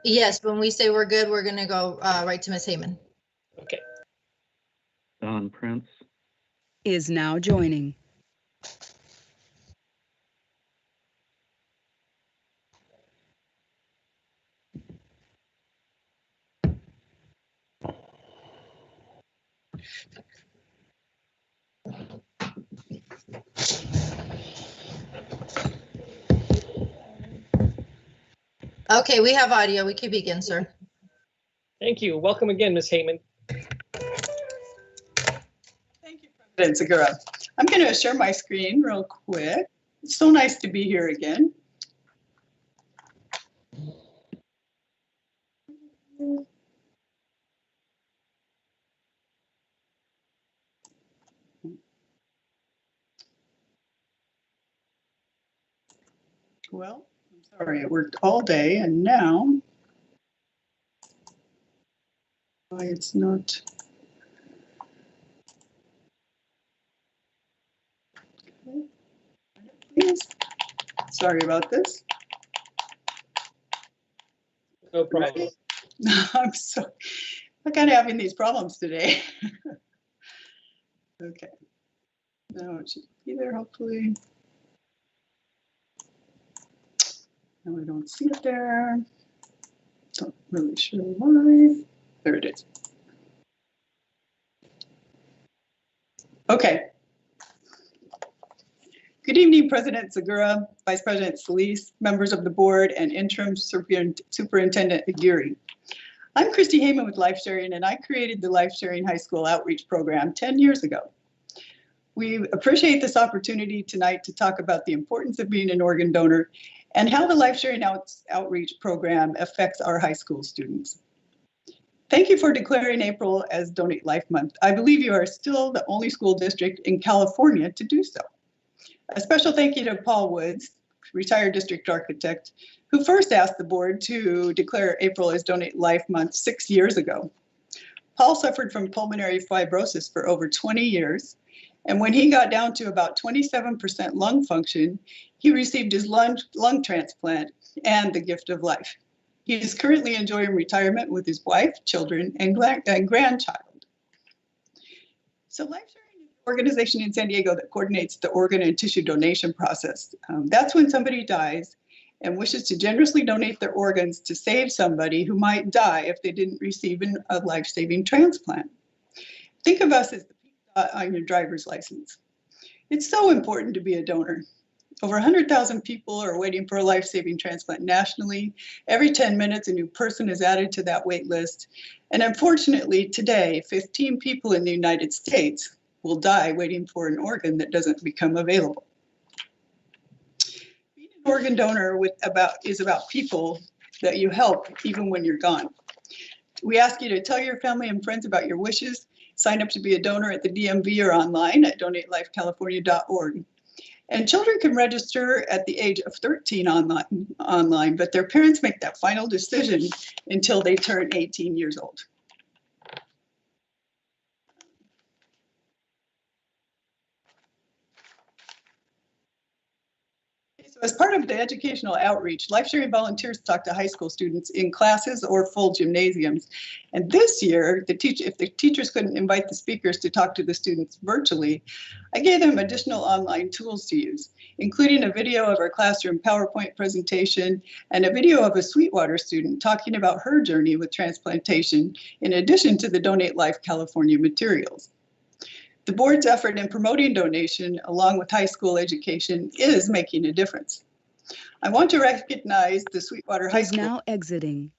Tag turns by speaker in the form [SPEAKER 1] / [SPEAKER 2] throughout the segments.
[SPEAKER 1] Yes, when we say we're good, we're going to go right to Ms. Heyman.
[SPEAKER 2] Okay.
[SPEAKER 3] Don Prince.
[SPEAKER 4] Is now joining.
[SPEAKER 1] Okay, we have audio. We can begin, sir.
[SPEAKER 2] Thank you. Welcome again, Ms. Heyman.
[SPEAKER 5] Thank you, President Segura. I'm going to share my screen real quick. It's so nice to be here again. Well, I'm sorry, it worked all day and now why it's not. Okay. Please. Sorry about this.
[SPEAKER 2] No problem.
[SPEAKER 5] I'm kind of having these problems today. Okay. Now it should be there, hopefully. No, I don't see it there. Not really sure why. There it is. Okay. Good evening, President Segura, Vice President Solis, members of the board, and Interim Superintendent Aguirre. I'm Christy Heyman with Life Sharing, and I created the Life Sharing High School Outreach Program 10 years ago. We appreciate this opportunity tonight to talk about the importance of being an organ donor and how the Life Sharing Outreach Program affects our high school students. Thank you for declaring April as Donate Life Month. I believe you are still the only school district in California to do so. A special thank you to Paul Woods, retired district architect, who first asked the board to declare April as Donate Life Month 6 years ago. Paul suffered from pulmonary fibrosis for over 20 years, and when he got down to about 27% lung function, he received his lung transplant and the gift of life. He is currently enjoying retirement with his wife, children, and grandchild. So Life Sharing is an organization in San Diego that coordinates the organ and tissue donation process. That's when somebody dies and wishes to generously donate their organs to save somebody who might die if they didn't receive a life-saving transplant. Think of us as the dot on your driver's license. It's so important to be a donor. Over 100,000 people are waiting for a life-saving transplant nationally. Every 10 minutes, a new person is added to that wait list. And unfortunately, today, 15 people in the United States will die waiting for an organ that doesn't become available. Being an organ donor is about people that you help even when you're gone. We ask you to tell your family and friends about your wishes. Sign up to be a donor at the DMV or online at donatelifecalifornia.org. And children can register at the age of 13 online, but their parents make that final decision until they turn 18 years old. So as part of the educational outreach, Life Sharing volunteers talk to high school students in classes or full gymnasiums. And this year, if the teachers couldn't invite the speakers to talk to the students virtually, I gave them additional online tools to use, including a video of our classroom PowerPoint presentation and a video of a Sweetwater student talking about her journey with transplantation, in addition to the Donate Life California materials. The board's effort in promoting donation, along with high school education, is making a difference. I want to recognize the Sweetwater High School.
[SPEAKER 4] Now exiting.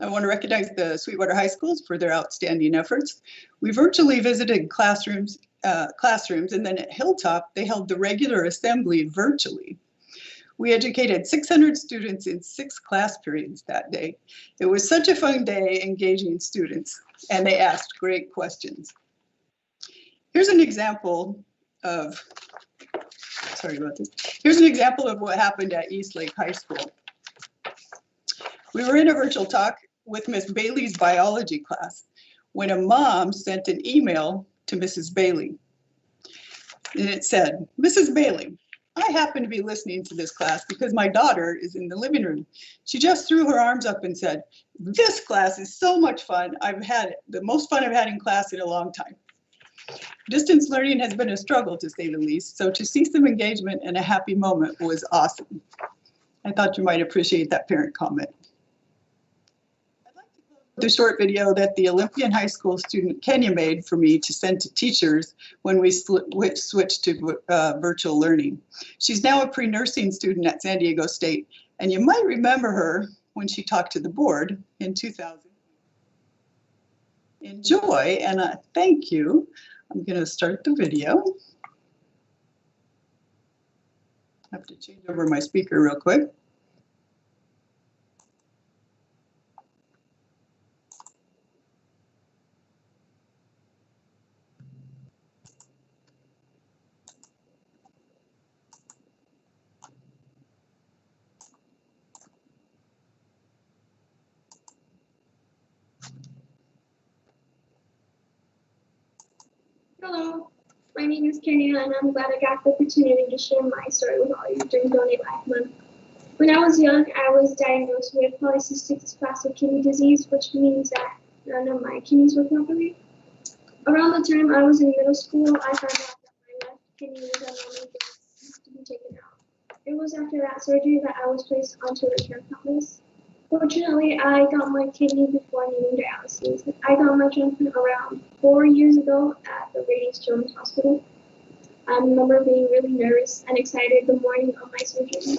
[SPEAKER 5] I want to recognize the Sweetwater High Schools for their outstanding efforts. We virtually visited classrooms, and then at Hilltop, they held the regular assembly virtually. We educated 600 students in 6 class periods that day. It was such a fun day engaging students, and they asked great questions. Here's an example of, Here's an example of what happened at Eastlake High School. We were in a virtual talk with Miss Bailey's biology class when a mom sent an email to Mrs. Bailey. And it said, Mrs. Bailey, I happen to be listening to this class because my daughter is in the living room. She just threw her arms up and said, "This class is so much fun. I've had the most fun I've had in class in a long time." Distance learning has been a struggle, to say the least, so to see some engagement and a happy moment was awesome. I thought you might appreciate that parent comment. I'd like to close with the short video that the Olympian High School student Kenya made for me to send to teachers when we switched to virtual learning. She's now a pre-nursing student at San Diego State, and you might remember her when she talked to the board in 2000. Enjoy, and thank you. I'm going to start the video. I have to change over my speaker real quick.
[SPEAKER 6] Hello, my name is Kenya, and I'm glad I got the opportunity to share my story with all of you during Donate Life Month. When I was young, I was diagnosed with polycystic dysplastic kidney disease, which means that none of my kidneys work properly. Around the time I was in middle school, I found out that my left kidney was abnormal and to be taken out. It was after that surgery that I was placed onto a transplant list. Fortunately, I got my kidney before needing dialysis. I got my transplant around 4 years ago at the Radius Children's Hospital. I remember being really nervous and excited the morning of my surgery,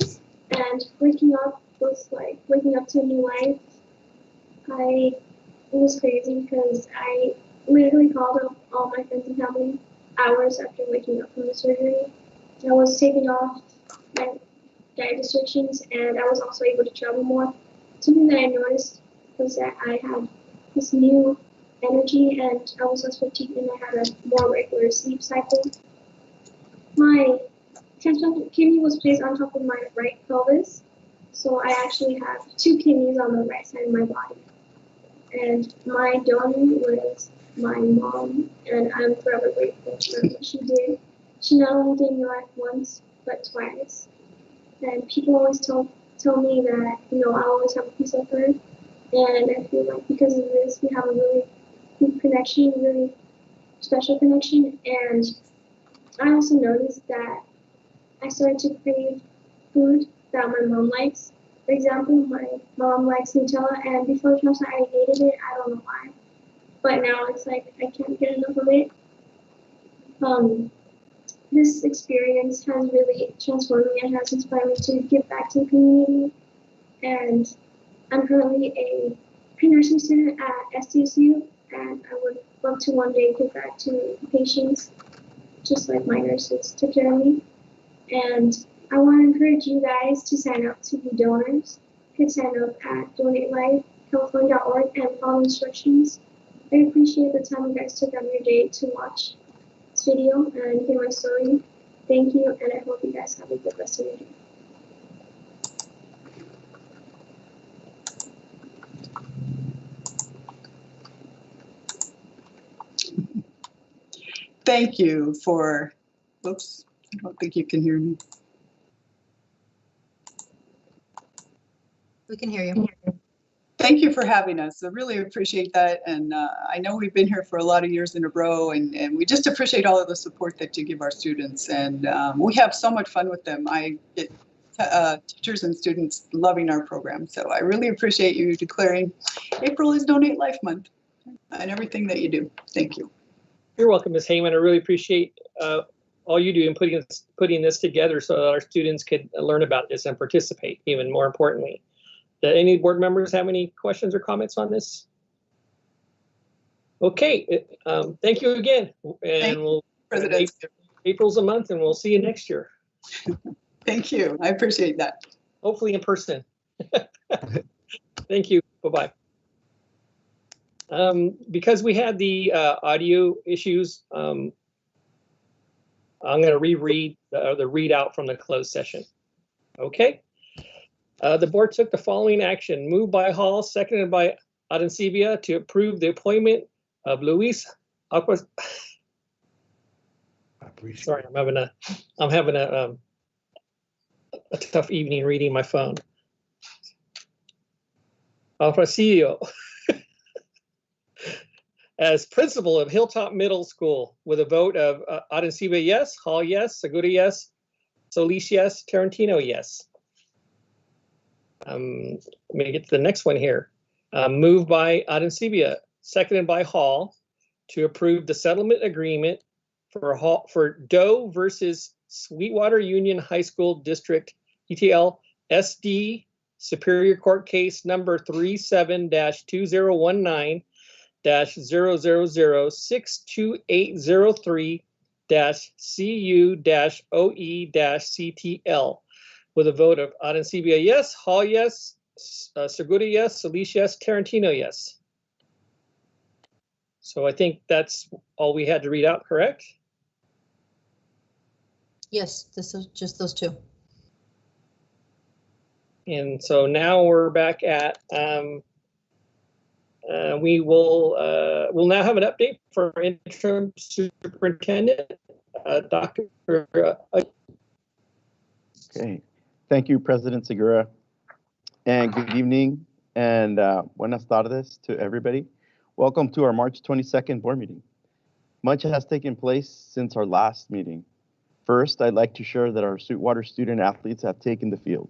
[SPEAKER 6] and waking up was like waking up to a new life. It was crazy because I literally called up all my friends and family hours after waking up from the surgery. I was taking off my diet restrictions, and I was also able to travel more. Something that I noticed was that I had this new energy, and I was less fatigued, and I had a more regular sleep cycle. My transplanted kidney was placed on top of my right pelvis, so I actually have 2 kidneys on the right side of my body. And my donor was my mom, and I'm forever grateful for what she did. She not only gave me life once, but twice. And people always tell me that, I always have a piece of her. And I feel like because of this, we have a really deep connection, a really special connection. And I also noticed that I started to crave food that my mom likes. For example, my mom likes Nutella, and before the transplant, I hated it. I don't know why. But now it's like I can't get enough of it. This experience has really transformed me and has inspired me to give back to the community. And I'm currently a pre-nursing student at SUHSD, and I would love to one day give back to patients just like my nurses took care of me. And I want to encourage you guys to sign up to be donors. You can sign up at donatelifecalifornia.org and follow instructions. I appreciate the time you guys took out of your day to watch this video and hear my story. Thank you, and I hope you guys have a good rest of your day.
[SPEAKER 5] Thank you for, whoops, I don't think you can hear me.
[SPEAKER 1] We can hear you.
[SPEAKER 5] Thank you for having us. I really appreciate that. And I know we've been here for a lot of years in a row, and we just appreciate all of the support that you give our students. And we have so much fun with them. I get teachers and students loving our program. So I really appreciate you declaring April is Donate Life Month and everything that you do. Thank you.
[SPEAKER 2] You're welcome, Ms. Heyman. I really appreciate all you do in putting this together so that our students could learn about this and participate, even more importantly. Do any board members have any questions or comments on this? Okay, thank you again. And
[SPEAKER 5] President.
[SPEAKER 2] April's a month, and we'll see you next year.
[SPEAKER 5] Thank you. I appreciate that.
[SPEAKER 2] Hopefully in person. Thank you. Bye-bye. Because we had the audio issues, I'm going to reread the readout from the closed session. Okay. The board took the following action. Moved by Hall, seconded by Adencibia, to approve the appointment of Luis Aquas. Sorry, I'm having a a tough evening reading my phone. Ofrecio as principal of Hilltop Middle School with a vote of Arenciba yes, Hall yes, Segura yes, Solis yes, Tarantino yes. Let me get to the next one here. Moved by Arenciba, seconded by Hall, to approve the settlement agreement for Doe versus Sweetwater Union High School District ETL SD Superior Court Case number 37-201-000-62803-CU-OE-CTL with a vote of Arenciba yes, Hall yes, Segura yes, Solis yes, Tarantino yes. So I think that's all we had to read out, correct?
[SPEAKER 1] Yes, this is just those two.
[SPEAKER 2] And so now we're back at, we'll now have an update for interim superintendent, Dr.
[SPEAKER 7] Okay, thank you, President Segura. And good evening and buenas tardes to everybody. Welcome to our March 22nd board meeting. Much has taken place since our last meeting. First, I'd like to share that our Sweetwater student athletes have taken the field,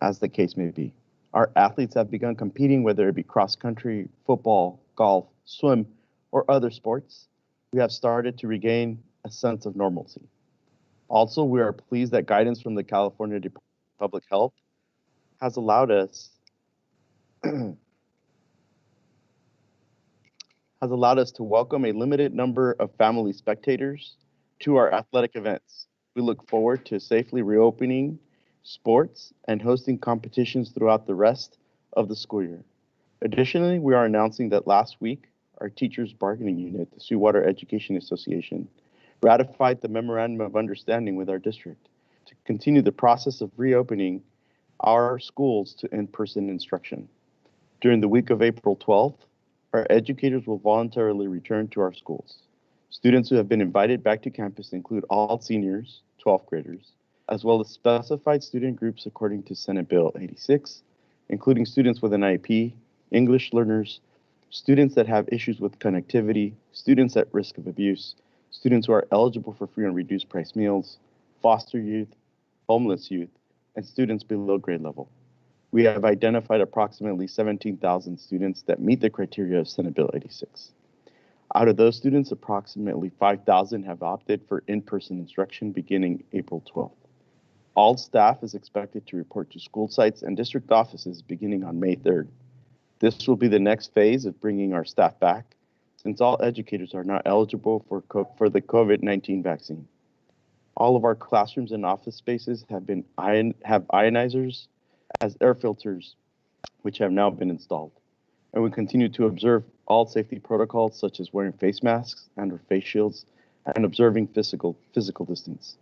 [SPEAKER 7] as the case may be. Our athletes have begun competing, whether it be cross country, football, golf, swim, or other sports. We have started to regain a sense of normalcy. Also, we are pleased that guidance from the California Department of Public Health has allowed us to welcome a limited number of family spectators to our athletic events. We look forward to safely reopening sports and hosting competitions throughout the rest of the school year. Additionally, we are announcing that last week, our teachers bargaining unit, the Sweetwater Education Association, ratified the memorandum of understanding with our district to continue the process of reopening our schools to in-person instruction. During the week of April 12th, our educators will voluntarily return to our schools. Students who have been invited back to campus include all seniors, 12th graders, as well as specified student groups according to Senate Bill 86, including students with an IEP, English learners, students that have issues with connectivity, students at risk of abuse, students who are eligible for free and reduced price meals, foster youth, homeless youth, and students below grade level. We have identified approximately 17,000 students that meet the criteria of Senate Bill 86. Out of those students, approximately 5,000 have opted for in-person instruction beginning April 12th. All staff is expected to report to school sites and district offices beginning on May 3rd. This will be the next phase of bringing our staff back, since all educators are not eligible for the COVID-19 vaccine. All of our classrooms and office spaces have ionizers as air filters, which have now been installed. And we continue to observe all safety protocols, such as wearing face masks and/or face shields, and observing physical distance.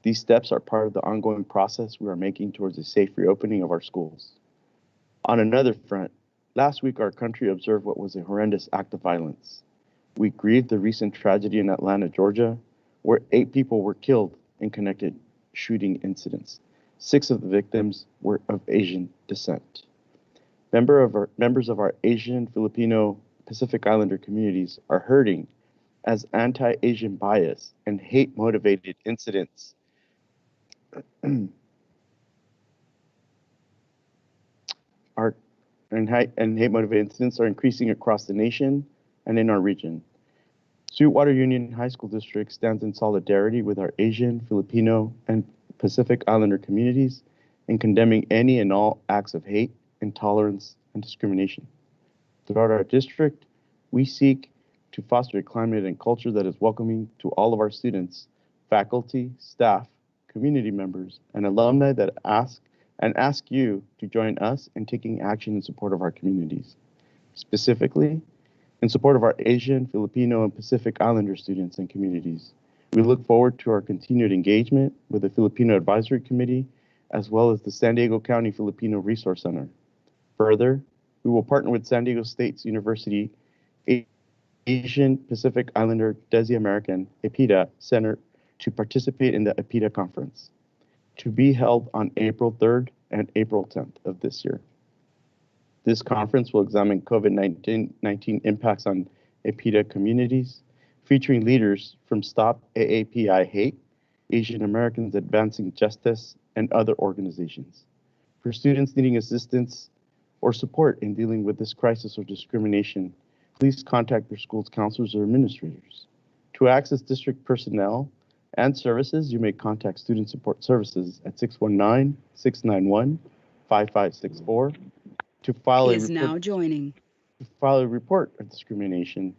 [SPEAKER 7] These steps are part of the ongoing process we are making towards a safe reopening of our schools. On another front, last week our country observed what was a horrendous act of violence. We grieved the recent tragedy in Atlanta, Georgia, where 8 people were killed in connected shooting incidents. 6 of the victims were of Asian descent. Members of our Asian, Filipino, Pacific Islander communities are hurting as anti-Asian bias and hate-motivated incidents are increasing across the nation and in our region. Sweetwater Union High School District stands in solidarity with our Asian, Filipino, and Pacific Islander communities in condemning any and all acts of hate, intolerance, and discrimination. Throughout our district, we seek to foster a climate and culture that is welcoming to all of our students, faculty, staff, community members, and alumni that ask you to join us in taking action in support of our communities. Specifically, in support of our Asian, Filipino, and Pacific Islander students and communities. We look forward to our continued engagement with the Filipino Advisory Committee, as well as the San Diego County Filipino Resource Center. Further, we will partner with San Diego State University Asian Pacific Islander Desi American APIDA Center to participate in the APIDA conference. to be held on April 3rd and April 10th of this year. This conference will examine COVID-19 impacts on APIDA communities, featuring leaders from Stop AAPI Hate, Asian Americans Advancing Justice, and other organizations. For students needing assistance or support in dealing with this crisis or discrimination, please contact their school's counselors or administrators. To access district personnel and services, you may contact Student Support Services at 619-691-5564. To file
[SPEAKER 4] Is now joining.
[SPEAKER 7] a report of discrimination,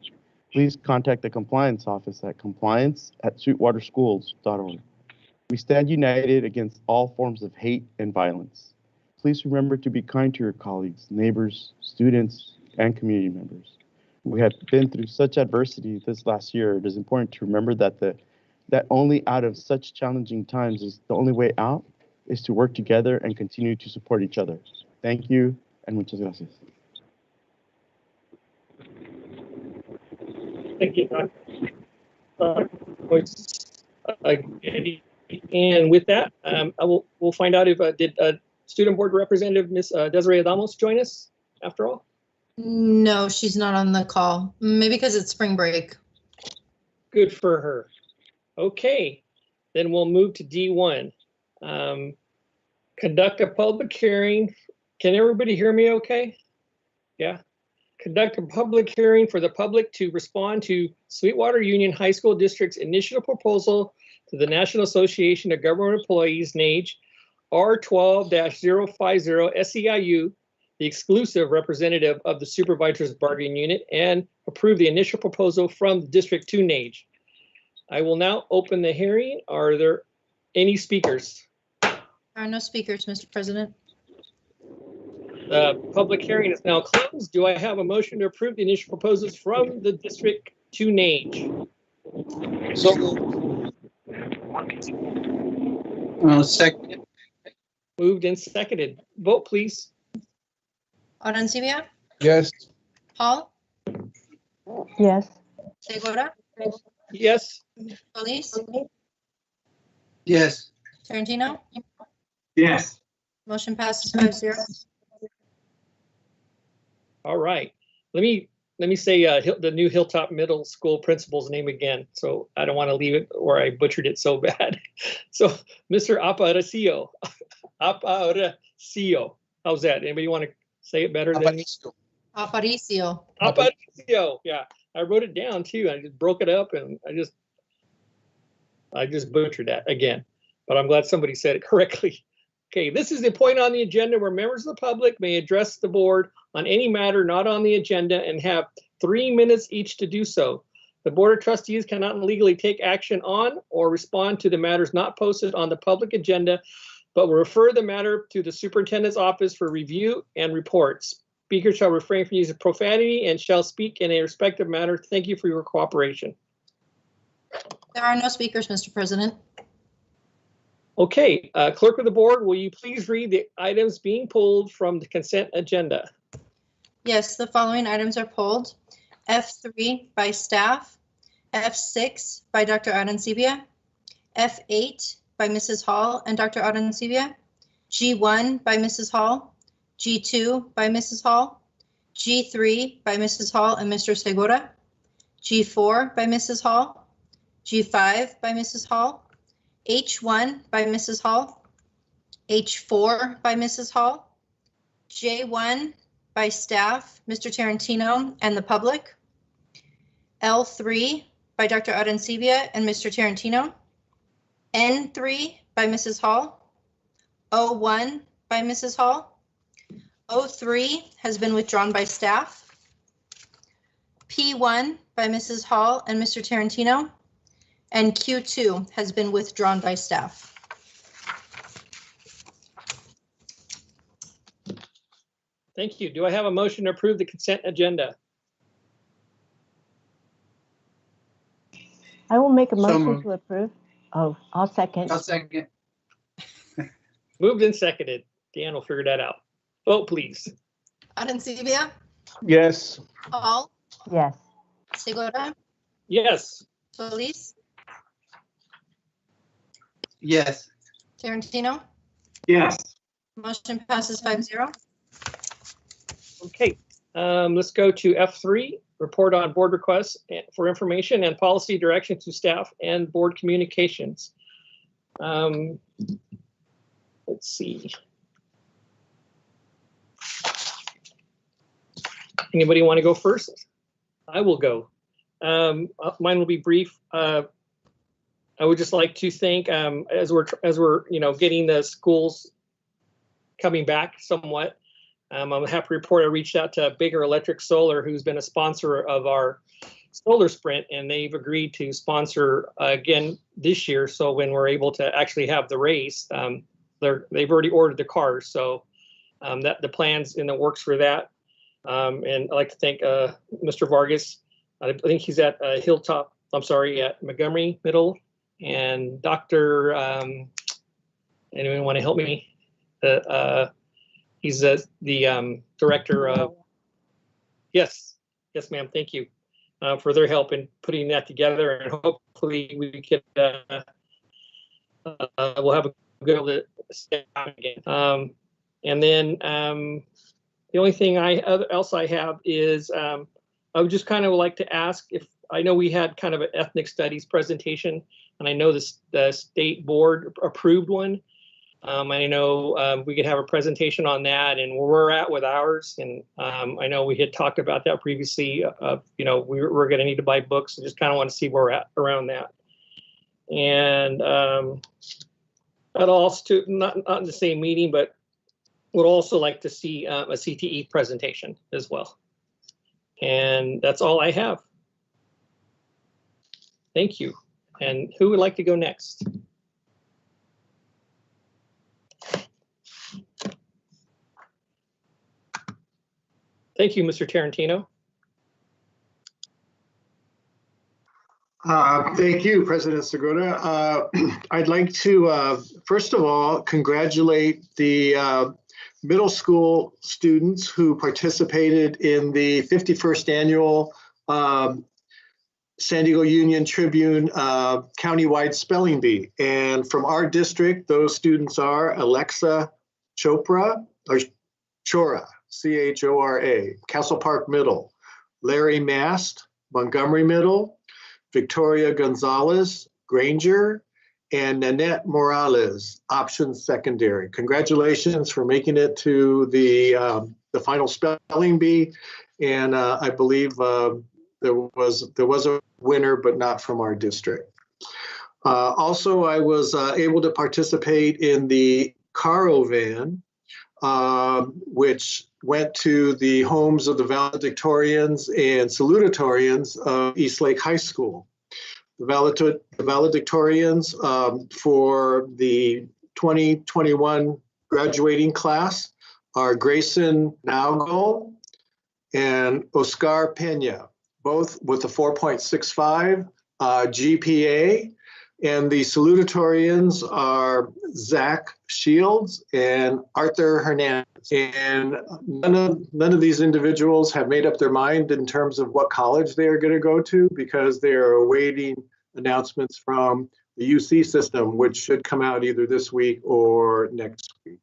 [SPEAKER 7] please contact the Compliance Office at compliance@sweetwaterschools.org. We stand united against all forms of hate and violence. Please remember to be kind to your colleagues, neighbors, students, and community members. We have been through such adversity this last year. It is important to remember that only out of such challenging times is the only way out is to work together and continue to support each other. Thank you, and muchas gracias.
[SPEAKER 2] Thank you, and with that, we'll find out if did Student Board Representative Ms. Desiree Adamos join us after all?
[SPEAKER 1] No, she's not on the call. Maybe because it's spring break.
[SPEAKER 2] Good for her. Okay, then we'll move to D1. Conduct a public hearing. Can everybody hear me okay? Yeah. Conduct a public hearing for the public to respond to Sweetwater Union High School District's initial proposal to the National Association of Government Employees, NAGE, R12-050 SEIU, the exclusive representative of the Supervisors Bargaining Unit, and approve the initial proposal from the district to NAGE. I will now open the hearing. Are there any speakers?
[SPEAKER 1] There are no speakers, Mr. President.
[SPEAKER 2] The public hearing is now closed. Do I have a motion to approve the initial proposals from the district to NAGE?
[SPEAKER 8] So moved. Second.
[SPEAKER 2] Moved and seconded. Vote, please.
[SPEAKER 1] Arancibia,
[SPEAKER 8] Yes.
[SPEAKER 1] Hall,
[SPEAKER 9] Yes.
[SPEAKER 1] Segura,
[SPEAKER 2] Yes.
[SPEAKER 1] Solis,
[SPEAKER 8] Yes.
[SPEAKER 1] Tarantino.
[SPEAKER 8] Yes.
[SPEAKER 1] Motion passes 5-0.
[SPEAKER 2] All right. Let me say the new Hilltop Middle School principal's name again. So I don't want to leave it where I butchered it so bad. So Mr. Aparicio. Aparicio. How's that? Anybody want to say it better than me?
[SPEAKER 1] Aparicio.
[SPEAKER 2] Aparicio. Yeah, I wrote it down too. I just broke it up and I just butchered that again. But I'm glad somebody said it correctly. Okay, this is the point on the agenda where members of the public may address the board on any matter not on the agenda and have 3 minutes each to do so. The Board of Trustees cannot legally take action on or respond to the matters not posted on the public agenda, but will refer the matter to the superintendent's office for review and reports. Speakers shall refrain from using profanity and shall speak in a respective matter. Thank you for your cooperation.
[SPEAKER 1] There are no speakers, Mr. President.
[SPEAKER 2] Okay, clerk of the board, will you please read the items being pulled from the consent agenda?
[SPEAKER 1] Yes, the following items are pulled. F3 by staff, F6 by Dr. Arancibia, F8 by Mrs. Hall and Dr. Arancibia, G1 by Mrs. Hall, G2 by Mrs. Hall, G3 by Mrs. Hall and Mr. Segura, G4 by Mrs. Hall, G5 by Mrs. Hall, H1 by Mrs. Hall, H4 by Mrs. Hall, J1 by staff, Mr. Tarantino and the public, L3 by Dr. Arancibia and Mr. Tarantino, N3 by Mrs. Hall, O1 by Mrs. Hall, O3 has been withdrawn by staff, P1 by Mrs. Hall and Mr. Tarantino, and Q2 has been withdrawn by staff.
[SPEAKER 2] Thank you. Do I have a motion to approve the consent agenda?
[SPEAKER 9] I will make a motion
[SPEAKER 8] moved.
[SPEAKER 9] to approve. Oh, I'll second.
[SPEAKER 8] I'll second.
[SPEAKER 2] Moved and seconded. Dan will figure that out. Vote, please.
[SPEAKER 1] Arancibia,
[SPEAKER 8] Yes.
[SPEAKER 1] Hall,
[SPEAKER 9] Yes.
[SPEAKER 1] Segura,
[SPEAKER 2] Yes.
[SPEAKER 1] Solis,
[SPEAKER 8] Yes.
[SPEAKER 1] Tarantino.
[SPEAKER 8] Yes.
[SPEAKER 1] Motion passes 5-0.
[SPEAKER 2] Okay, let's go to F3, report on board requests for information and policy direction to staff and board communications. Let's see. Anybody want to go first? I will go. Mine will be brief. I would just like to thank, as we're getting the schools coming back somewhat. I'm happy to report I reached out to Bigger Electric Solar, who's been a sponsor of our solar sprint, and they've agreed to sponsor again this year. So when we're able to actually have the race, they've already ordered the cars. So that the plan's in the works for that. And I'd like to thank Mr. Vargas. I think he's at Hilltop. I'm sorry, at Montgomery Middle, and Dr. Anyone want to help me? He's the director of. Yes, ma'am. Thank you for their help in putting that together, and hopefully we can we'll have a good stay on again. And then the only thing else I have is I would just kind of like to ask if I know we had kind of an ethnic studies presentation, and I know the state board approved one. I know we could have a presentation on that and where we're at with ours. And I know we had talked about that previously. We're going to need to buy books. So just kind of want to see where we're at around that. And I'd also, not in the same meeting, but would also like to see a CTE presentation as well. And that's all I have. Thank you. And who would like to go next? Thank you, Mr. Tarantino.
[SPEAKER 8] Thank you, President Segura. I'd like to, first of all, congratulate the middle school students who participated in the 51st annual San Diego Union Tribune countywide spelling bee. And from our district, those students are Alexa Chopra, C-H-O-R-A, Castle Park Middle, Larry Mast, Montgomery Middle, Victoria Gonzalez, Granger, and Nanette Morales, Options Secondary. Congratulations for making it to the final spelling bee, and I believe there was a winner, but not from our district. Also, I was able to participate in the Caravan, which went to the homes of the valedictorians and salutatorians of Eastlake High School. The valedictorians for the 2021 graduating class are Grayson Naugol and Oscar Pena, both with a 4.65 GPA. And the salutatorians are Zach Shields and Arthur Hernandez. And none of these individuals have made up their mind in terms of what college they are going to go to, because they are awaiting announcements from the UC system, which should come out either this week or next week.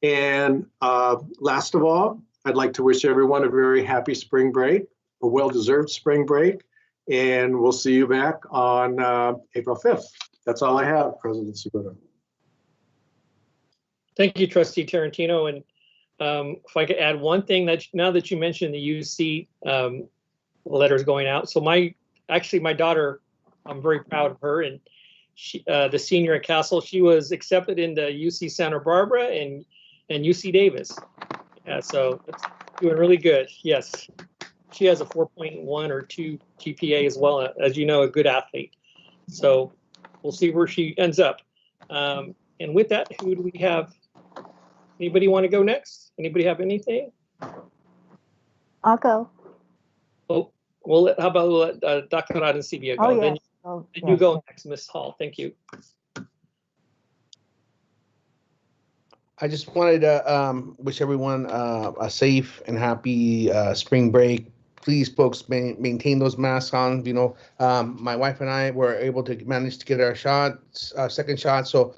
[SPEAKER 8] And last of all, I'd like to wish everyone a very happy spring break, a well-deserved spring break. And we'll see you back on April 5th. That's all I have, President Segura.
[SPEAKER 2] Thank you, Trustee Tarantino. And if I could add one thing, that now that you mentioned the UC letters going out. So my daughter, I'm very proud of her, and she, the senior at Castle, she was accepted into UC Santa Barbara and UC Davis. Yeah, so it's doing really good. Yes. She has a 4.1 or 2 GPA as well, as you know, a good athlete. So we'll see where she ends up. And with that, who do we have? Anybody want to go next? Anybody have anything?
[SPEAKER 9] I'll go.
[SPEAKER 2] Oh, well, how about Dr. Arancibia go?
[SPEAKER 9] Oh, yes.
[SPEAKER 2] Then
[SPEAKER 9] Yes.
[SPEAKER 2] you go next, Ms. Hall. Thank you.
[SPEAKER 10] I just wanted to wish everyone a safe and happy spring break. Please, folks, maintain those masks on. You know, my wife and I were able to manage to get our shots, second shot. So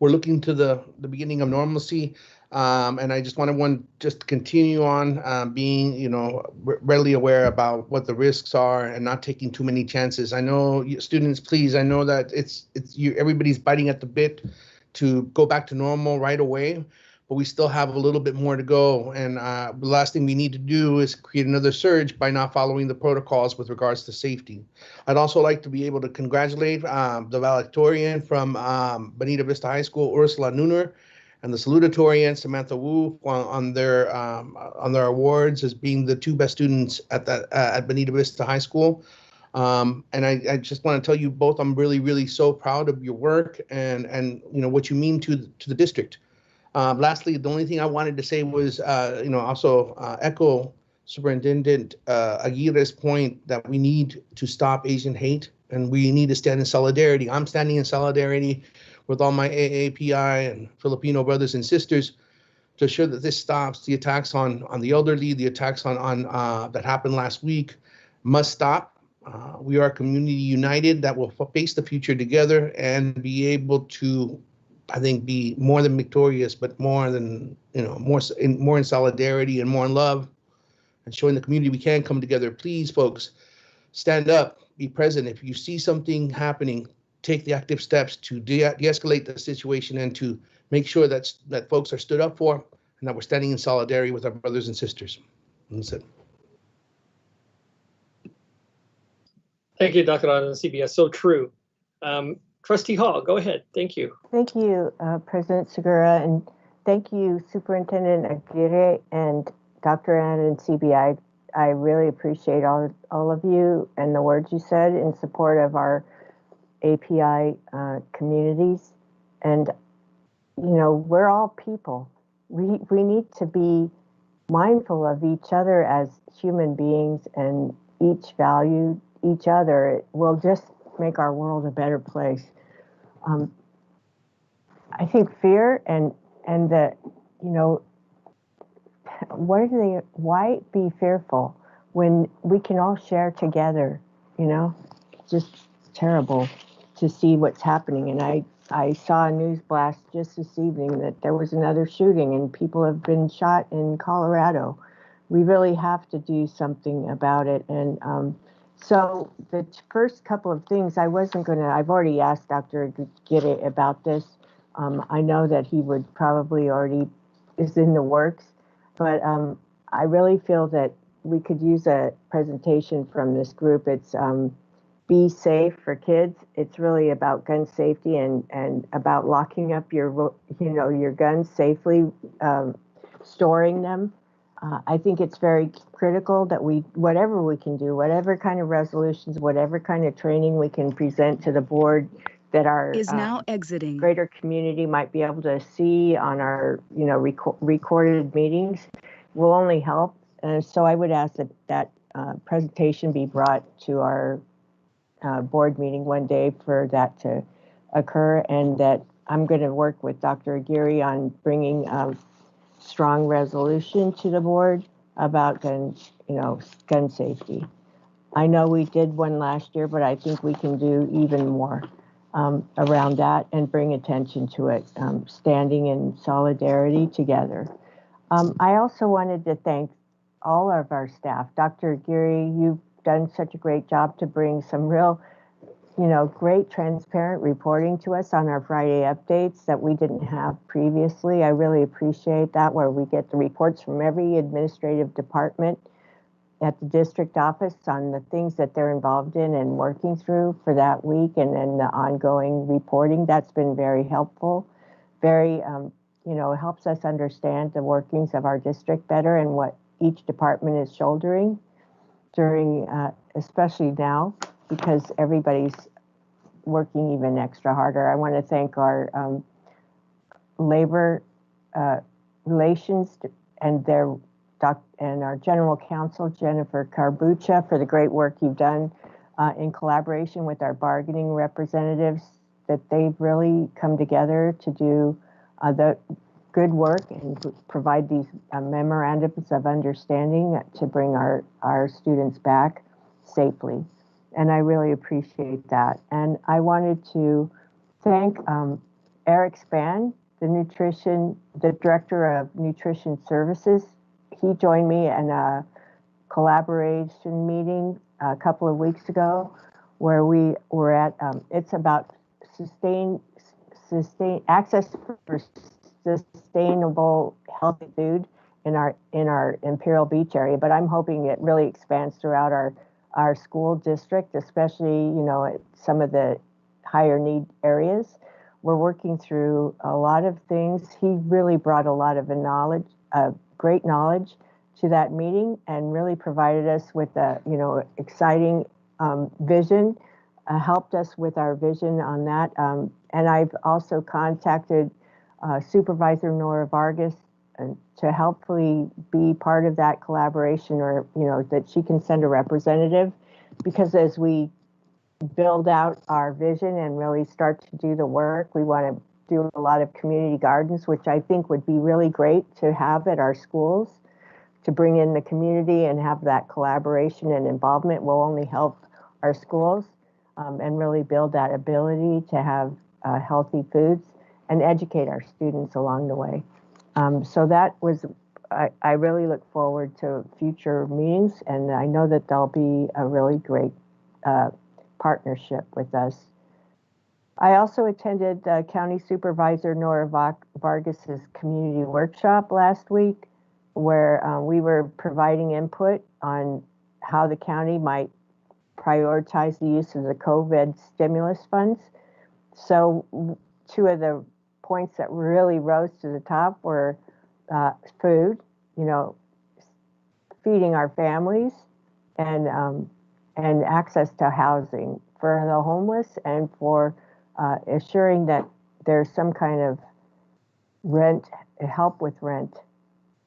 [SPEAKER 10] we're looking to the beginning of normalcy. And I just want to continue on being, readily aware about what the risks are and not taking too many chances. I know students, please, I know that everybody's biting at the bit to go back to normal right away, but we still have a little bit more to go. And the last thing we need to do is create another surge by not following the protocols with regards to safety. I'd also like to be able to congratulate the valedictorian from Bonita Vista High School, Ursula Nooner, and the salutatorian, Samantha Wu, on their awards as being the two best students at Bonita Vista High School. And I just want to tell you both, I'm really, really so proud of your work and what you mean to the district. Lastly, the only thing I wanted to say was, also echo Superintendent Aguirre's point that we need to stop Asian hate and we need to stand in solidarity. I'm standing in solidarity with all my AAPI and Filipino brothers and sisters to ensure that this stops. The attacks on the elderly, the attacks on that happened last week must stop. We are a community united that will face the future together and be able to, I think, be more than victorious, but more than, more in solidarity and more in love, and showing the community we can come together. Please, folks, stand up, be present. If you see something happening, take the active steps to de-escalate the situation and to make sure that folks are stood up for and that we're standing in solidarity with our brothers and sisters. That's it.
[SPEAKER 2] Thank you, Dr. Arancibia. So true. Trustee Hall, go ahead. Thank you.
[SPEAKER 9] Thank you, President Segura, and thank you, Superintendent Aguirre and Dr. Arancibia. I really appreciate all of you and the words you said in support of our API communities. And, we're all people. We need to be mindful of each other as human beings and each value each other. It will just make our world a better place. I think fear and the, why be fearful when we can all share together, just terrible to see what's happening. And I saw a news blast just this evening that there was another shooting and people have been shot in Colorado. We really have to do something about it. And so the first couple of things I've already asked Dr. Aguirre about this. I know that he would probably already is in the works, but I really feel that we could use a presentation from this group. It's Be Safe for Kids. It's really about gun safety and about locking up your guns safely, storing them. I think it's very critical that whatever we can do, whatever kind of resolutions, whatever kind of training we can present to the board that our
[SPEAKER 4] Is now exiting.
[SPEAKER 9] greater community might be able to see on our, recorded meetings will only help. So I would ask that presentation be brought to our board meeting one day for that to occur, and that I'm going to work with Dr. Aguirre on bringing strong resolution to the board about gun safety. I know we did one last year, but I think we can do even more around that and bring attention to it, standing in solidarity together. I also wanted to thank all of our staff. Dr. Aguirre, you've done such a great job to bring some real, great transparent reporting to us on our Friday updates that we didn't have previously. I really appreciate that, where we get the reports from every administrative department at the district office on the things that they're involved in and working through for that week, and then the ongoing reporting. That's been very helpful. Very, helps us understand the workings of our district better and what each department is shouldering during, especially now, because everybody's working even extra harder. I want to thank our labor relations and our general counsel, Jennifer Carbucha, for the great work you've done in collaboration with our bargaining representatives, that they've really come together to do the good work and provide these memorandums of understanding to bring our students back safely. And I really appreciate that. And I wanted to thank Eric Spann, the Director of Nutrition Services. He joined me in a collaboration meeting a couple of weeks ago where we were at, it's about access for sustainable healthy food in our Imperial Beach area, but I'm hoping it really expands throughout our school district, especially, at some of the higher need areas. We're working through a lot of things. He really brought a lot of knowledge, great knowledge to that meeting, and really provided us with a, exciting vision, helped us with our vision on that. And I've also contacted Supervisor Nora Vargas to helpfully be part of that collaboration, or, that she can send a representative, because as we build out our vision and really start to do the work, we want to do a lot of community gardens, which I think would be really great to have at our schools, to bring in the community and have that collaboration and involvement will only help our schools and really build that ability to have healthy foods and educate our students along the way. So that was, I really look forward to future meetings, and I know that there'll be a really great partnership with us. I also attended County Supervisor Nora Vargas's community workshop last week, where we were providing input on how the county might prioritize the use of the COVID stimulus funds. So two of the points that really rose to the top were food, feeding our families, and access to housing for the homeless, and for assuring that there's some kind of help with rent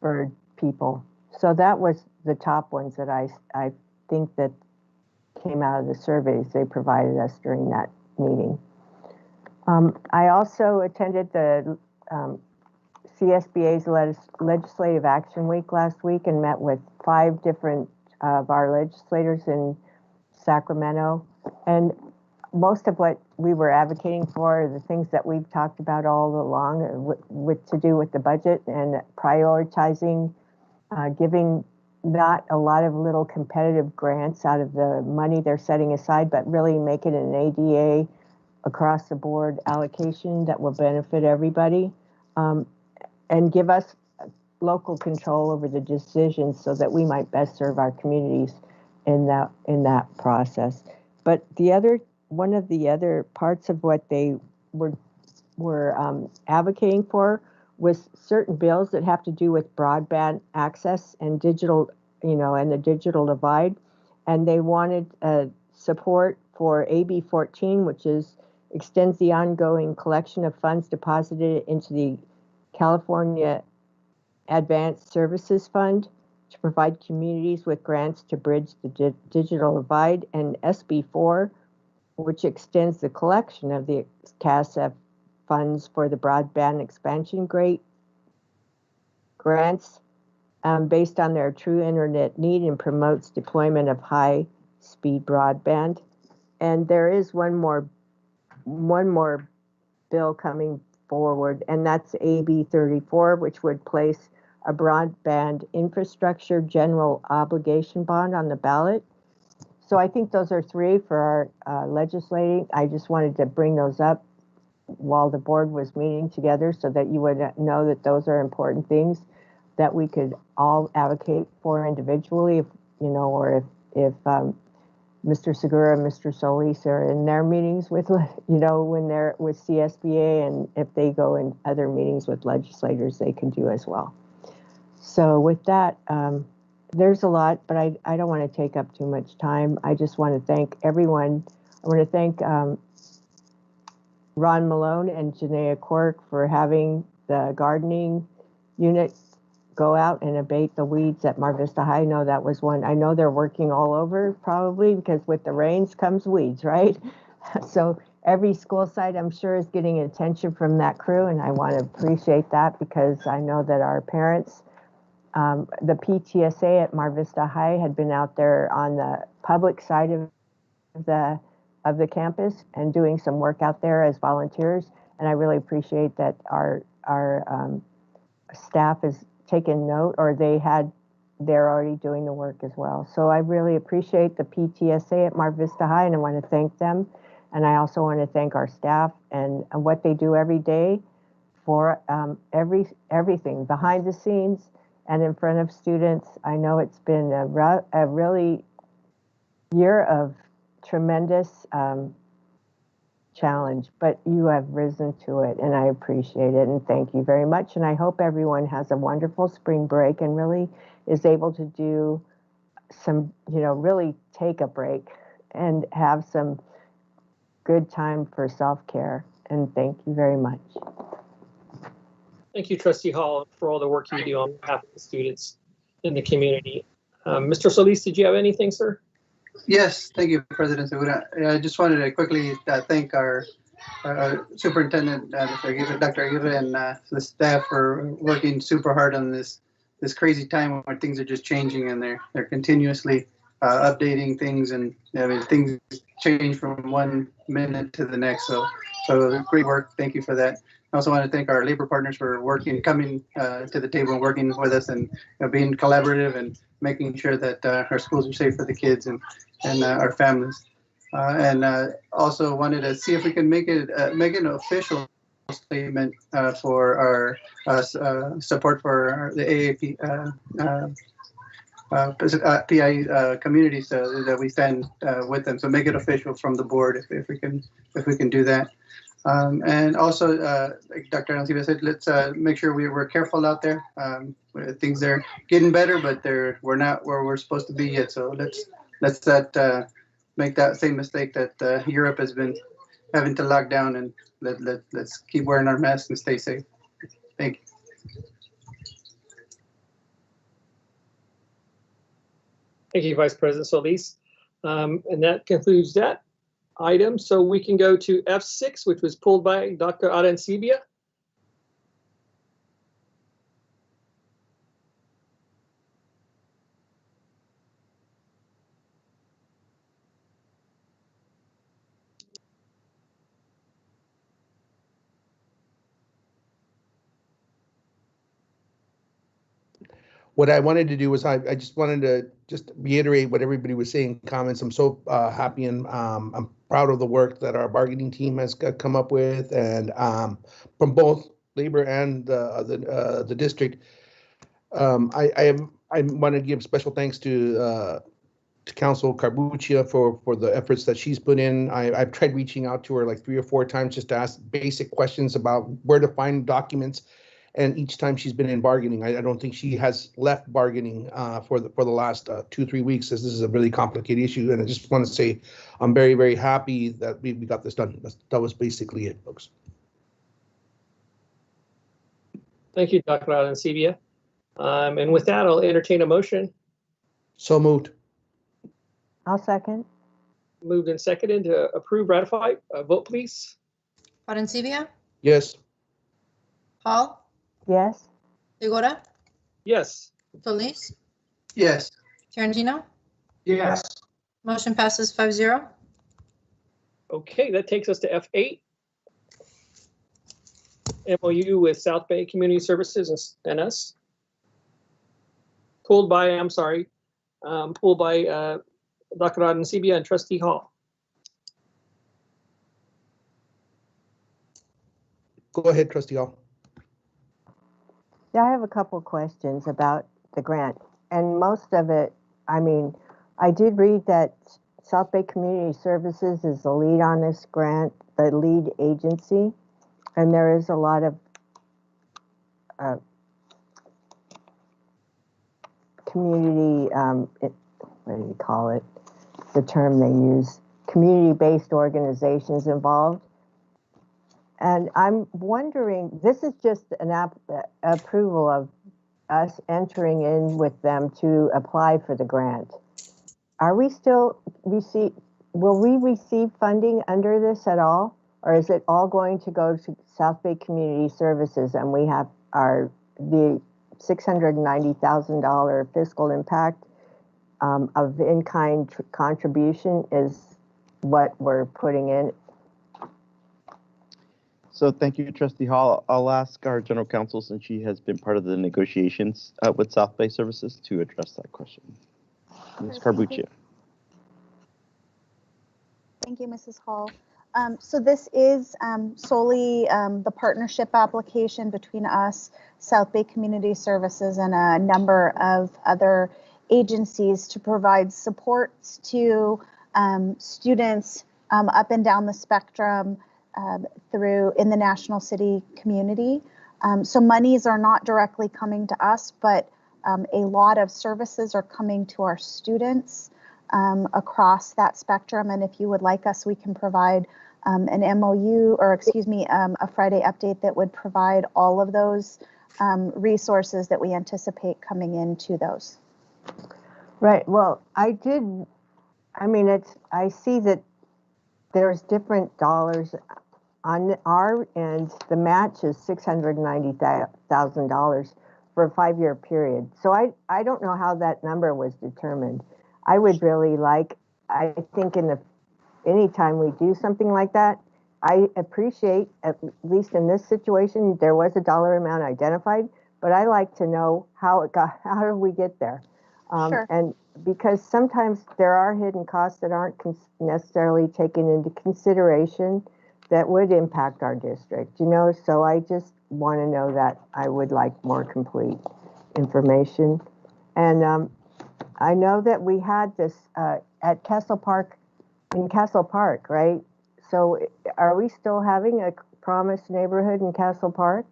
[SPEAKER 9] for people. So that was the top ones that I think that came out of the surveys they provided us during that meeting. I also attended the CSBA's Legislative Action Week last week and met with 5 different of our legislators in Sacramento. And most of what we were advocating for are the things that we've talked about all along, to do with the budget and prioritizing, giving not a lot of little competitive grants out of the money they're setting aside, but really make it an ADA across the board allocation that will benefit everybody, and give us local control over the decisions so that we might best serve our communities in that process. But one of the other parts of what they were advocating for was certain bills that have to do with broadband access and digital, and the digital divide. And they wanted support for AB 14, which extends the ongoing collection of funds deposited into the California Advanced Services Fund to provide communities with grants to bridge the digital divide, and SB 4, which extends the collection of the CASF funds for the broadband expansion grants based on their true internet need, and promotes deployment of high-speed broadband. And there is one more bill coming forward, and that's AB 34, which would place a broadband infrastructure general obligation bond on the ballot. So I think those are 3 for our legislating. I just wanted to bring those up while the board was meeting together, so that you would know that those are important things that we could all advocate for individually, or if Mr. Segura and Mr. Solis are in their meetings with, when they're with CSBA, and if they go in other meetings with legislators, they can do as well. So with that, there's a lot, but I don't want to take up too much time. I just want to thank everyone. I want to thank Ron Malone and Janaea Quirk for having the gardening unit go out and abate the weeds at Mar Vista High. I know that was one. I know they're working all over, probably, because with the rains comes weeds, right? So every school site, I'm sure, is getting attention from that crew, and I want to appreciate that, because I know that our parents, the PTSA at Mar Vista High had been out there on the public side of the campus and doing some work out there as volunteers, And I really appreciate that our staff has taken note, or they're already doing the work as well. So I really appreciate the PTSA at Mar Vista High, and I want to thank them. And I also want to thank our staff and what they do every day for everything behind the scenes and in front of students. I know it's been a really year of tremendous challenge, but you have risen to it, and I appreciate it, and thank you very much. And I hope everyone has a wonderful spring break and really is able to do some, really take a break and have some good time for self-care. And thank you very much.
[SPEAKER 2] Thank you, Trustee Hall, for all the work you do on behalf of the students in the community. Mr. Solis, did you have anything, sir?
[SPEAKER 11] Yes, thank you, President Segura. I just wanted to quickly thank our Superintendent, Dr. Aguirre, and the staff for working super hard on this crazy time where things are just changing, and they're continuously updating things, and things change from one minute to the next. So great work. Thank you for that. I also want to thank our labor partners for coming to the table and working with us, and being collaborative and making sure that our schools are safe for the kids and our families. And also wanted to see if we can make an official statement for our support for the AAP PI community, so that we stand with them. So make it official from the board if we can do that. And also, like Dr. Arancibia said, let's make sure we're careful out there. Things are getting better, but we're not where we're supposed to be yet. So let's not make that same mistake that Europe has been having to lock down, and let's keep wearing our masks and stay safe. Thank you.
[SPEAKER 2] Thank you, Vice President Solis. And that concludes that item. So we can go to F6, which was pulled by Dr. Arancibia.
[SPEAKER 10] What I wanted to do was I just wanted to reiterate what everybody was saying, comments. I'm so happy and I'm proud of the work that our bargaining team has come up with, and from both labor and the district. I want to give special thanks to Council Carbuccia for the efforts that she's put in. I've tried reaching out to her like 3 or 4 times just to ask basic questions about where to find documents. And each time she's been in bargaining, I don't think she has left bargaining for the last 2-3 weeks, as this is a really complicated issue. And I just want to say I'm very, very happy that we got this done. That was basically it, folks.
[SPEAKER 2] Thank you, Dr. Arancibia. And with that, I'll entertain a motion.
[SPEAKER 10] So moved.
[SPEAKER 9] I'll second.
[SPEAKER 2] Moved and seconded to approve, ratify. Vote, please.
[SPEAKER 1] Arancibia,
[SPEAKER 10] Yes.
[SPEAKER 1] Hall,
[SPEAKER 9] Yes.
[SPEAKER 1] Segura,
[SPEAKER 2] Yes.
[SPEAKER 1] Solis,
[SPEAKER 11] Yes.
[SPEAKER 1] Tarantino.
[SPEAKER 8] Yes.
[SPEAKER 1] Motion passes 5-0.
[SPEAKER 2] Okay, that takes us to F8. MOU with South Bay Community Services and us. Pulled by Dr. Arancibia and Trustee Hall.
[SPEAKER 10] Go ahead, Trustee Hall.
[SPEAKER 9] Yeah, I have a couple questions about the grant, and most of it, I did read that South Bay Community Services is the lead on this grant, the lead agency, and there is a lot of community, what do you call it? The term they use, community-based organizations involved. And I'm wondering, this is just an approval of us entering in with them to apply for the grant. Are we still will we receive funding under this at all? Or is it all going to go to South Bay Community Services, and we have the $690,000 fiscal impact of in-kind contribution is what we're putting in?
[SPEAKER 7] So thank you, Trustee Hall. I'll ask our general counsel, since she has been part of the negotiations with South Bay Services, to address that question. Ms. Carbuccia.
[SPEAKER 12] Thank you, Mrs. Hall. So this is solely the partnership application between us, South Bay Community Services, and a number of other agencies to provide supports to students up and down the spectrum through in the National City community. So monies are not directly coming to us, but a lot of services are coming to our students across that spectrum. And if you would like us, we can provide an MOU, or excuse me, a Friday update that would provide all of those resources that we anticipate coming into those.
[SPEAKER 9] Right. Well, I mean, I see that there's different dollars on our end. The match is $690,000 for a 5-year period. So I don't know how that number was determined. I would really like, I think anytime we do something like that, I appreciate, at least in this situation, there was a dollar amount identified, but I like to know how did we get there?
[SPEAKER 12] Sure.
[SPEAKER 9] And because sometimes there are hidden costs that aren't necessarily taken into consideration that would impact our district, so I just want to know that. I would like more complete information. And I know that we had this at Castle Park, in Castle Park, right? So are we still having a promised neighborhood in Castle Park?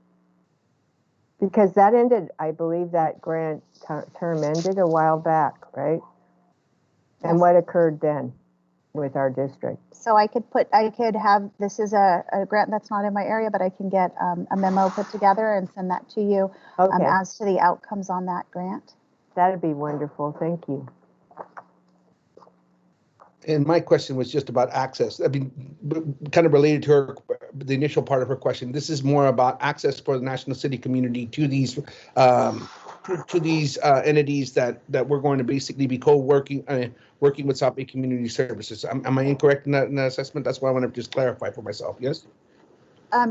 [SPEAKER 9] Because that ended, I believe that grant term ended a while back, right?
[SPEAKER 12] Yes.
[SPEAKER 9] And what occurred then with our district?
[SPEAKER 12] So I could have, this is a grant that's not in my area, but I can get a memo put together and send that to you as to the outcomes on that grant.
[SPEAKER 9] That'd be wonderful. Thank you.
[SPEAKER 10] And my question was just about access. I mean, kind of related to the initial part of her question. This is more about access for the National City community to these entities that we're going to basically be working with South Bay Community Services. Am I incorrect in that assessment? That's why I want to just clarify for myself. Yes.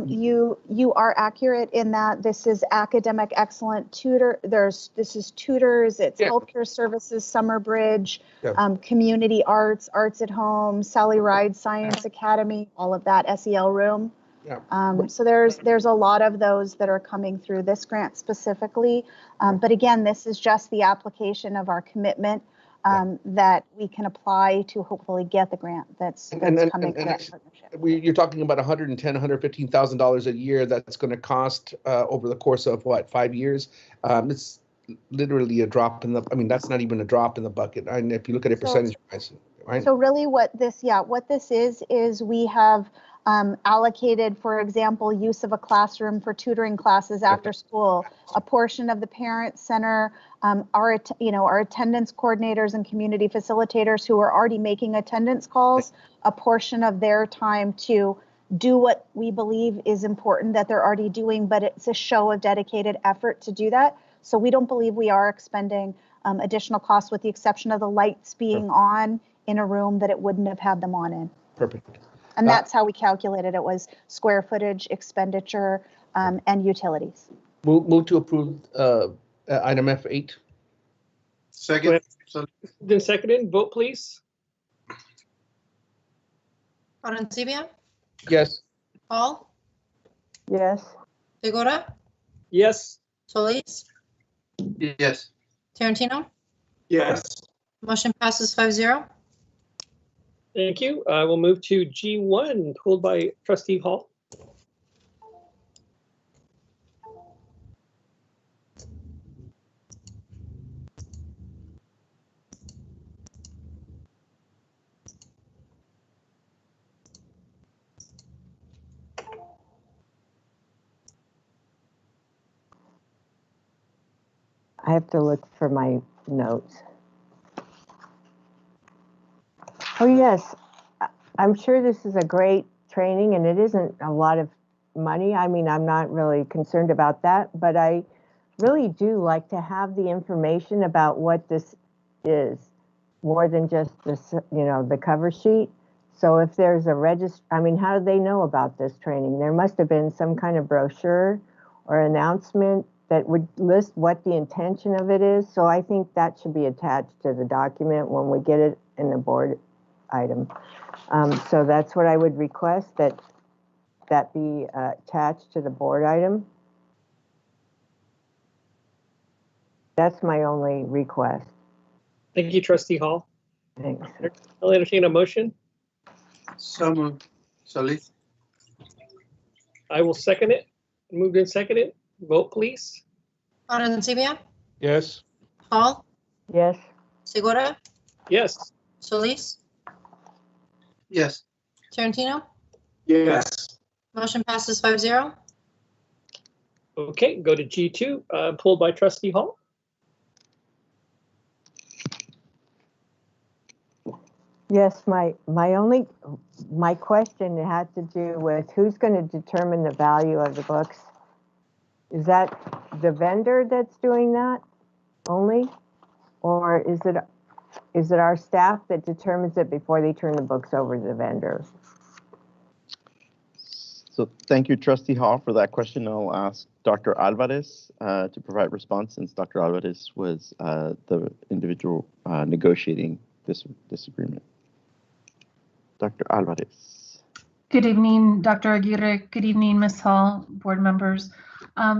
[SPEAKER 12] You are accurate in that this is academic excellent tutor. This is tutors, it's healthcare services, Summer Bridge, community arts at home, Sally Ride Science Academy, all of that, SEL room.
[SPEAKER 10] Yeah.
[SPEAKER 12] So there's a lot of those that are coming through this grant specifically. But again, this is just the application of our commitment that we can apply to hopefully get the grant that's coming from that partnership.
[SPEAKER 10] You're talking about $115,000 a year that's going to cost over the course of what, 5 years? It's literally a drop in the, I mean, that's not even a drop in the bucket. And if you look at it percentage-wise, right?
[SPEAKER 12] So really what this is we have allocated, for example, use of a classroom for tutoring classes after school, a portion of the parent center, our attendance coordinators and community facilitators who are already making attendance calls, a portion of their time to do what we believe is important that they're already doing, but it's a show of dedicated effort to do that. So we don't believe we are expending additional costs, with the exception of the lights being on in a room that it wouldn't have had them on in.
[SPEAKER 10] Perfect.
[SPEAKER 12] And that's how we calculated it, was square footage, expenditure, and utilities.
[SPEAKER 10] Move to approve item F8.
[SPEAKER 8] Second.
[SPEAKER 2] Then seconded, vote please.
[SPEAKER 1] Arancibia,
[SPEAKER 10] Yes.
[SPEAKER 1] Hall,
[SPEAKER 9] Yes.
[SPEAKER 1] Segura,
[SPEAKER 2] Yes.
[SPEAKER 1] Solis,
[SPEAKER 11] Yes.
[SPEAKER 1] Tarantino.
[SPEAKER 8] Yes.
[SPEAKER 1] Motion passes 5-0.
[SPEAKER 2] Thank you. We'll move to G1, pulled by Trustee Hall.
[SPEAKER 9] I have to look for my notes. Oh, yes. I'm sure this is a great training, and it isn't a lot of money. I mean, I'm not really concerned about that, but I really do like to have the information about what this is, more than just this, the cover sheet. So if there's a I mean, how do they know about this training? There must have been some kind of brochure or announcement that would list what the intention of it is. So I think that should be attached to the document when we get it in the board item. So that's what I would request, that be attached to the board item. That's my only request.
[SPEAKER 2] Thank you, Trustee Hall.
[SPEAKER 9] Thanks.
[SPEAKER 2] I'll entertain a motion.
[SPEAKER 11] So moved. Solis?
[SPEAKER 2] I will second it. Moved and seconded. Vote, please.
[SPEAKER 1] Arencibia,
[SPEAKER 10] Yes.
[SPEAKER 1] Hall,
[SPEAKER 9] Yes.
[SPEAKER 1] Segura,
[SPEAKER 2] Yes.
[SPEAKER 1] Solis,
[SPEAKER 11] Yes.
[SPEAKER 1] Tarantino.
[SPEAKER 8] Yes.
[SPEAKER 1] Motion passes 5-0.
[SPEAKER 2] Okay, go to G2, pulled by Trustee Hall.
[SPEAKER 9] Yes, my question had to do with who's going to determine the value of the books. Is that the vendor that's doing that only? Or is it our staff that determines it before they turn the books over to the vendor?
[SPEAKER 7] So thank you, Trustee Hall, for that question. I'll ask Dr. Alvarez to provide response, since Dr. Alvarez was the individual negotiating this agreement. Dr. Alvarez.
[SPEAKER 13] Good evening, Dr. Aguirre. Good evening, Ms. Hall, board members.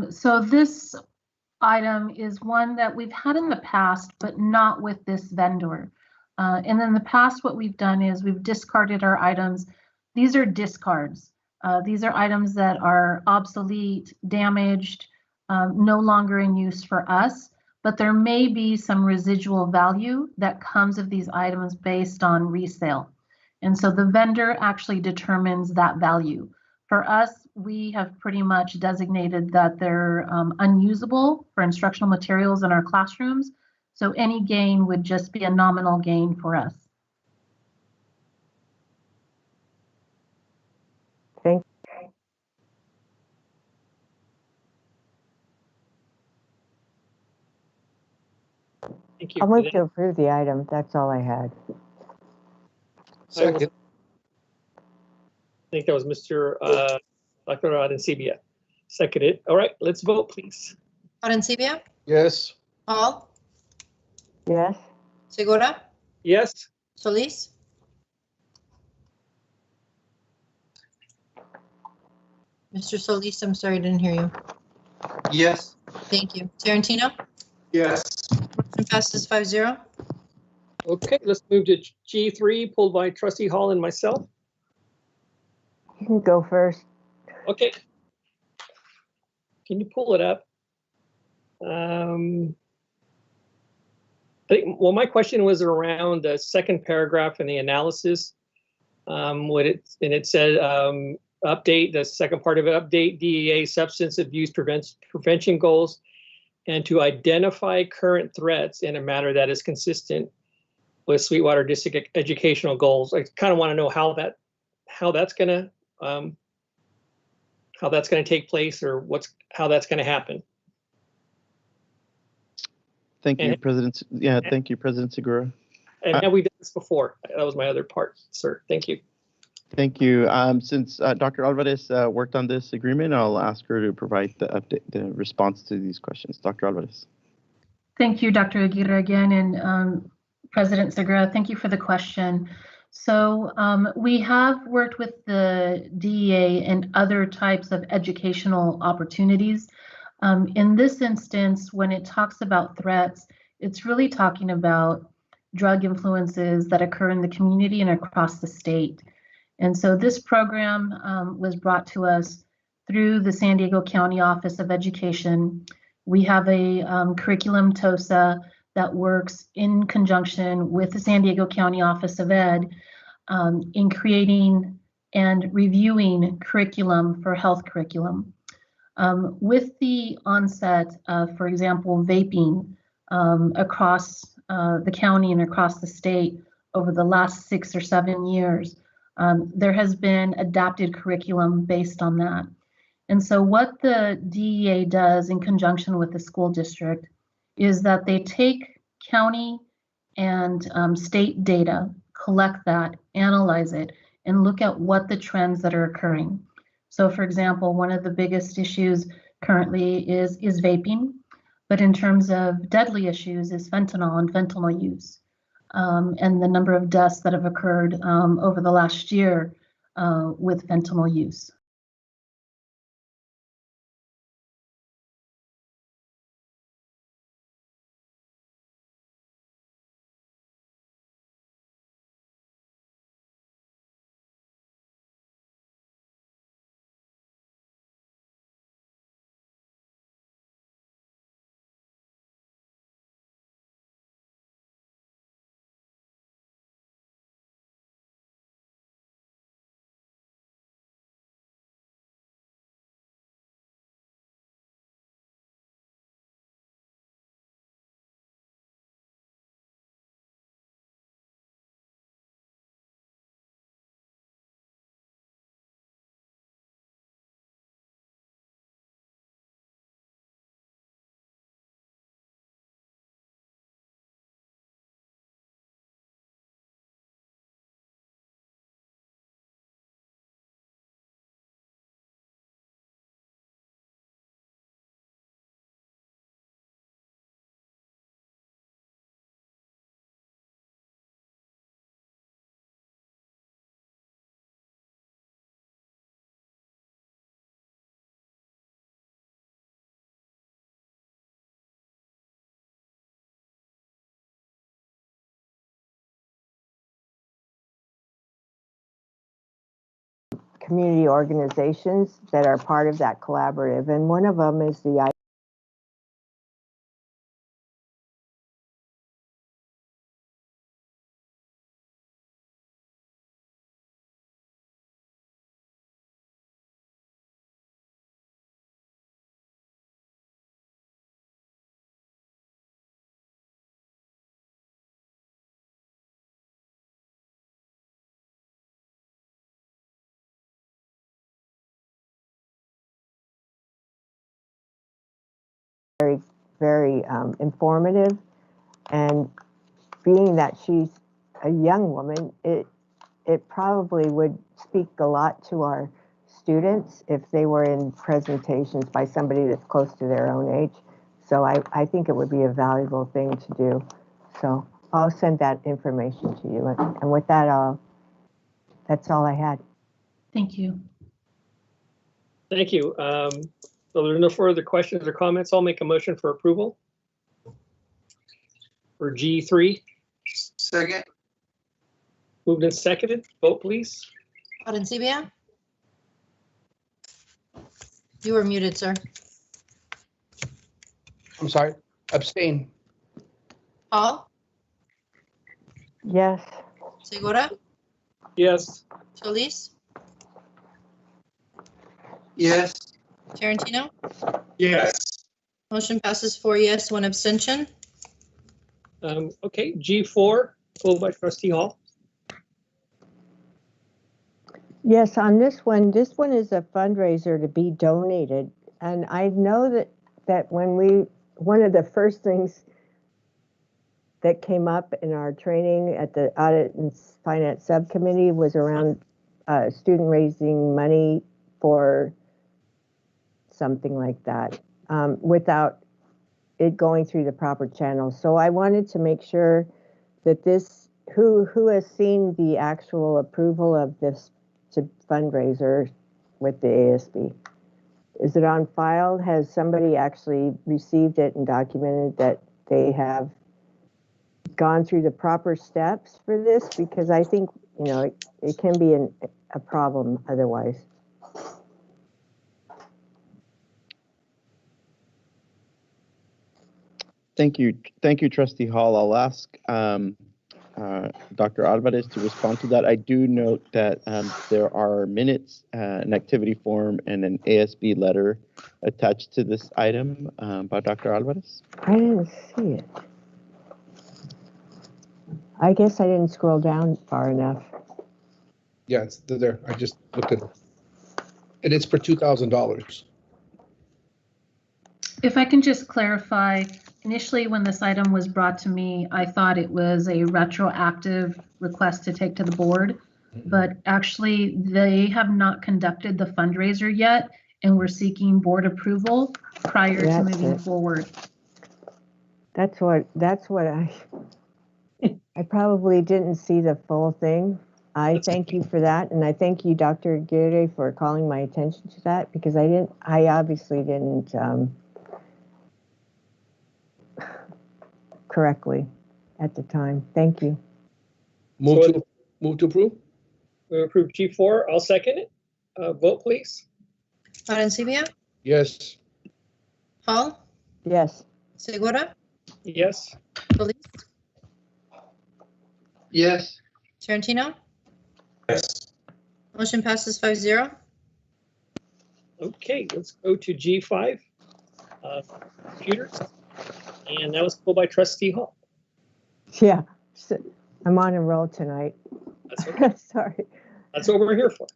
[SPEAKER 13] So this item is one that we've had in the past, but not with this vendor. And in the past, what we've done is we've discarded our items. These are discards. These are items that are obsolete, damaged, no longer in use for us, but there may be some residual value that comes of these items based on resale. And so the vendor actually determines that value. For us, we have pretty much designated that they're unusable for instructional materials in our classrooms. So any gain would just be a nominal gain for us.
[SPEAKER 9] Thank
[SPEAKER 2] Thank you.
[SPEAKER 9] I'll move to approve the item. That's all I had.
[SPEAKER 10] Second.
[SPEAKER 2] I think that was Mr. Dr. Arencibia. Seconded. All right, let's vote, please.
[SPEAKER 1] Arencibia,
[SPEAKER 10] Yes.
[SPEAKER 1] Hall,
[SPEAKER 9] Yes.
[SPEAKER 1] Segura,
[SPEAKER 2] Yes.
[SPEAKER 1] Solis, Mr. Solis, I'm sorry, I didn't hear you.
[SPEAKER 11] Yes.
[SPEAKER 1] Thank you. Tarantino.
[SPEAKER 8] Yes.
[SPEAKER 1] Motion passes 5-0.
[SPEAKER 2] Okay, let's move to G3, pulled by Trustee Hall and myself.
[SPEAKER 9] You can go first.
[SPEAKER 2] Okay. Can you pull it up? I think, well, my question was around the second paragraph in the analysis. It said update, the second part of it, update DEA substance abuse prevention goals, and to identify current threats in a manner that is consistent with Sweetwater District educational goals. I kind of want to know how that's going to take place, or how that's going to happen.
[SPEAKER 7] Thank you, President. Yeah, thank you, President Segura.
[SPEAKER 2] And have we done this before? That was my other part, sir. Thank you.
[SPEAKER 7] Thank you. Since Dr. Alvarez worked on this agreement, I'll ask her to provide the update, the response to these questions. Dr. Alvarez.
[SPEAKER 13] Thank you, Dr. Aguirre, again, and President Segura, thank you for the question. So we have worked with the DEA and other types of educational opportunities. In this instance, when it talks about threats, it's really talking about drug influences that occur in the community and across the state. And so this program was brought to us through the San Diego County Office of Education. We have a curriculum TOSA that works in conjunction with the San Diego County Office of Ed in creating and reviewing curriculum for health curriculum. With the onset of, for example, vaping across the county and across the state over the last 6 or 7 years, there has been adapted curriculum based on that. And so what the DEA does in conjunction with the school district is that they take county and state data, collect that, analyze it, and look at what the trends that are occurring. So for example, one of the biggest issues currently is vaping, but in terms of deadly issues is fentanyl and fentanyl use, and the number of deaths that have occurred over the last year with fentanyl use.
[SPEAKER 9] Community organizations that are part of that collaborative, and one of them is the very informative, and being that she's a young woman, it probably would speak a lot to our students if they were in presentations by somebody that's close to their own age. So I think it would be a valuable thing to do. So I'll send that information to you. And with that, that's all I had.
[SPEAKER 13] Thank you.
[SPEAKER 2] Thank you. So there are no further questions or comments. I'll make a motion for approval. For G3.
[SPEAKER 11] Second.
[SPEAKER 2] Moved and seconded. Vote, please.
[SPEAKER 1] Arencibia? You were muted, sir.
[SPEAKER 10] I'm sorry, abstain.
[SPEAKER 1] Hall?
[SPEAKER 9] Yes.
[SPEAKER 1] Segura?
[SPEAKER 2] Yes.
[SPEAKER 1] Solis?
[SPEAKER 11] Yes.
[SPEAKER 1] Tarantino?
[SPEAKER 8] Yes.
[SPEAKER 1] Motion passes 4 yes, 1 abstention.
[SPEAKER 2] Okay, G4, pulled by Trustee Hall.
[SPEAKER 9] Yes, on this one is a fundraiser to be donated. And I know that one of the first things that came up in our training at the Audit and Finance Subcommittee was around student raising money for something like that without it going through the proper channels. So I wanted to make sure that who has seen the actual approval of this to fundraiser with the ASB? Is it on file? Has somebody actually received it and documented that they have gone through the proper steps for this? Because I think, it can be a problem otherwise.
[SPEAKER 7] Thank you, Trustee Hall. I'll ask Dr. Alvarez to respond to that. I do note that there are minutes, an activity form, and an ASB letter attached to this item by Dr. Alvarez.
[SPEAKER 9] I didn't see it. I guess I didn't scroll down far enough.
[SPEAKER 10] Yeah, it's there. I just looked at it. And it's for $2,000.
[SPEAKER 13] If I can just clarify, initially when this item was brought to me, I thought it was a retroactive request to take to the board. but actually they have not conducted the fundraiser yet, and we're seeking board approval prior to
[SPEAKER 9] That's
[SPEAKER 13] moving
[SPEAKER 9] it.
[SPEAKER 13] forward.
[SPEAKER 9] That's what I probably didn't see the full thing. I thank you for that, and I thank you, Dr. Aguirre, for calling my attention to that, because I obviously didn't correctly at the time. Thank you.
[SPEAKER 10] Move
[SPEAKER 2] So-
[SPEAKER 10] to approve?
[SPEAKER 2] We approve G4. I'll second it. Vote, please.
[SPEAKER 1] Arencibia,
[SPEAKER 10] Yes.
[SPEAKER 1] Hall,
[SPEAKER 9] Yes.
[SPEAKER 1] Segura,
[SPEAKER 2] Yes.
[SPEAKER 1] Solis,
[SPEAKER 11] Yes.
[SPEAKER 1] Tarantino.
[SPEAKER 8] Yes.
[SPEAKER 1] Motion passes 5-0.
[SPEAKER 2] Okay, let's go to G5. Computers. And that was pulled by Trustee Hall.
[SPEAKER 9] Yeah. So, I'm on a roll tonight.
[SPEAKER 2] That's okay.
[SPEAKER 9] Sorry.
[SPEAKER 2] That's what we're here for.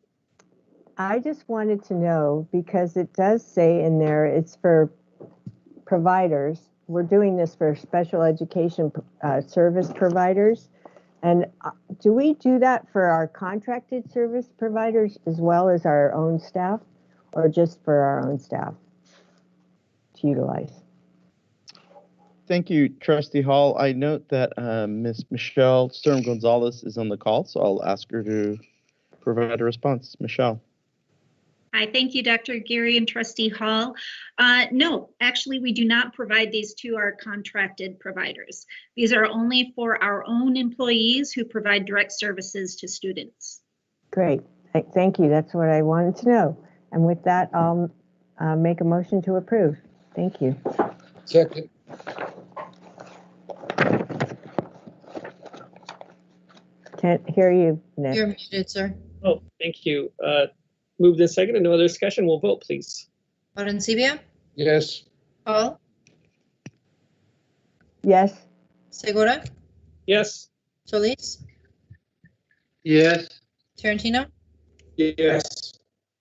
[SPEAKER 9] I just wanted to know, because it does say in there it's for providers. We're doing this for special education service providers. And do we do that for our contracted service providers as well as our own staff, or just for our own staff to utilize?
[SPEAKER 7] Thank you, Trustee Hall. I note that Ms. Michelle Sturm Gonzalez is on the call, so I'll ask her to provide a response. Michelle.
[SPEAKER 14] Hi, thank you, Dr. Aguirre and Trustee Hall. No, actually, we do not provide these to our contracted providers. These are only for our own employees who provide direct services to students.
[SPEAKER 9] Great. Thank you. That's what I wanted to know. And with that, I'll make a motion to approve. Thank you.
[SPEAKER 10] Second.
[SPEAKER 9] Can't hear you, Nick.
[SPEAKER 1] You're muted, sir.
[SPEAKER 2] Oh, thank you. Moved in second and no other discussion. We'll vote, please.
[SPEAKER 1] Arencibia,
[SPEAKER 10] Yes.
[SPEAKER 1] Hall,
[SPEAKER 9] Yes.
[SPEAKER 1] Segura,
[SPEAKER 2] Yes.
[SPEAKER 1] Solis,
[SPEAKER 11] Yes.
[SPEAKER 1] Tarantino.
[SPEAKER 8] Yes.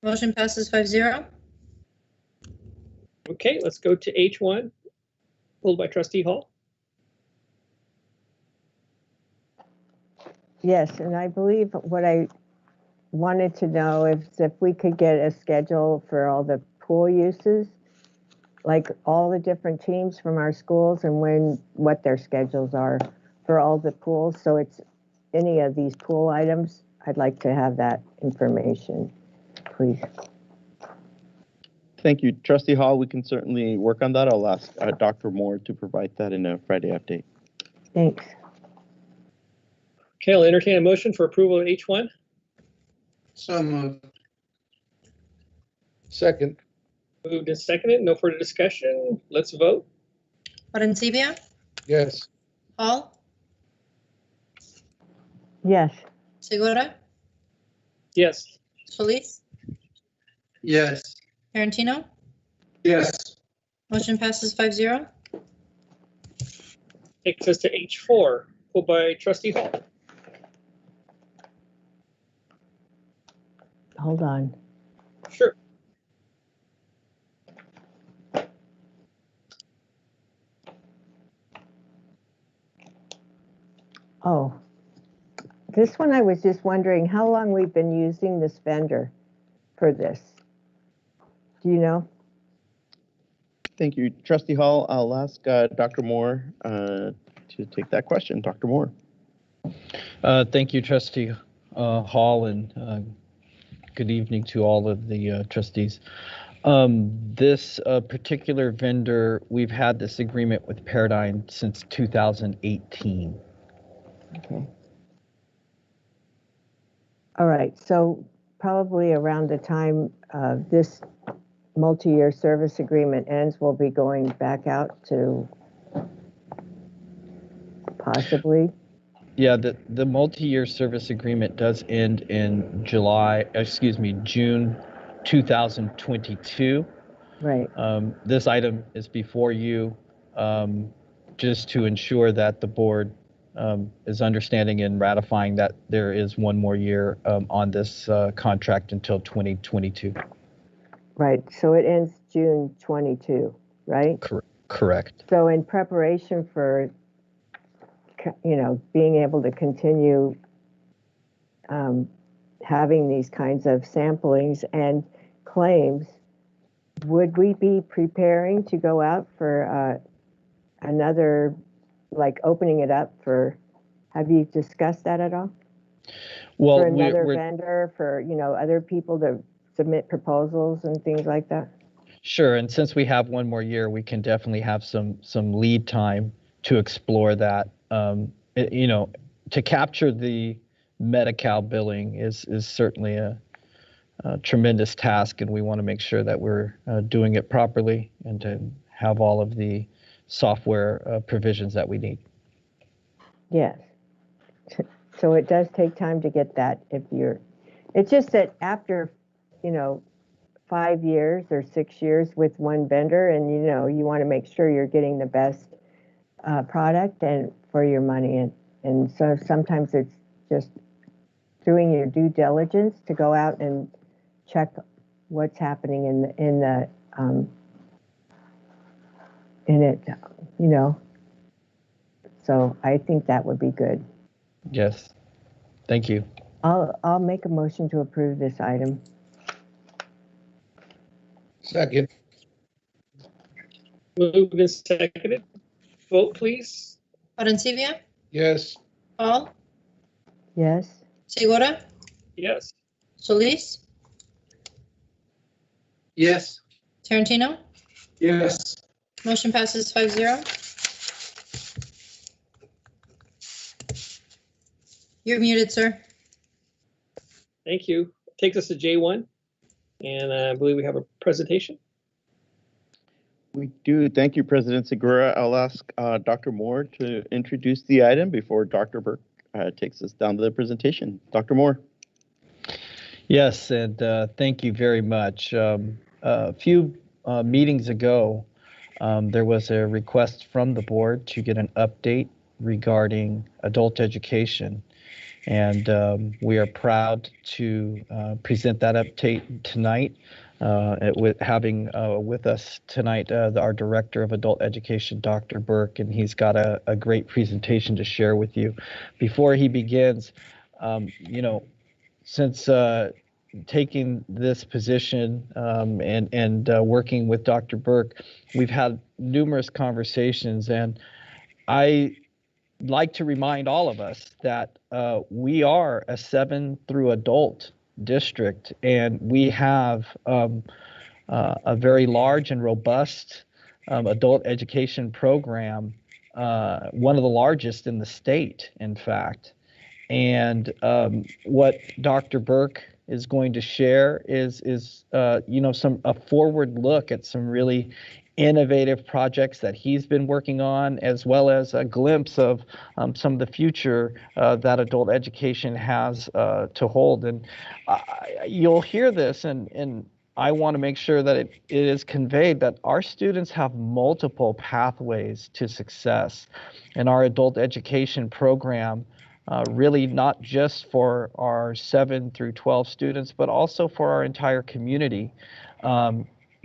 [SPEAKER 1] Motion passes 5-0.
[SPEAKER 2] Okay, let's go to H1, pulled by Trustee Hall.
[SPEAKER 9] Yes, and I believe what I wanted to know is if we could get a schedule for all the pool uses, like all the different teams from our schools, and what their schedules are for all the pools. So it's any of these pool items, I'd like to have that information, please.
[SPEAKER 7] Thank you, Trustee Hall. We can certainly work on that. I'll ask Dr. Moore to provide that in a Friday update.
[SPEAKER 9] Thanks.
[SPEAKER 2] Okay, I'll entertain a motion for approval of H1.
[SPEAKER 11] So moved.
[SPEAKER 10] Second.
[SPEAKER 2] Moved and seconded. No further discussion. Let's vote.
[SPEAKER 1] Arencibia,
[SPEAKER 10] Yes.
[SPEAKER 1] Hall,
[SPEAKER 9] Yes.
[SPEAKER 1] Segura,
[SPEAKER 2] Yes.
[SPEAKER 1] Solis,
[SPEAKER 11] Yes.
[SPEAKER 1] Tarantino.
[SPEAKER 8] Yes.
[SPEAKER 1] Motion passes 5-0.
[SPEAKER 2] Takes us to H4, pulled by Trustee Hall.
[SPEAKER 9] Hold on.
[SPEAKER 2] Sure.
[SPEAKER 9] Oh, this one I was just wondering how long we've been using this vendor for this. Do you know?
[SPEAKER 7] Thank you, Trustee Hall. I'll ask Dr. Moore to take that question. Dr. Moore.
[SPEAKER 3] Thank you, Trustee Hall, and good evening to all of the trustees. This particular vendor, we've had this agreement with Paradigm since 2018.
[SPEAKER 9] Okay. All right, so probably around the time this multi-year service agreement ends, we'll be going back out to possibly.
[SPEAKER 3] Yeah, the multi-year service agreement does end in June 2022.
[SPEAKER 9] Right.
[SPEAKER 3] This item is before you just to ensure that the board is understanding and ratifying that there is one more year on this contract until 2022.
[SPEAKER 9] Right, so it ends June 22, right?
[SPEAKER 3] Correct.
[SPEAKER 9] So in preparation for, being able to continue having these kinds of samplings and claims, would we be preparing to go out for another, like opening it up for, have you discussed that at all?
[SPEAKER 3] Well,
[SPEAKER 9] For another vendor, for, other people to submit proposals and things like that?
[SPEAKER 3] sure. And since we have one more year, we can definitely have some lead time to explore that. To capture the Medi-Cal billing is certainly a tremendous task, and we want to make sure that we're doing it properly and to have all of the software provisions that we need.
[SPEAKER 9] Yes. So it does take time to get that it's just that after, 5 years or 6 years with one vendor, and you want to make sure you're getting the best product and for your money. And so sometimes it's just doing your due diligence to go out and check what's happening in it, So I think that would be good.
[SPEAKER 3] Yes. Thank you.
[SPEAKER 9] I'll make a motion to approve this item.
[SPEAKER 10] Second.
[SPEAKER 2] Moved and seconded. Vote, please.
[SPEAKER 1] Arencibia,
[SPEAKER 10] Yes.
[SPEAKER 1] Hall,
[SPEAKER 9] Yes.
[SPEAKER 1] Segura,
[SPEAKER 2] Yes.
[SPEAKER 1] Solis,
[SPEAKER 11] Yes.
[SPEAKER 1] Tarantino.
[SPEAKER 8] Yes.
[SPEAKER 1] Motion passes 5-0. You're muted, sir.
[SPEAKER 2] Thank you. Takes us to J1, and I believe we have a presentation.
[SPEAKER 7] We do. Thank you, President Segura. I'll ask Dr. Moore to introduce the item before Dr. Burke takes us down to the presentation. Dr. Moore.
[SPEAKER 3] Yes, and thank you very much. A few meetings ago, there was a request from the board to get an update regarding adult education. And we are proud to present that update tonight, with having with us tonight our Director of Adult Education, Dr. Burke, and he's got a great presentation to share with you. Before he begins, since taking this position and working with Dr. Burke, we've had numerous conversations, and I like to remind all of us that we are a 7 through adult district, and we have a very large and robust adult education program, one of the largest in the state, in fact. And what Dr. Burke is going to share is a forward look at some really innovative projects that he's been working on, as well as a glimpse of some of the future that adult education has to hold. And you'll hear this, and I want to make sure that it is conveyed that our students have multiple pathways to success. And our adult education program, really not just for our 7 through 12 students, but also for our entire community,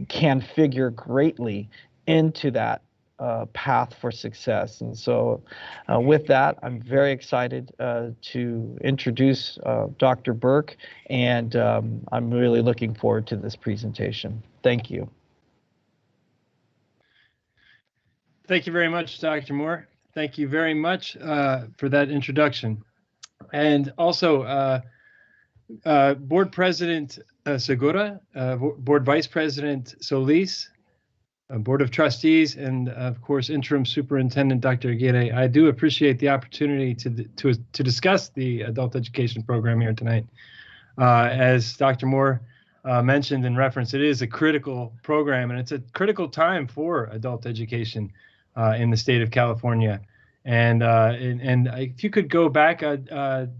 [SPEAKER 3] can figure greatly into that path for success. And so with that, I'm very excited to introduce Dr. Burke, and I'm really looking forward to this presentation. Thank you.
[SPEAKER 15] Thank you very much, Dr. Moore. Thank you very much for that introduction. And also, Board President Segura, Board Vice President Solis, Board of Trustees, and of course, Interim Superintendent Dr. Aguirre. I do appreciate the opportunity to discuss the adult education program here tonight. As Dr. Moore mentioned in reference, it is a critical program, and it's a critical time for adult education in the state of California. And if you could go back at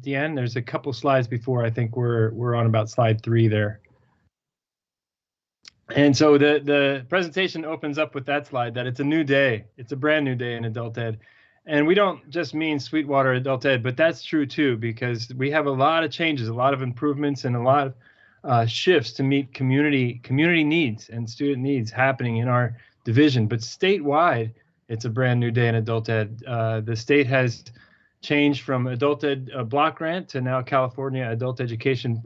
[SPEAKER 15] the end, there's a couple slides before. I think we're on about slide 3 there. And so the presentation opens up with that slide, that it's a new day. It's a brand new day in adult ed. And we don't just mean Sweetwater adult ed, but that's true too, because we have a lot of changes, a lot of improvements, and a lot of shifts to meet community needs and student needs happening in our division. But statewide, it's a brand new day in adult ed. The state has changed from adult ed block grant to now California Adult Education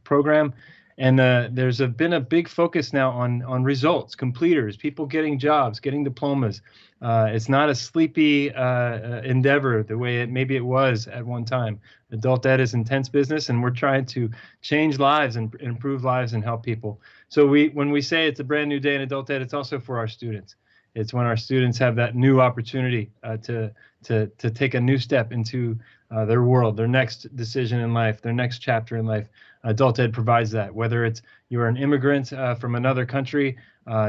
[SPEAKER 15] Program. And there's been a big focus now on results, completers, people getting jobs, getting diplomas. It's not a sleepy endeavor the way maybe it was at one time. Adult ed is intense business, and we're trying to change lives and improve lives and help people. So when we say it's a brand new day in adult ed, it's also for our students. It's when our students have that new opportunity to take a new step into their world, their next decision in life, their next chapter in life. Adult ed provides that, whether it's you're an immigrant from another country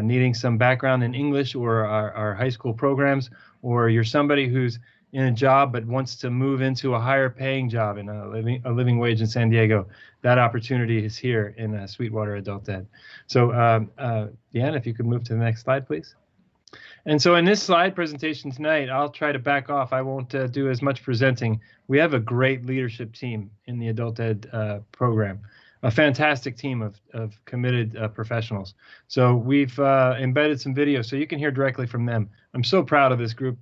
[SPEAKER 15] needing some background in English or our high school programs, or you're somebody who's in a job but wants to move into a higher paying job in a living wage in San Diego. That opportunity is here in Sweetwater Adult Ed. So Deanna, if you could move to the next slide, please. And so in this slide presentation tonight, I'll try to back off. I won't do as much presenting. We have a great leadership team in the Adult Ed program, a fantastic team of committed professionals. So we've embedded some videos so you can hear directly from them. I'm so proud of this group.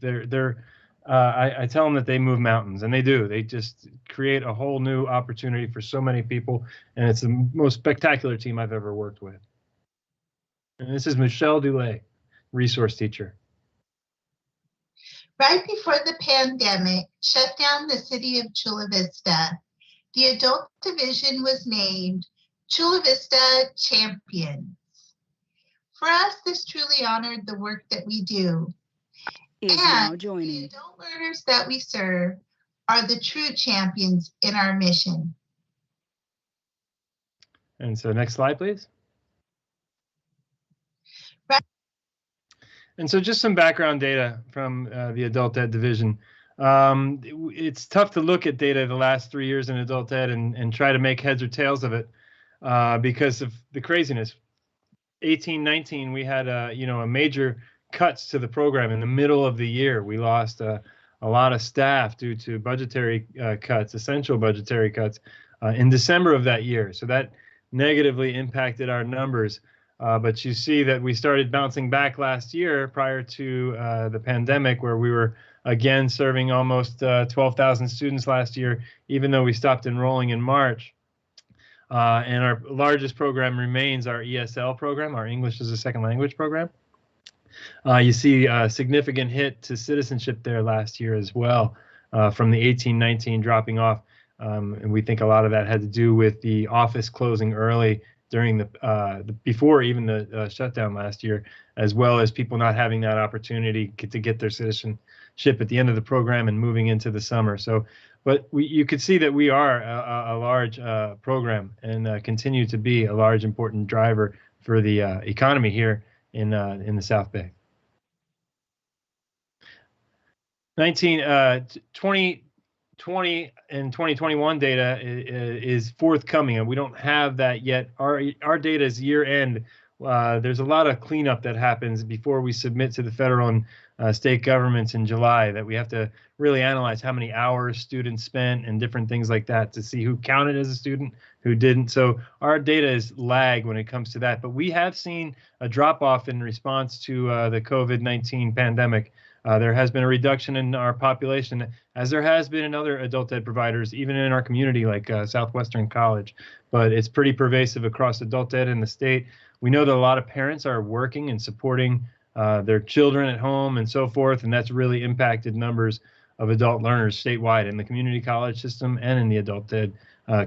[SPEAKER 15] I tell them that they move mountains, and they do. They just create a whole new opportunity for so many people, and it's the most spectacular team I've ever worked with. And this is Michelle Dulay, resource teacher.
[SPEAKER 16] Right before the pandemic shut down the city of Chula Vista, the adult division was named Chula Vista Champions. For us, this truly honored the work that we do.
[SPEAKER 4] Is now joining.
[SPEAKER 16] The adult learners that we serve are the true champions in our mission.
[SPEAKER 15] And so next slide, please. And so just some background data from the Adult Ed division. It's tough to look at data the last 3 years in Adult Ed and try to make heads or tails of it because of the craziness. 18-19, we had a major cuts to the program in the middle of the year. We lost a lot of staff due to budgetary cuts, essential budgetary cuts in December of that year. So that negatively impacted our numbers. But you see that we started bouncing back last year prior to the pandemic, where we were again serving almost 12,000 students last year, even though we stopped enrolling in March. And our largest program remains our ESL program, our English as a Second Language program. You see a significant hit to citizenship there last year as well, from the 18-19 dropping off. And we think a lot of that had to do with the office closing early during before even the shutdown last year, as well as people not having that opportunity to get their citizenship at the end of the program and moving into the summer. So, but you could see that we are a large program and continue to be a large important driver for the economy here in the South Bay. 2020 and 2021 data is forthcoming, and we don't have that yet. Our data is year end. There's a lot of cleanup that happens before we submit to the federal and state governments in July, that we have to really analyze how many hours students spent and different things like that to see who counted as a student, who didn't. So our data is lag when it comes to that. But we have seen a drop off in response to the COVID-19 pandemic. There has been a reduction in our population, as there has been in other adult ed providers, even in our community like Southwestern College. But it's pretty pervasive across adult ed in the state. We know that a lot of parents are working and supporting their children at home and so forth, and that's really impacted numbers of adult learners statewide in the community college system and in the adult ed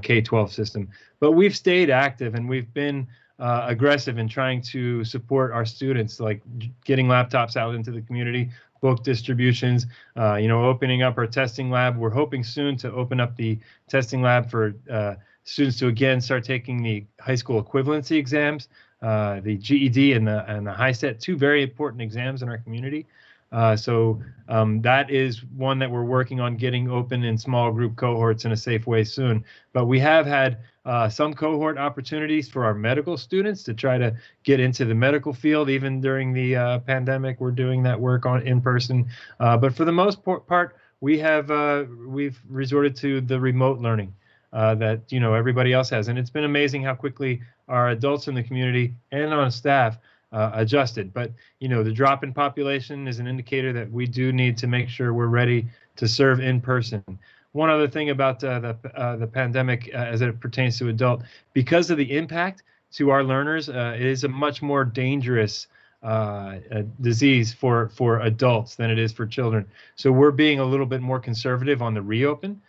[SPEAKER 15] K-12 system. But we've stayed active, and we've been aggressive in trying to support our students, like getting laptops out into the community, book distributions, opening up our testing lab. We're hoping soon to open up the testing lab for students to again start taking the high school equivalency exams, the GED and the HiSET, two very important exams in our community. So that is one that we're working on getting open in small group cohorts in a safe way soon. But we have had some cohort opportunities for our medical students to try to get into the medical field. Even during the pandemic, we're doing that work in person. But for the most part, we've resorted to the remote learning that everybody else has. And it's been amazing how quickly our adults in the community and on staff adjusted. But the drop in population is an indicator that we do need to make sure we're ready to serve in person. One other thing about the pandemic as it pertains to adult, because of the impact to our learners, it is a much more dangerous disease for adults than it is for children. So we're being a little bit more conservative on the reopen,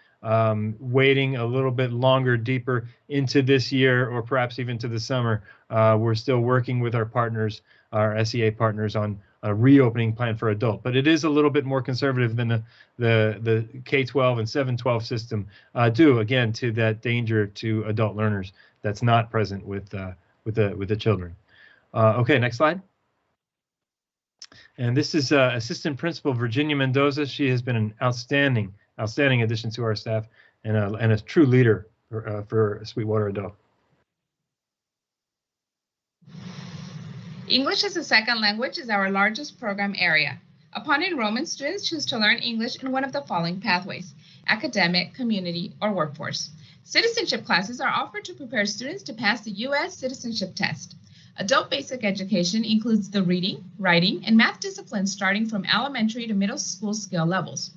[SPEAKER 15] waiting a little bit longer, deeper into this year, or perhaps even to the summer. We're still working with our partners, our SEA partners, on a reopening plan for adult, but it is a little bit more conservative than the K-12 and 7-12 system due again to that danger to adult learners that's not present with the children. Okay, next slide. And this is Assistant Principal Virginia Mendoza. She has been an outstanding addition to our staff and a true leader for Sweetwater Adult.
[SPEAKER 17] English as a second language is our largest program area. Upon enrollment, students choose to learn English in one of the following pathways: academic, community, or workforce. Citizenship classes are offered to prepare students to pass the U.S. citizenship test. Adult basic education includes the reading, writing, and math disciplines starting from elementary to middle school skill levels.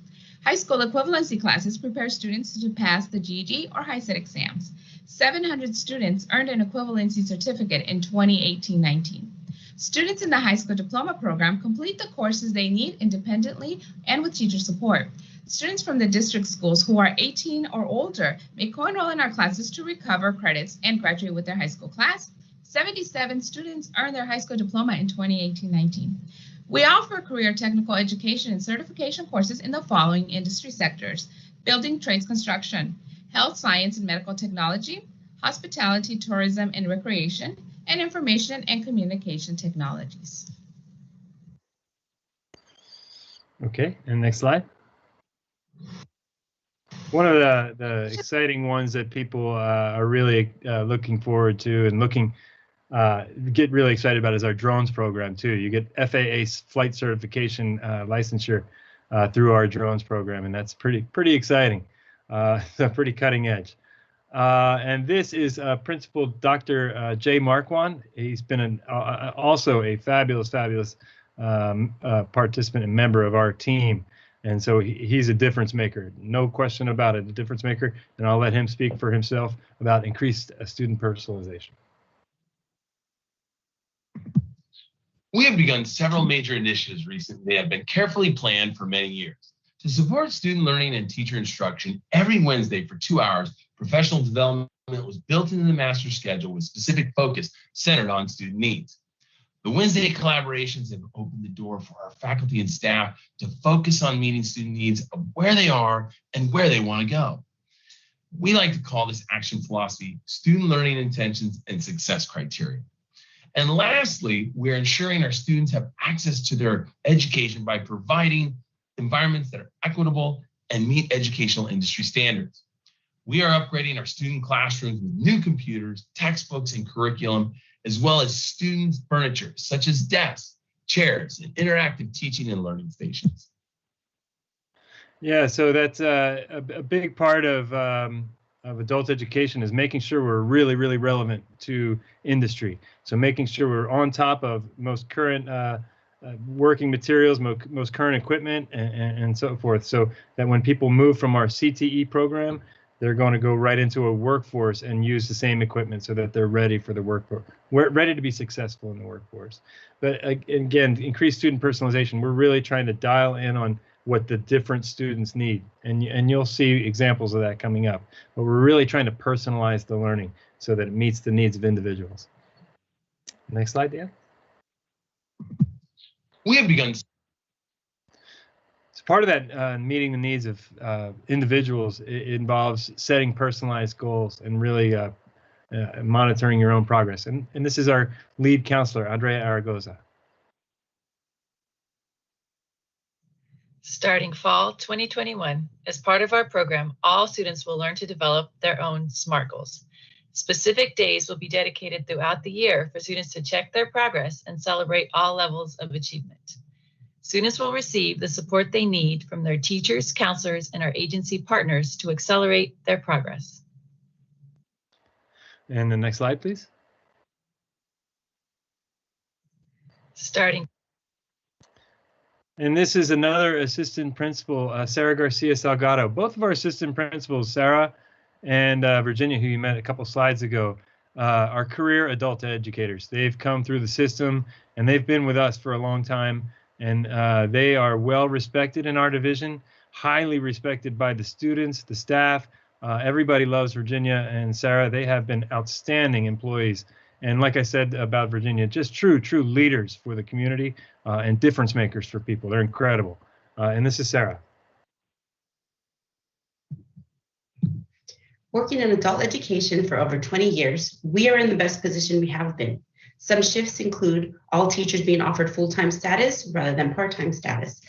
[SPEAKER 17] High school equivalency classes prepare students to pass the GED or HiSET exams. 700 students earned an equivalency certificate in 2018-19. Students in the high school diploma program complete the courses they need independently and with teacher support. Students from the district schools who are 18 or older may co-enroll in our classes to recover credits and graduate with their high school class. 77 students earned their high school diploma in 2018-19. We offer career technical education and certification courses in the following industry sectors: building, trades, construction, health science and medical technology, hospitality, tourism and recreation, and information and communication technologies.
[SPEAKER 15] Okay, and next slide. One of the exciting ones that people are really looking forward to and get really excited about is our drones program too. You get FAA flight certification licensure through our drones program, and that's pretty exciting. Pretty cutting edge. And this is Principal Dr. Jay Marquand. He's been also a fabulous participant and member of our team. And so he's a difference maker, no question about it, a difference maker. And I'll let him speak for himself about increased student personalization.
[SPEAKER 18] We have begun several major initiatives recently that have been carefully planned for many years. To support student learning and teacher instruction, every Wednesday for 2 hours, professional development was built into the master schedule with specific focus centered on student needs. The Wednesday collaborations have opened the door for our faculty and staff to focus on meeting student needs of where they are and where they want to go. We like to call this action philosophy student learning intentions and success criteria. And lastly, we're ensuring our students have access to their education by providing environments that are equitable and meet educational industry standards. We are upgrading our student classrooms with new computers, textbooks, and curriculum, as well as student furniture, such as desks, chairs, and interactive teaching and learning stations.
[SPEAKER 15] Yeah, so that's a big part of adult education is making sure we're really relevant to industry. So making sure we're on top of most current working materials, most current equipment, and so forth, so that when people move from our CTE program, they're going to go right into a workforce and use the same equipment so that they're ready for the workforce. We're ready to be successful in the workforce. But again, increased student personalization, we're really trying to dial in on what the different students need. And you'll see examples of that coming up. But we're really trying to personalize the learning so that it meets the needs of individuals. Next slide, Dan.
[SPEAKER 18] We have begun.
[SPEAKER 15] So part of that meeting the needs of individuals, it involves setting personalized goals and really monitoring your own progress. And this is our lead counselor, Andrea Aragoza.
[SPEAKER 19] Starting fall 2021, as part of our program, all students will learn to develop their own SMART goals. Specific days will be dedicated throughout the year for students to check their progress and celebrate all levels of achievement. Students will receive the support they need from their teachers, counselors, and our agency partners to accelerate their progress.
[SPEAKER 15] And the next slide, please. And this is another assistant principal, Sarah Garcia Salgado. Both of our assistant principals, Sarah and Virginia, who you met a couple slides ago, are career adult educators. They've come through the system and they've been with us for a long time. And they are well respected in our division, highly respected by the students, the staff. Everybody loves Virginia and Sarah. They have been outstanding employees. And like I said about Virginia, just true leaders for the community and difference makers for people. They're incredible. And this is Sarah.
[SPEAKER 20] Working in adult education for over 20 years, we are in the best position we have been. Some shifts include all teachers being offered full-time status rather than part-time status.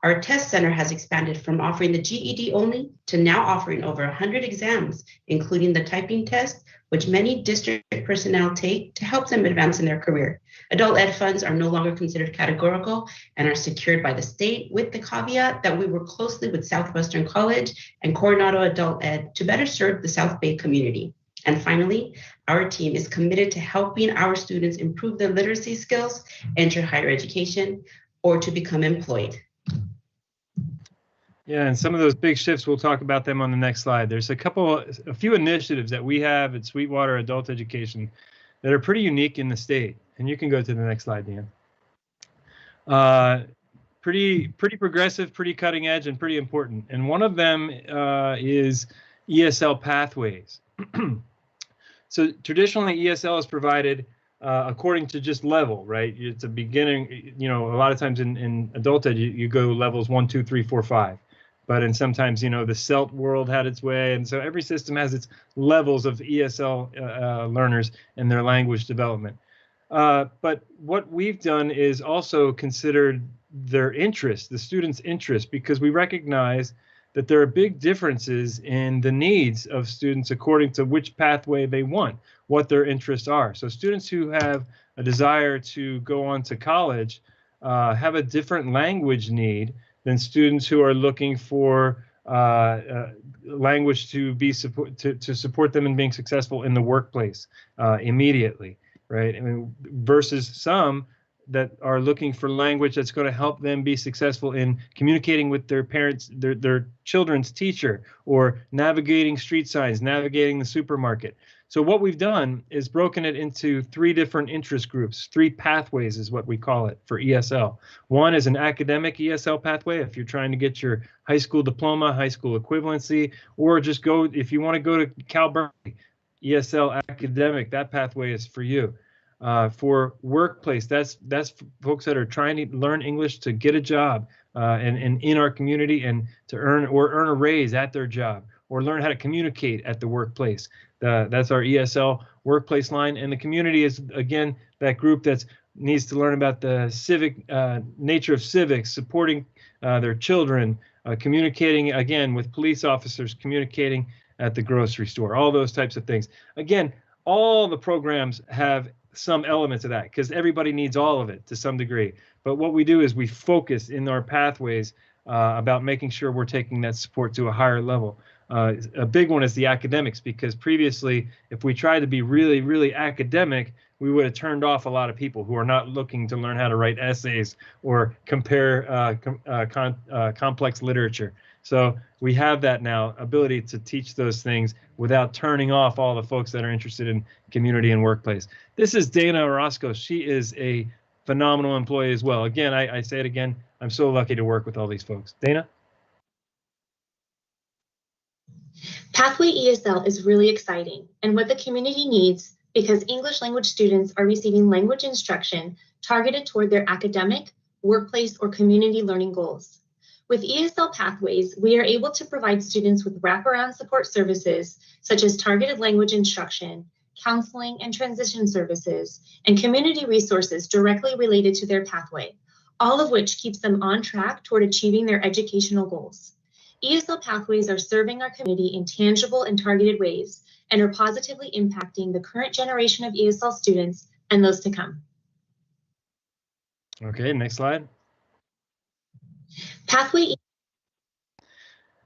[SPEAKER 20] Our test center has expanded from offering the GED only to now offering over 100 exams, including the typing test, which many district personnel take to help them advance in their career. Adult ed funds are no longer considered categorical and are secured by the state, with the caveat that we work closely with Southwestern College and Coronado Adult Ed to better serve the South Bay community. And finally, our team is committed to helping our students improve their literacy skills, enter higher education, or to become employed.
[SPEAKER 15] Yeah, and some of those big shifts, we'll talk about them on the next slide. There's a few initiatives that we have at Sweetwater Adult Education that are pretty unique in the state. And you can go to the next slide, Dan. Pretty progressive, pretty cutting edge, and pretty important. And one of them is Esl Pathways. So traditionally, ESL is provided according to just level, right? It's a beginning, a lot of times in adult ed, you go levels 1, 2, 3, 4, 5. But in sometimes, the CELT world had its way. And so every system has its levels of ESL learners and their language development. But what we've done is also considered their interest, the students' interest, because we recognize that there are big differences in the needs of students according to which pathway they want, what their interests are. So students who have a desire to go on to college have a different language need than students who are looking for language to support them in being successful in the workplace immediately, right? I mean, versus some that are looking for language that's going to help them be successful in communicating with their parents, their children's teacher, or navigating street signs, navigating the supermarket. So what we've done is broken it into 3 different interest groups. 3 pathways is what we call it for ESL. One is an academic ESL pathway if you're trying to get your high school diploma, high school equivalency, or just go, if you want to go to Cal Berkeley, ESL academic, that pathway is for you. For workplace, that's folks that are trying to learn English to get a job and in our community and to earn a raise at their job, or learn how to communicate at the workplace. That's our ESL workplace line. And the community is, again, that group that needs to learn about the civic nature of civics, supporting their children, communicating, again, with police officers, communicating at the grocery store, all those types of things. Again, all the programs have some elements of that because everybody needs all of it to some degree. But what we do is we focus in our pathways about making sure we're taking that support to a higher level. A big one is the academics, because previously, if we tried to be really, really academic, we would have turned off a lot of people who are not looking to learn how to write essays or compare complex literature. So we have that now, ability to teach those things without turning off all the folks that are interested in community and workplace. This is Dana Orozco. She is a phenomenal employee as well. Again, I say it again, I'm so lucky to work with all these folks. Dana?
[SPEAKER 21] Pathway ESL is really exciting and what the community needs, because English language students are receiving language instruction targeted toward their academic, workplace, or community learning goals. With ESL Pathways, we are able to provide students with wraparound support services such as targeted language instruction, counseling and transition services, and community resources directly related to their pathway, all of which keeps them on track toward achieving their educational goals. ESL Pathways are serving our community in tangible and targeted ways and are positively impacting the current generation of ESL students and those to come.
[SPEAKER 15] Okay, next slide.
[SPEAKER 21] Pathway.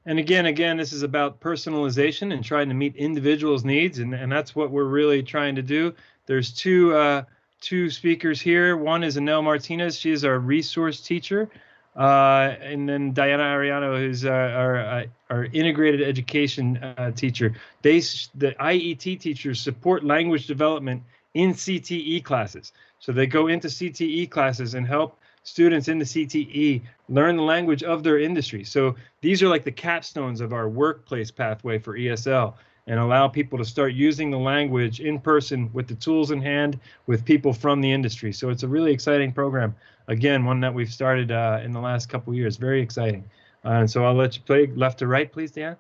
[SPEAKER 15] And again, this is about personalization and trying to meet individuals' needs, and that's what we're really trying to do. There's two speakers here. One is Anel Martinez. She is our resource teacher. And then Diana Ariano, who's our integrated education teacher. The IET teachers support language development in CTE classes. So they go into CTE classes and help students in the CTE learn the language of their industry. So these are like the capstones of our workplace pathway for ESL, and allow people to start using the language in person with the tools in hand with people from the industry. So it's a really exciting program. Again, one that we've started in the last couple of years. Very exciting. And so I'll let you play left to right, please, Dan.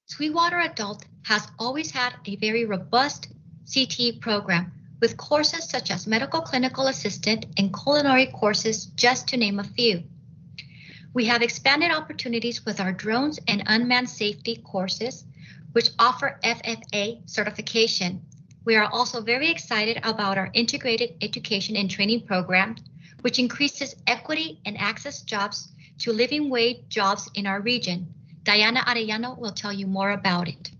[SPEAKER 6] Sweetwater Adult has always had a very robust CTE program with courses such as medical clinical assistant and culinary courses, just to name a few. We have expanded opportunities with our drones and unmanned safety courses, which offer FFA certification. We are also very excited about our integrated education and training program, which increases equity and access jobs to living wage jobs in our region. Diana Arellano will tell you more about it.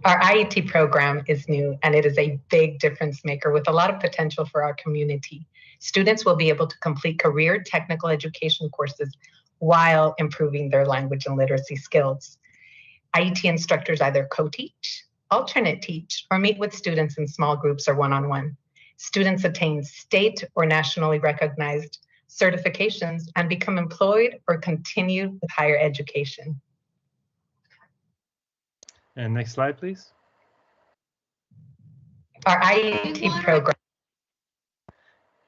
[SPEAKER 22] Our IET program is new, and it is a big difference maker with a lot of potential for our community. Students will be able to complete career technical education courses while improving their language and literacy skills. IET instructors either co-teach, alternate teach, or meet with students in small groups or one-on-one. Students attain state or nationally recognized certifications and become employed or continue with higher education.
[SPEAKER 15] And next slide, please.
[SPEAKER 22] Our IET program.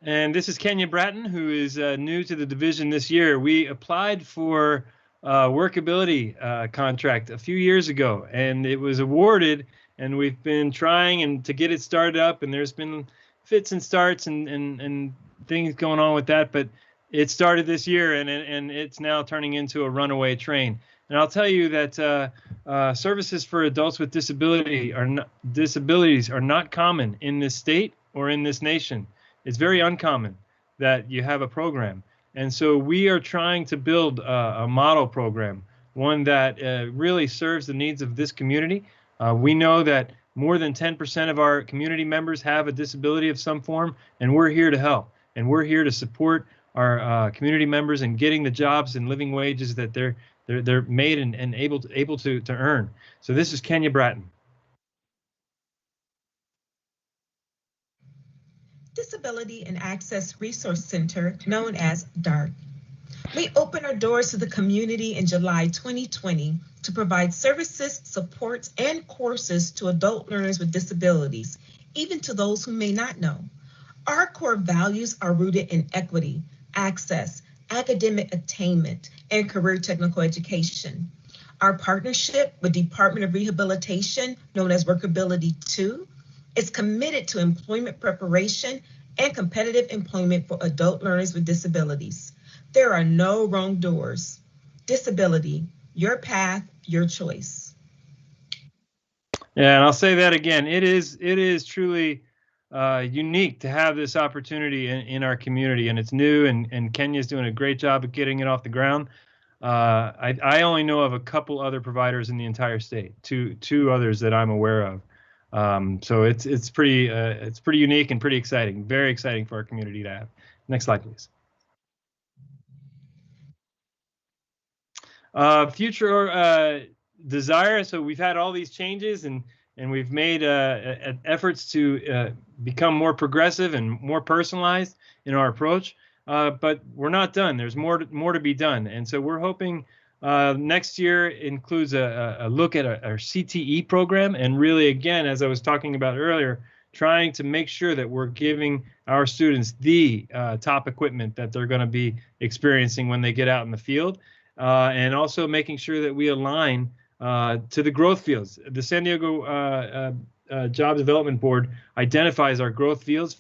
[SPEAKER 15] And this is Kenya Bratton, who is new to the division this year. We applied for a workability contract a few years ago, and it was awarded, and we've been trying to get it started up, and there's been fits and starts and things going on with that, but it started this year, and it's now turning into a runaway train. And I'll tell you that services for adults with disabilities are not common in this state or in this nation. It's very uncommon that you have a program. And so we are trying to build a model program, one that really serves the needs of this community. We know that more than 10% of our community members have a disability of some form, and we're here to help. And we're here to support our community members in getting the jobs and living wages that they're made and able to earn. So this is Kenya Bratton.
[SPEAKER 23] Disability and Access Resource Center, known as DARC. We opened our doors to the community in July 2020 to provide services, supports, and courses to adult learners with disabilities, even to those who may not know. Our core values are rooted in equity, access, academic attainment, and career technical education. Our partnership with Department of Rehabilitation, known as Workability 2, is committed to employment preparation and competitive employment for adult learners with disabilities. There are no wrong doors. Disability, your path, your choice.
[SPEAKER 15] Yeah, and I'll say that again. It is truly unique to have this opportunity in our community, and it's new, and Kenya's doing a great job of getting it off the ground. I only know of a couple other providers in the entire state, two others that I'm aware of. So it's pretty unique and pretty exciting, very exciting for our community to have. Next slide, please. Future desire. So we've had all these changes and we've made efforts to become more progressive and more personalized in our approach. But we're not done. There's more to be done. And so we're hoping next year includes a look at our CTE program, and really, again, as I was talking about earlier, trying to make sure that we're giving our students the top equipment that they're going to be experiencing when they get out in the field, and also making sure that we align to the growth fields. The San Diego Job Development Board identifies our growth fields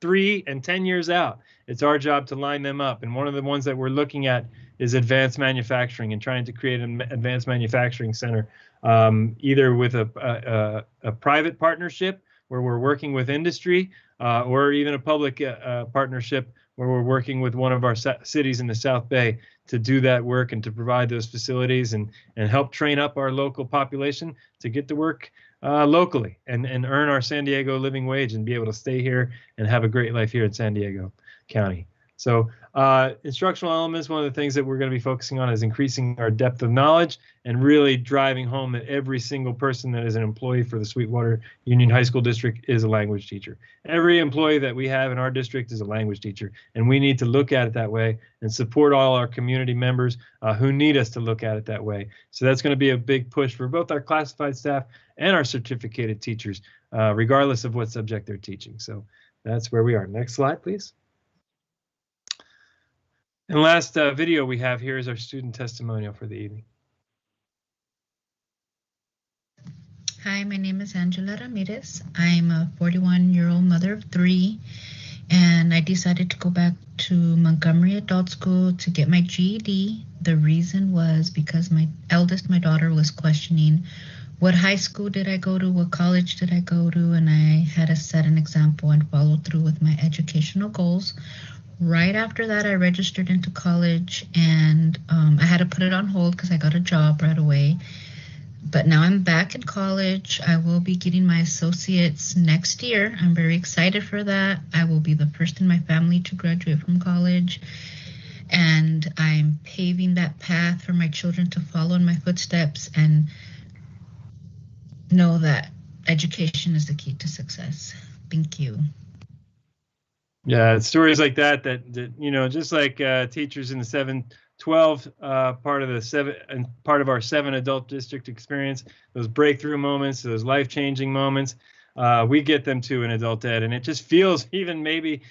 [SPEAKER 15] 3 and 10 years out. It's our job to line them up, and one of the ones that we're looking at is advanced manufacturing and trying to create an advanced manufacturing center, either with a private partnership where we're working with industry, or even a public partnership where we're working with one of our cities in the South Bay to do that work and to provide those facilities and help train up our local population to get to work locally and earn our San Diego living wage and be able to stay here and have a great life here in San Diego County. So instructional elements, one of the things that we're going to be focusing on is increasing our depth of knowledge and really driving home that every single person that is an employee for the Sweetwater Union High School District is a language teacher. Every employee that we have in our district is a language teacher, and we need to look at it that way and support all our community members who need us to look at it that way. So that's going to be a big push for both our classified staff and our certificated teachers, regardless of what subject they're teaching. So that's where we are. Next slide, please. And last video we have here is our student testimonial for the evening.
[SPEAKER 5] Hi, my name is Angela Ramirez. I'm a 41-year-old mother of 3, and I decided to go back to Montgomery Adult School to get my GED. The reason was because my eldest, my daughter, was questioning what high school did I go to, what college did I go to, and I had to set an example and follow through with my educational goals. Right after that, I registered into college, and I had to put it on hold because I got a job right away. But now I'm back in college. I will be getting my associates next year. I'm very excited for that. I will be the first in my family to graduate from college, and I'm paving that path for my children to follow in my footsteps and know that education is the key to success. Thank you.
[SPEAKER 15] Yeah, it's stories like that you know, just like teachers in the 712 part of our 7 adult district experience, those breakthrough moments, those life-changing moments, we get them to in adult ed, and it just feels even maybe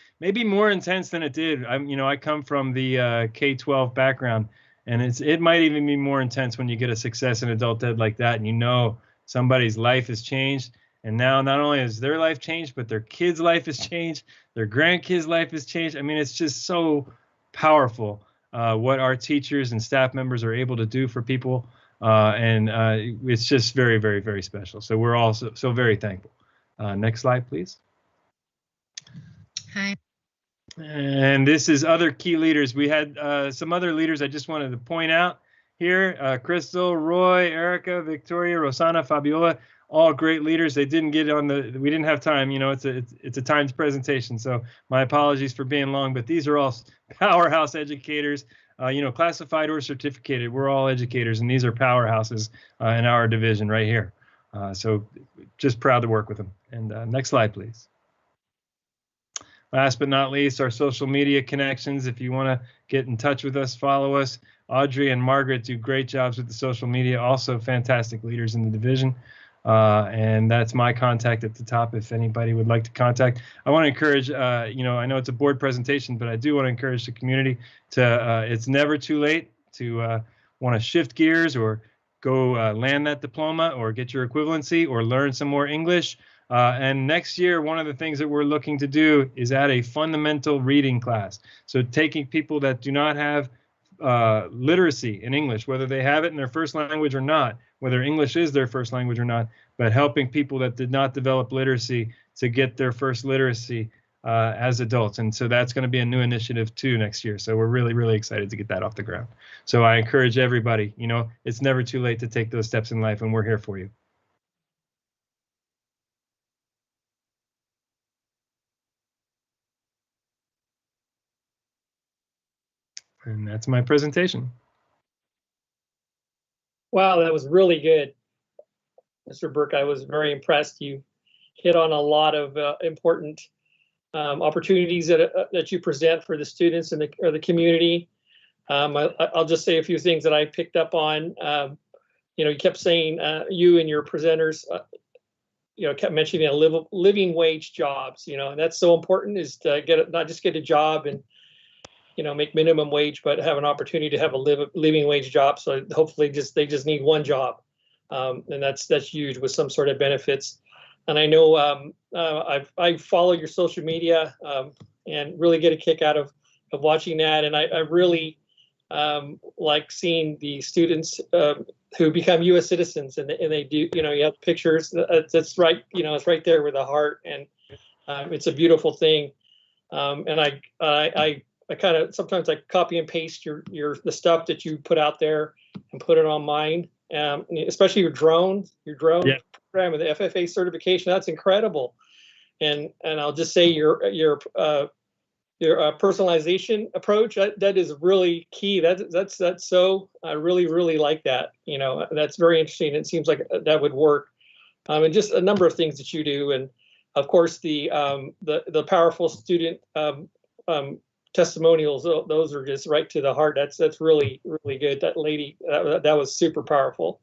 [SPEAKER 15] more intense than it did. I come from the K-12 background, and it might even be more intense when you get a success in adult ed like that, and you know somebody's life has changed. And now not only has their life changed, but their kids' life has changed, their grandkids' life has changed. I mean, it's just so powerful what our teachers and staff members are able to do for people. And it's just very, very, very special. So we're all so very thankful. Next slide, please.
[SPEAKER 5] Hi.
[SPEAKER 15] And this is other key leaders. We had some other leaders I just wanted to point out here. Crystal, Roy, Erica, Victoria, Rosanna, Fabiola. All great leaders. They didn't get on we didn't have time. You know, it's a timed presentation, so my apologies for being long, but these are all powerhouse educators, you know, classified or certificated. We're all educators, and these are powerhouses in our division right here. So just proud to work with them. And next slide, please. Last but not least, our social media connections. If you want to get in touch with us, follow us. Audrey and Margaret do great jobs with the social media, also fantastic leaders in the division. And that's my contact at the top if anybody would like to contact. I want to encourage, you know, I know it's a board presentation, but I do want to encourage the community to, it's never too late to want to shift gears or go land that diploma or get your equivalency or learn some more English. And next year, one of the things that we're looking to do is add a fundamental reading class. So taking people that do not have literacy in English, whether they have it in their first language or not, whether English is their first language or not, but helping people that did not develop literacy to get their first literacy as adults. And so that's going to be a new initiative too next year. So we're really, really excited to get that off the ground. So I encourage everybody, you know, it's never too late to take those steps in life, and we're here for you. And that's my presentation.
[SPEAKER 2] Wow, that was really good, Mr. Burke. I was very impressed. You hit on a lot of important opportunities that you present for the students and the community. I'll just say a few things that I picked up on. You know, you kept saying you and your presenters, you know, kept mentioning living wage jobs. You know, and that's so important, is to not just get a job and, you know, make minimum wage, but have an opportunity to have a living wage job. So hopefully they just need one job. And that's huge, with some sort of benefits. And I know I follow your social media and really get a kick out of watching that. And I really like seeing the students who become U.S. citizens, and they do, you know, you have pictures. That's right. You know, it's right there with the heart, and it's a beautiful thing. And I kind of sometimes I copy and paste the stuff that you put out there and put it on mine, especially your drone.
[SPEAKER 15] Yeah.
[SPEAKER 2] program and the FFA certification. That's incredible. And I'll just say your personalization approach, that is really key. That's so, I really like that. You know, that's very interesting. It seems like that would work. And just a number of things that you do, and of course the powerful student testimonials. Those are just right to the heart. That's really good. That lady, that was super powerful.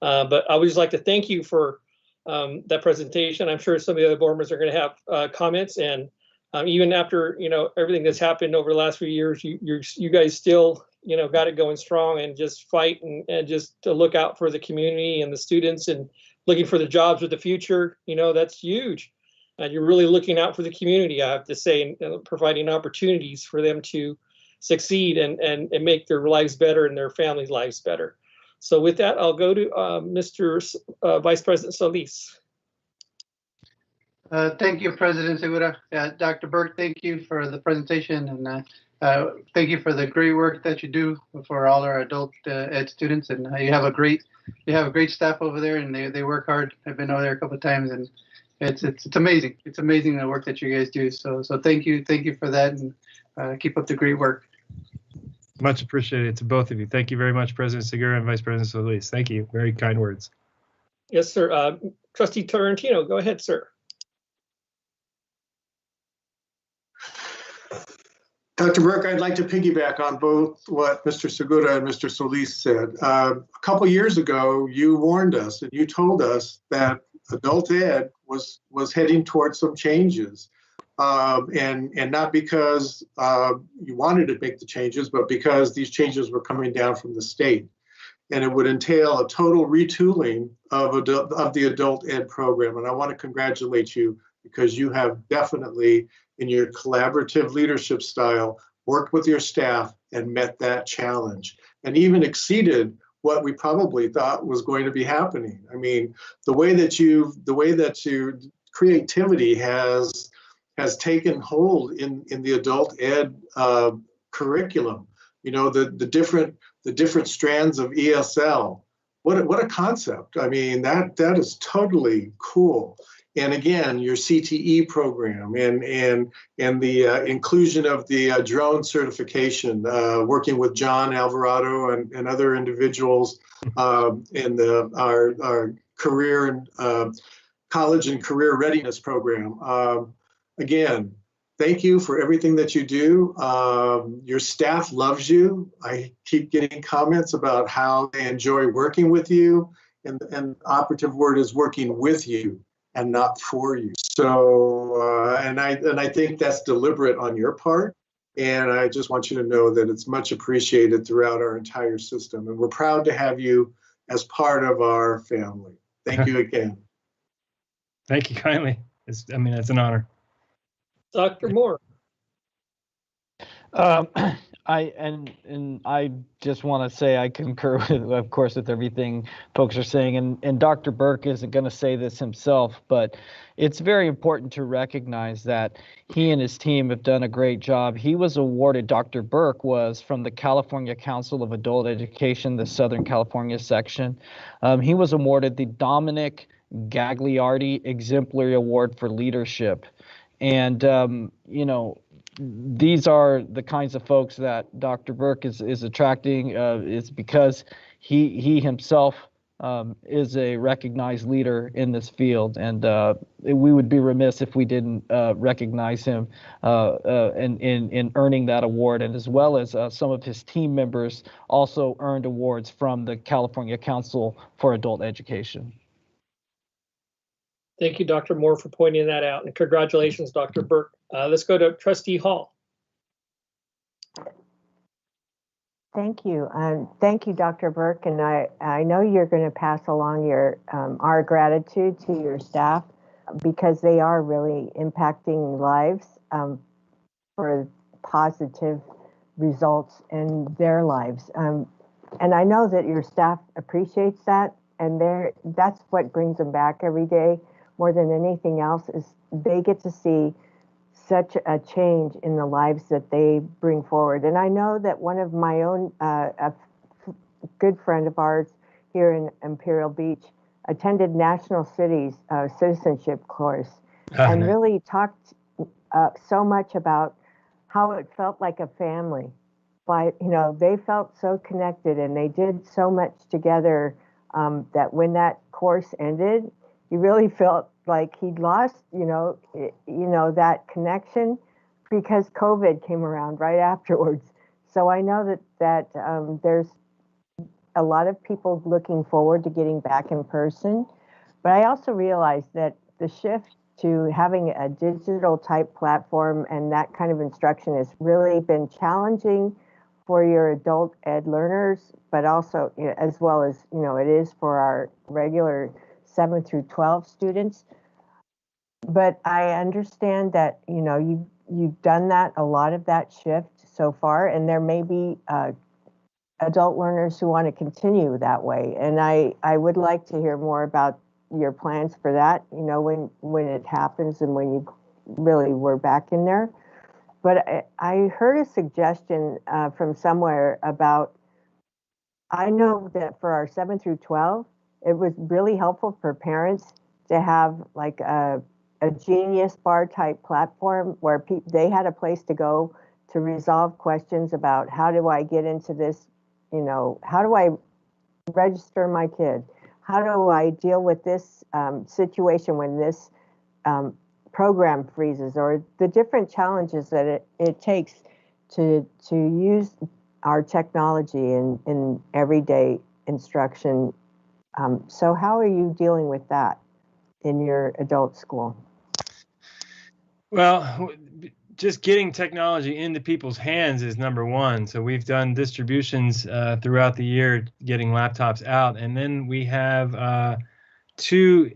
[SPEAKER 2] But I would just like to thank you for that presentation. I'm sure some of the other board members are going to have comments, and even after everything that's happened over the last few years, you guys still got it going strong, and just fight and just to look out for the community and the students and looking for the jobs of the future. That's huge. And you're really looking out for the community, I have to say, and providing opportunities for them to succeed and make their lives better and their families' lives better. So with that, I'll go to Mr. Vice President Solis.
[SPEAKER 11] Thank you, President Segura. Dr. Burke, thank you for the presentation, and thank you for the great work that you do for all our adult ed students. And you have a great staff over there, and they work hard. I've been over there a couple of times, and it's amazing. It's amazing the work that you guys do. So thank you for that, and keep up the great work.
[SPEAKER 15] Much appreciated to both of you. Thank you very much, President Segura and Vice President Solis. Thank you. Very kind words.
[SPEAKER 2] Yes, sir. Trustee Tarantino, go ahead, sir.
[SPEAKER 8] Dr. Burke, I'd like to piggyback on both what Mr. Segura and Mr. Solis said. A couple years ago, you warned us and you told us that adult ed was heading towards some changes. And not because you wanted to make the changes, but because these changes were coming down from the state. And it would entail a total retooling of the adult ed program. And I want to congratulate you, because you have definitely, in your collaborative leadership style, worked with your staff and met that challenge, and even exceeded what we probably thought was going to be happening. I mean, the way that your creativity has taken hold in the adult ed curriculum. The different strands of ESL. What a concept! I mean, that is totally cool. And again, your CTE program and the inclusion of the drone certification, working with John Alvarado and other individuals in our career and college and career readiness program. Again, thank you for everything that you do. Your staff loves you. I keep getting comments about how they enjoy working with you, and the operative word is working with you and not for you. So, and I think that's deliberate on your part. And I just want you to know that it's much appreciated throughout our entire system. And we're proud to have you as part of our family. Thank you again.
[SPEAKER 15] Thank you kindly. It's an honor.
[SPEAKER 2] Dr. Moore.
[SPEAKER 3] I just want to say I concur with, of course, with everything folks are saying, and Dr. Burke isn't going to say this himself, but it's very important to recognize that he and his team have done a great job. He was awarded, Dr. Burke was, from the California Council of Adult Education, the Southern California section. He was awarded the Dominic Gagliardi Exemplary Award for Leadership. And, these are the kinds of folks that Dr. Burke is attracting. It's because he himself is a recognized leader in this field, and we would be remiss if we didn't recognize him in earning that award, and as well as some of his team members also earned awards from the California Council for Adult Education.
[SPEAKER 2] Thank you, Dr. Moore, for pointing that out, and congratulations, Dr. Burke. Let's go to Trustee Hall.
[SPEAKER 9] Thank you. Thank you, Dr. Burke. And I know you're going to pass along our gratitude to your staff, because they are really impacting lives for positive results in their lives. And I know that your staff appreciates that, and that's what brings them back every day. More than anything else, is they get to see such a change in the lives that they bring forward. And I know that one of my own, a good friend of ours here in Imperial Beach, attended National Cities citizenship course and really talked so much about how it felt like a family. But, you know, they felt so connected and they did so much together that when that course ended, he really felt like he'd lost, that connection because COVID came around right afterwards. So I know that there's a lot of people looking forward to getting back in person, but I also realized that the shift to having a digital type platform and that kind of instruction has really been challenging for your adult ed learners, but also as well as, it is for our regular 7 through 12 students. But I understand that, you've done that, a lot of that shift so far, and there may be adult learners who want to continue that way. And I would like to hear more about your plans for that, when it happens and when you really were back in there. But I heard a suggestion from somewhere about, I know that for our 7 through 12, it was really helpful for parents to have like a Genius Bar type platform where they had a place to go to resolve questions about how do I get into this, how do I register my kid? How do I deal with this situation when this program freezes, or the different challenges that it takes to use our technology in everyday instruction. So how are you dealing with that in your adult school?
[SPEAKER 15] Well, just getting technology into people's hands is number one. So we've done distributions throughout the year, getting laptops out, and then we have 2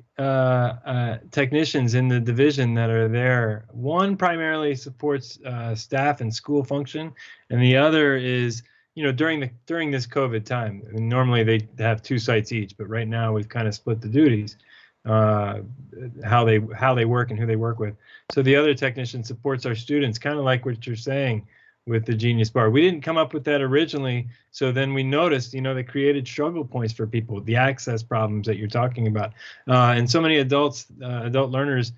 [SPEAKER 15] technicians in the division that are there. One primarily supports staff and school function, and the other is, during this COVID time. I mean, normally they have 2 sites each, but right now we've kind of split the duties, how they work and who they work with. So the other technician supports our students, kind of like what you're saying with the Genius Bar. We didn't come up with that originally, so then we noticed, they created struggle points for people, the access problems that you're talking about. And so many adult learners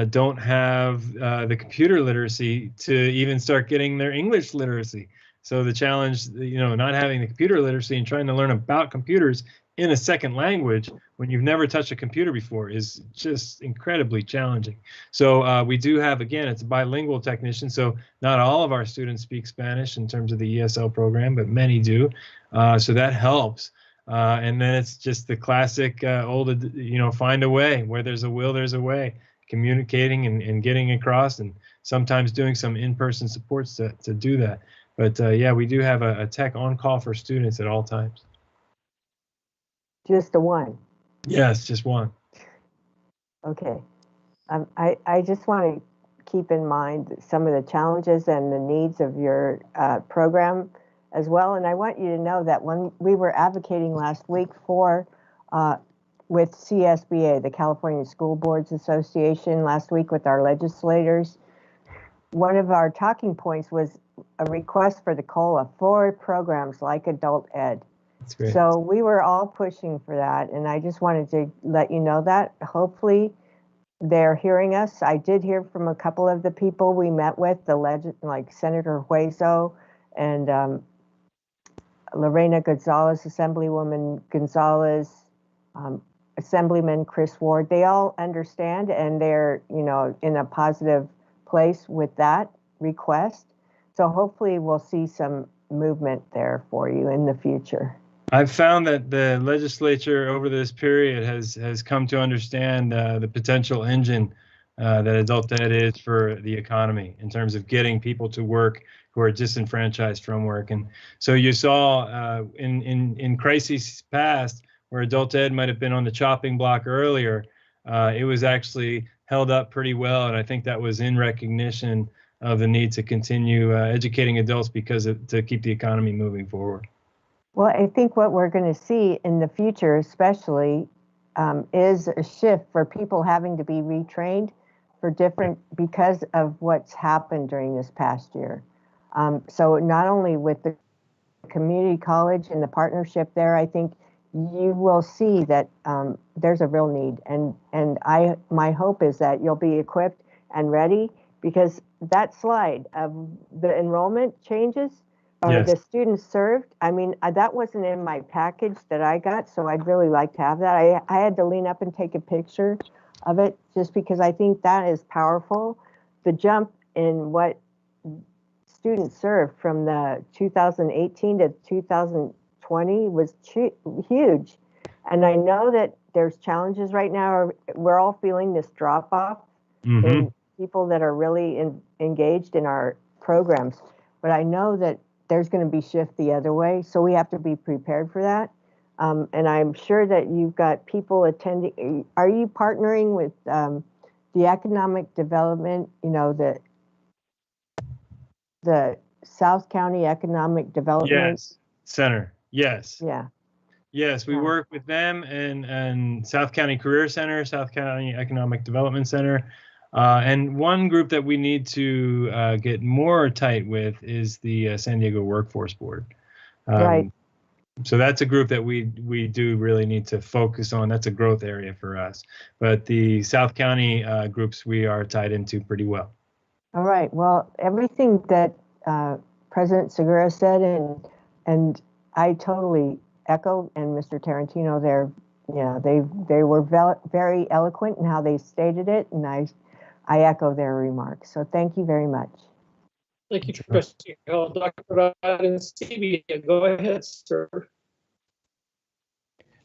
[SPEAKER 15] don't have the computer literacy to even start getting their English literacy. So the challenge, not having the computer literacy and trying to learn about computers in a second language when you've never touched a computer before is just incredibly challenging. So we do have, again, it's a bilingual technician, so not all of our students speak Spanish in terms of the ESL program, but many do. So that helps. And then it's just the classic old, find a way. Where there's a will, there's a way. Communicating and getting across, and sometimes doing some in-person supports to do that. But yeah, we do have a tech on call for students at all times.
[SPEAKER 9] Just the one?
[SPEAKER 15] Yes, just one.
[SPEAKER 9] Okay. I just want to keep in mind some of the challenges and the needs of your program as well. And I want you to know that when we were advocating last week for, with CSBA, the California School Boards Association, last week with our legislators, one of our talking points was a request for the COLA for programs like adult ed.
[SPEAKER 15] That's great.
[SPEAKER 9] So we were all pushing for that, and I just wanted to let you know that. Hopefully they're hearing us. I did hear from a couple of the people we met with, like Senator Hueso and Lorena Gonzalez, Assemblywoman Gonzalez, Assemblyman Chris Ward. They all understand, and they're, in a positive place with that request. So hopefully we'll see some movement there for you in the future.
[SPEAKER 15] I've found that the legislature over this period has come to understand the potential engine that adult ed is for the economy in terms of getting people to work who are disenfranchised from work. And so you saw in crises past where adult ed might have been on the chopping block earlier, it was actually held up pretty well. And I think that was in recognition of the need to continue educating adults to keep the economy moving forward.
[SPEAKER 9] Well, I think what we're going to see in the future, especially, is a shift for people having to be retrained because of what's happened during this past year. So not only with the community college and the partnership there, I think you will see that there's a real need. And my hope is that you'll be equipped and ready, because that slide of the enrollment changes or
[SPEAKER 15] Yes.
[SPEAKER 9] the students served, I mean, that wasn't in my package that I got, so I'd really like to have that. I had to lean up and take a picture of it just because I think that is powerful. The jump in what students served from the 2018 to 2020 was huge. And I know that there's challenges right now. We're all feeling this drop off in people that are really engaged in our programs. But I know that there's going to be shift the other way. So we have to be prepared for that. And I'm sure that you've got people attending. Are you partnering with the economic development, you know, the South County Economic Development
[SPEAKER 15] Center? Yes.
[SPEAKER 9] Yeah.
[SPEAKER 15] Yes, we work with them and South County Career Center, South County Economic Development Center. And one group that we need to get more tight with is the San Diego Workforce Board.
[SPEAKER 9] Right.
[SPEAKER 15] So that's a group that we do really need to focus on. That's a growth area for us. But the South County groups we are tied into pretty well.
[SPEAKER 9] All right. Well, everything that President Segura said, and I totally echo, and Mr. Tarantino, they were very eloquent in how they stated it, and I echo their remarks. So thank you very much.
[SPEAKER 2] Thank you, Trustee Hall. Dr. Arancibia, go ahead, sir.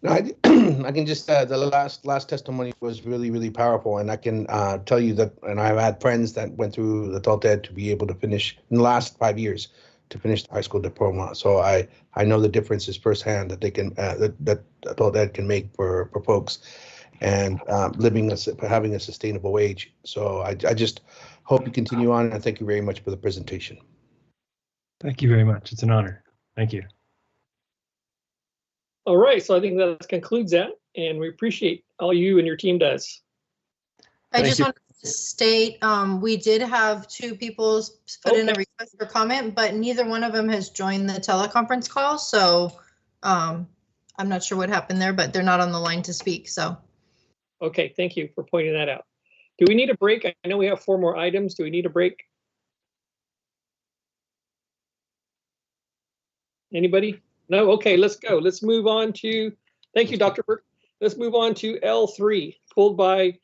[SPEAKER 10] No, I can just, the last testimony was really, really powerful. And I can tell you that, and I've had friends that went through adult ed to be able to finish in the last 5 years to finish the high school diploma. So I know the differences firsthand that they can, that adult ed can make for folks, and having a sustainable wage. So I just hope you continue on, and thank you very much for the presentation.
[SPEAKER 15] Thank you very much. It's an honor. Thank you.
[SPEAKER 2] All right, so I think that concludes that, and we appreciate all you and your team does.
[SPEAKER 1] I just wanted to state, we did have 2 people put in a request for comment, but neither one of them has joined the teleconference call. So I'm not sure what happened there, but they're not on the line to speak. So.
[SPEAKER 2] Okay, thank you for pointing that out. Do we need a break? I know we have 4 more items. Do we need a break? Anybody? No? Okay, let's go. Let's move on to, thank you, Dr. Burke. Let's move on to L3, pulled by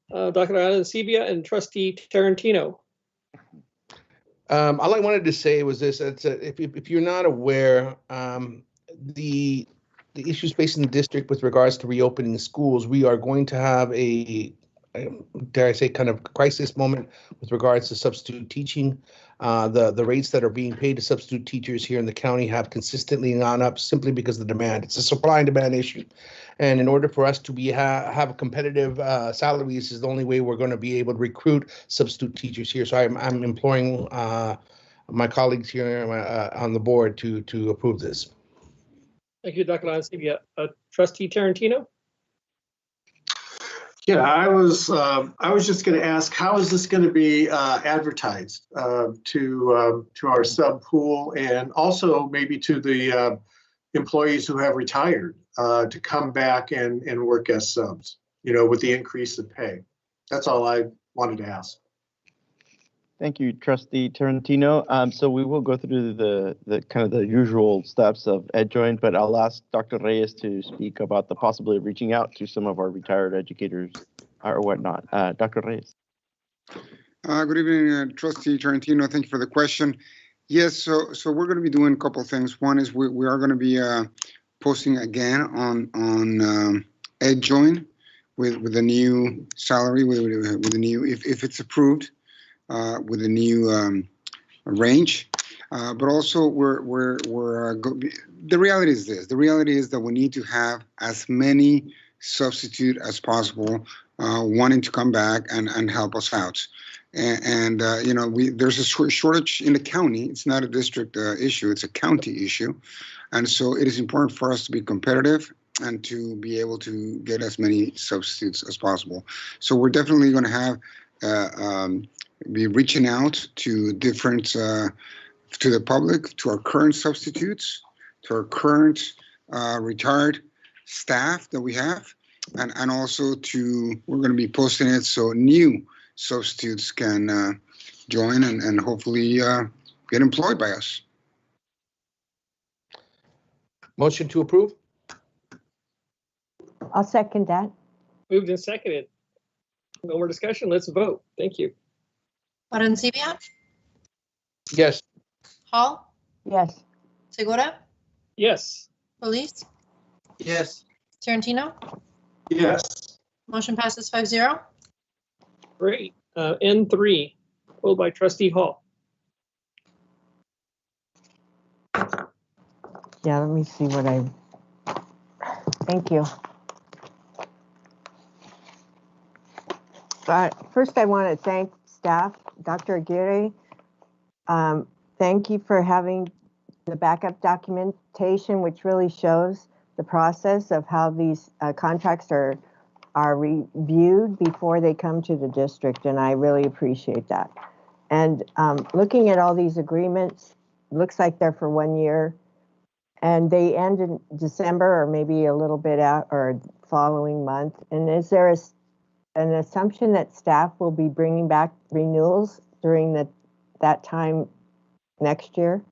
[SPEAKER 2] Dr. Arancibia and Trustee Tarantino.
[SPEAKER 10] All I wanted to say was this: if you're not aware, the issues facing the district with regards to reopening schools, we are going to have a, dare I say, kind of crisis moment with regards to substitute teaching. The rates that are being paid to substitute teachers here in the county have consistently gone up simply because of the demand. It's a supply and demand issue. And in order for us to have competitive salaries is the only way we're going to be able to recruit substitute teachers here. So I'm imploring my colleagues here on the board to approve this.
[SPEAKER 2] Thank you, Dr. Arancibia. Trustee Tarantino?
[SPEAKER 8] Yeah, I was just going to ask, how is this going to be advertised to our sub pool, and also maybe to the employees who have retired to come back and work as subs, you know, with the increase in pay? That's all I wanted to ask.
[SPEAKER 7] Thank you, Trustee Tarantino. So we will go through the kind of the usual steps of EdJoin, but I'll ask Dr. Reyes to speak about the possibility of reaching out to some of our retired educators or whatnot. Dr. Reyes.
[SPEAKER 12] Good evening, Trustee Tarantino. Thank you for the question. Yes, so we're going to be doing a couple of things. One is we are going to be posting again on EdJoin with a new salary, with a new, if it's approved. With a new range, but also the reality is this. The reality is that we need to have as many substitute as possible wanting to come back and help us out. And you know, there's a shortage in the county. It's not a district issue, it's a county issue. And so it is important for us to be competitive and to be able to get as many substitutes as possible. So we're definitely going to have be reaching out to different, to the public, to our current substitutes, to our current retired staff that we have, and also we're going to be posting it so new substitutes can join and hopefully get employed by us.
[SPEAKER 10] Motion to approve?
[SPEAKER 9] I'll second that.
[SPEAKER 2] Moved and seconded. No more discussion. Let's vote. Thank you.
[SPEAKER 1] Arancibia,
[SPEAKER 10] Yes.
[SPEAKER 1] Hall,
[SPEAKER 9] Yes.
[SPEAKER 1] Segura,
[SPEAKER 2] Yes.
[SPEAKER 1] Solis,
[SPEAKER 11] Yes.
[SPEAKER 1] Tarantino.
[SPEAKER 8] Yes.
[SPEAKER 1] Motion passes 5-0.
[SPEAKER 2] Great. N3, pulled by Trustee Hall.
[SPEAKER 9] Yeah, let me see what thank you. First, I want to thank staff, Dr. Aguirre. Thank you for having the backup documentation, which really shows the process of how these contracts are reviewed before they come to the district, and I really appreciate that. And looking at all these agreements, looks like they're for 1 year, and they end in December or maybe a little bit out or following month. And is there an assumption that staff will be bringing back renewals during that time next year?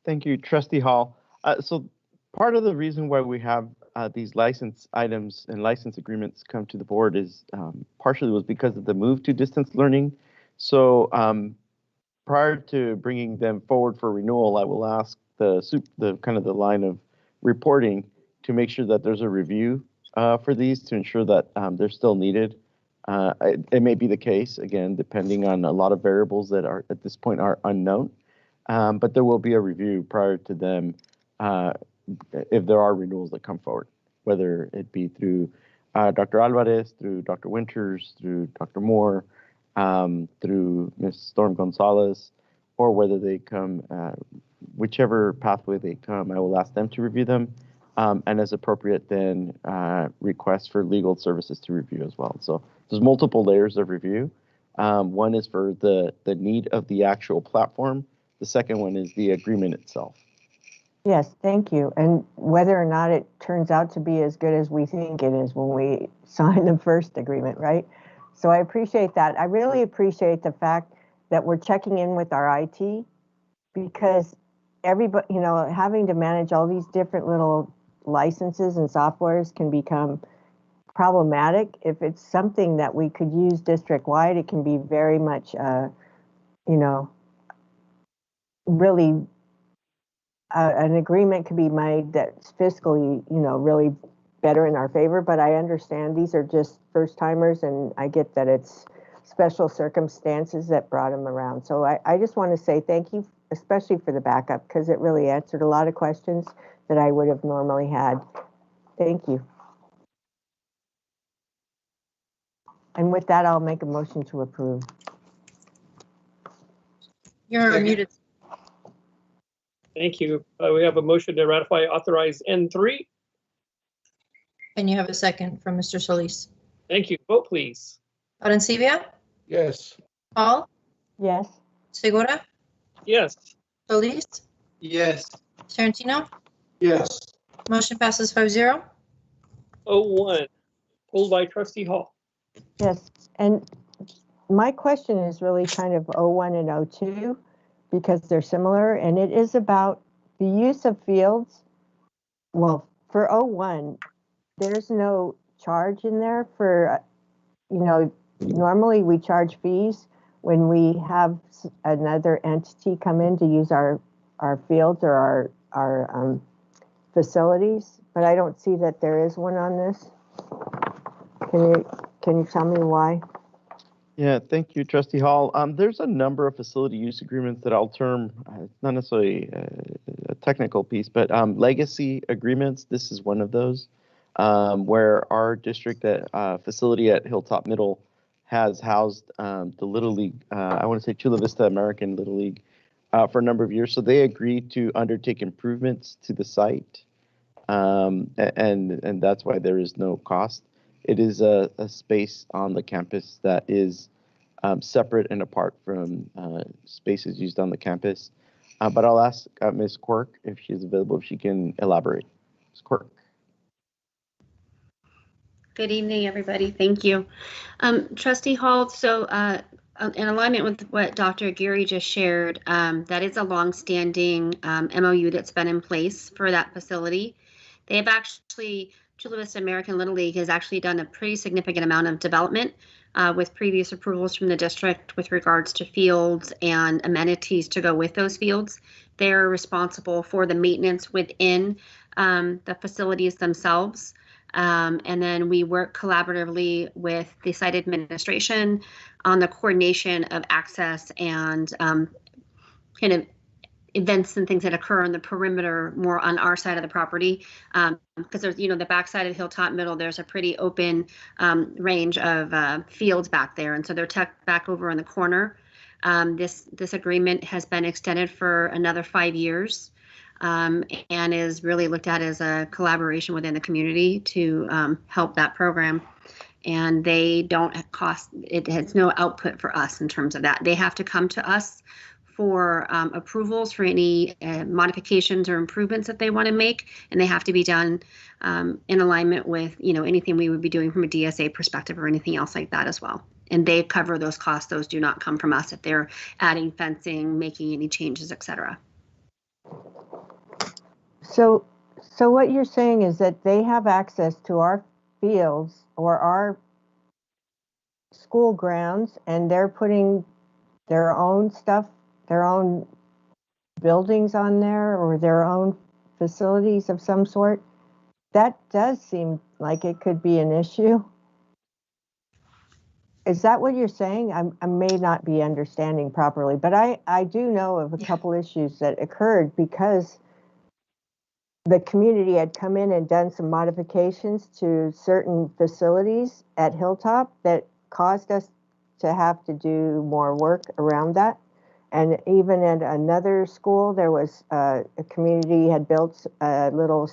[SPEAKER 7] Thank you, Trustee Hall. So part of the reason why we have these license items and license agreements come to the board is partially was because of the move to distance learning. So prior to bringing them forward for renewal, I will ask the kind of the line of reporting to make sure that there's a review for these to ensure that they're still needed. It may be the case, again, depending on a lot of variables that are at this point are unknown, but there will be a review prior to them if there are renewals that come forward, whether it be through Dr. Alvarez, through Dr. Winters, through Dr. Moore, through Ms. Storm Gonzalez, or whether they come, whichever pathway they come, I will ask them to review them. And as appropriate, then request for legal services to review as well. So there's multiple layers of review. One is for the need of the actual platform. The second one is the agreement itself.
[SPEAKER 9] Yes, thank you. And whether or not it turns out to be as good as we think it is when we sign the first agreement, right? So I appreciate that. I really appreciate the fact that we're checking in with our IT, because everybody, having to manage all these different little licenses and softwares can become problematic. If it's something that we could use district-wide, it can be very much, really an agreement could be made that's fiscally, really better in our favor. But I understand these are just first timers, and I get that it's special circumstances that brought them around. So I just want to say thank you, especially for the backup, because it really answered a lot of questions that I would have normally had. Thank you. And with that, I'll make a motion to approve.
[SPEAKER 1] You're muted.
[SPEAKER 2] Thank you. We have a motion to ratify, authorize N3.
[SPEAKER 1] And you have a second from Mr. Solis.
[SPEAKER 2] Thank you. Vote, please.
[SPEAKER 1] Arancibia,
[SPEAKER 10] Yes.
[SPEAKER 1] Hall,
[SPEAKER 9] Yes.
[SPEAKER 1] Segura,
[SPEAKER 2] Yes.
[SPEAKER 1] Solis,
[SPEAKER 11] Yes.
[SPEAKER 1] Tarantino.
[SPEAKER 8] Yes.
[SPEAKER 1] Motion passes 5-0.
[SPEAKER 2] 01, pulled by Trustee Hall.
[SPEAKER 9] Yes. And my question is really kind of 01 and 02, because they're similar, and it is about the use of fields. Well, for 01, there's no charge in there for, normally we charge fees when we have another entity come in to use our fields or our facilities, but I don't see that there is one on this. Can you tell me why?
[SPEAKER 7] Yeah, thank you, Trustee Hall. There's a number of facility use agreements that I'll term, not necessarily a technical piece, but legacy agreements. This is one of those where our district facility at Hilltop Middle has housed the Little League, I want to say Chula Vista American Little League, for a number of years. So they agreed to undertake improvements to the site, and that's why there is no cost. It is a space on the campus that is separate and apart from spaces used on the campus. But I'll ask Ms. Quirk if she's available, if she can elaborate. Ms. Quirk.
[SPEAKER 4] Good evening, everybody. Thank you. Trustee Hall, so in alignment with what Dr. Aguirre just shared, that is a longstanding MOU that's been in place for that facility. They have actually, Chula Vista American Little League has actually done a pretty significant amount of development with previous approvals from the district with regards to fields and amenities to go with those fields. They're responsible for the maintenance within the facilities themselves. And then we work collaboratively with the site administration on the coordination of access and kind of events and things that occur on the perimeter more on our side of the property. Because there's, the backside of Hilltop Middle, there's a pretty open range of fields back there. And so they're tucked back over in the corner. This agreement has been extended for another 5 years. And is really looked at as a collaboration within the community to help that program. And they don't cost, it has no output for us in terms of that. They have to come to us for approvals for any modifications or improvements that they want to make, and they have to be done in alignment with anything we would be doing from a DSA perspective or anything else like that as well. And they cover those costs. Those do not come from us if they're adding fencing, making any changes, etc.
[SPEAKER 9] So what you're saying is that they have access to our fields or our school grounds, and they're putting their own stuff, their own buildings on there, or their own facilities of some sort. That does seem like it could be an issue. Is that what you're saying? I may not be understanding properly, but I do know of a couple issues that occurred because the community had come in and done some modifications to certain facilities at Hilltop that caused us to have to do more work around that. And even at another school, there was a community had built a little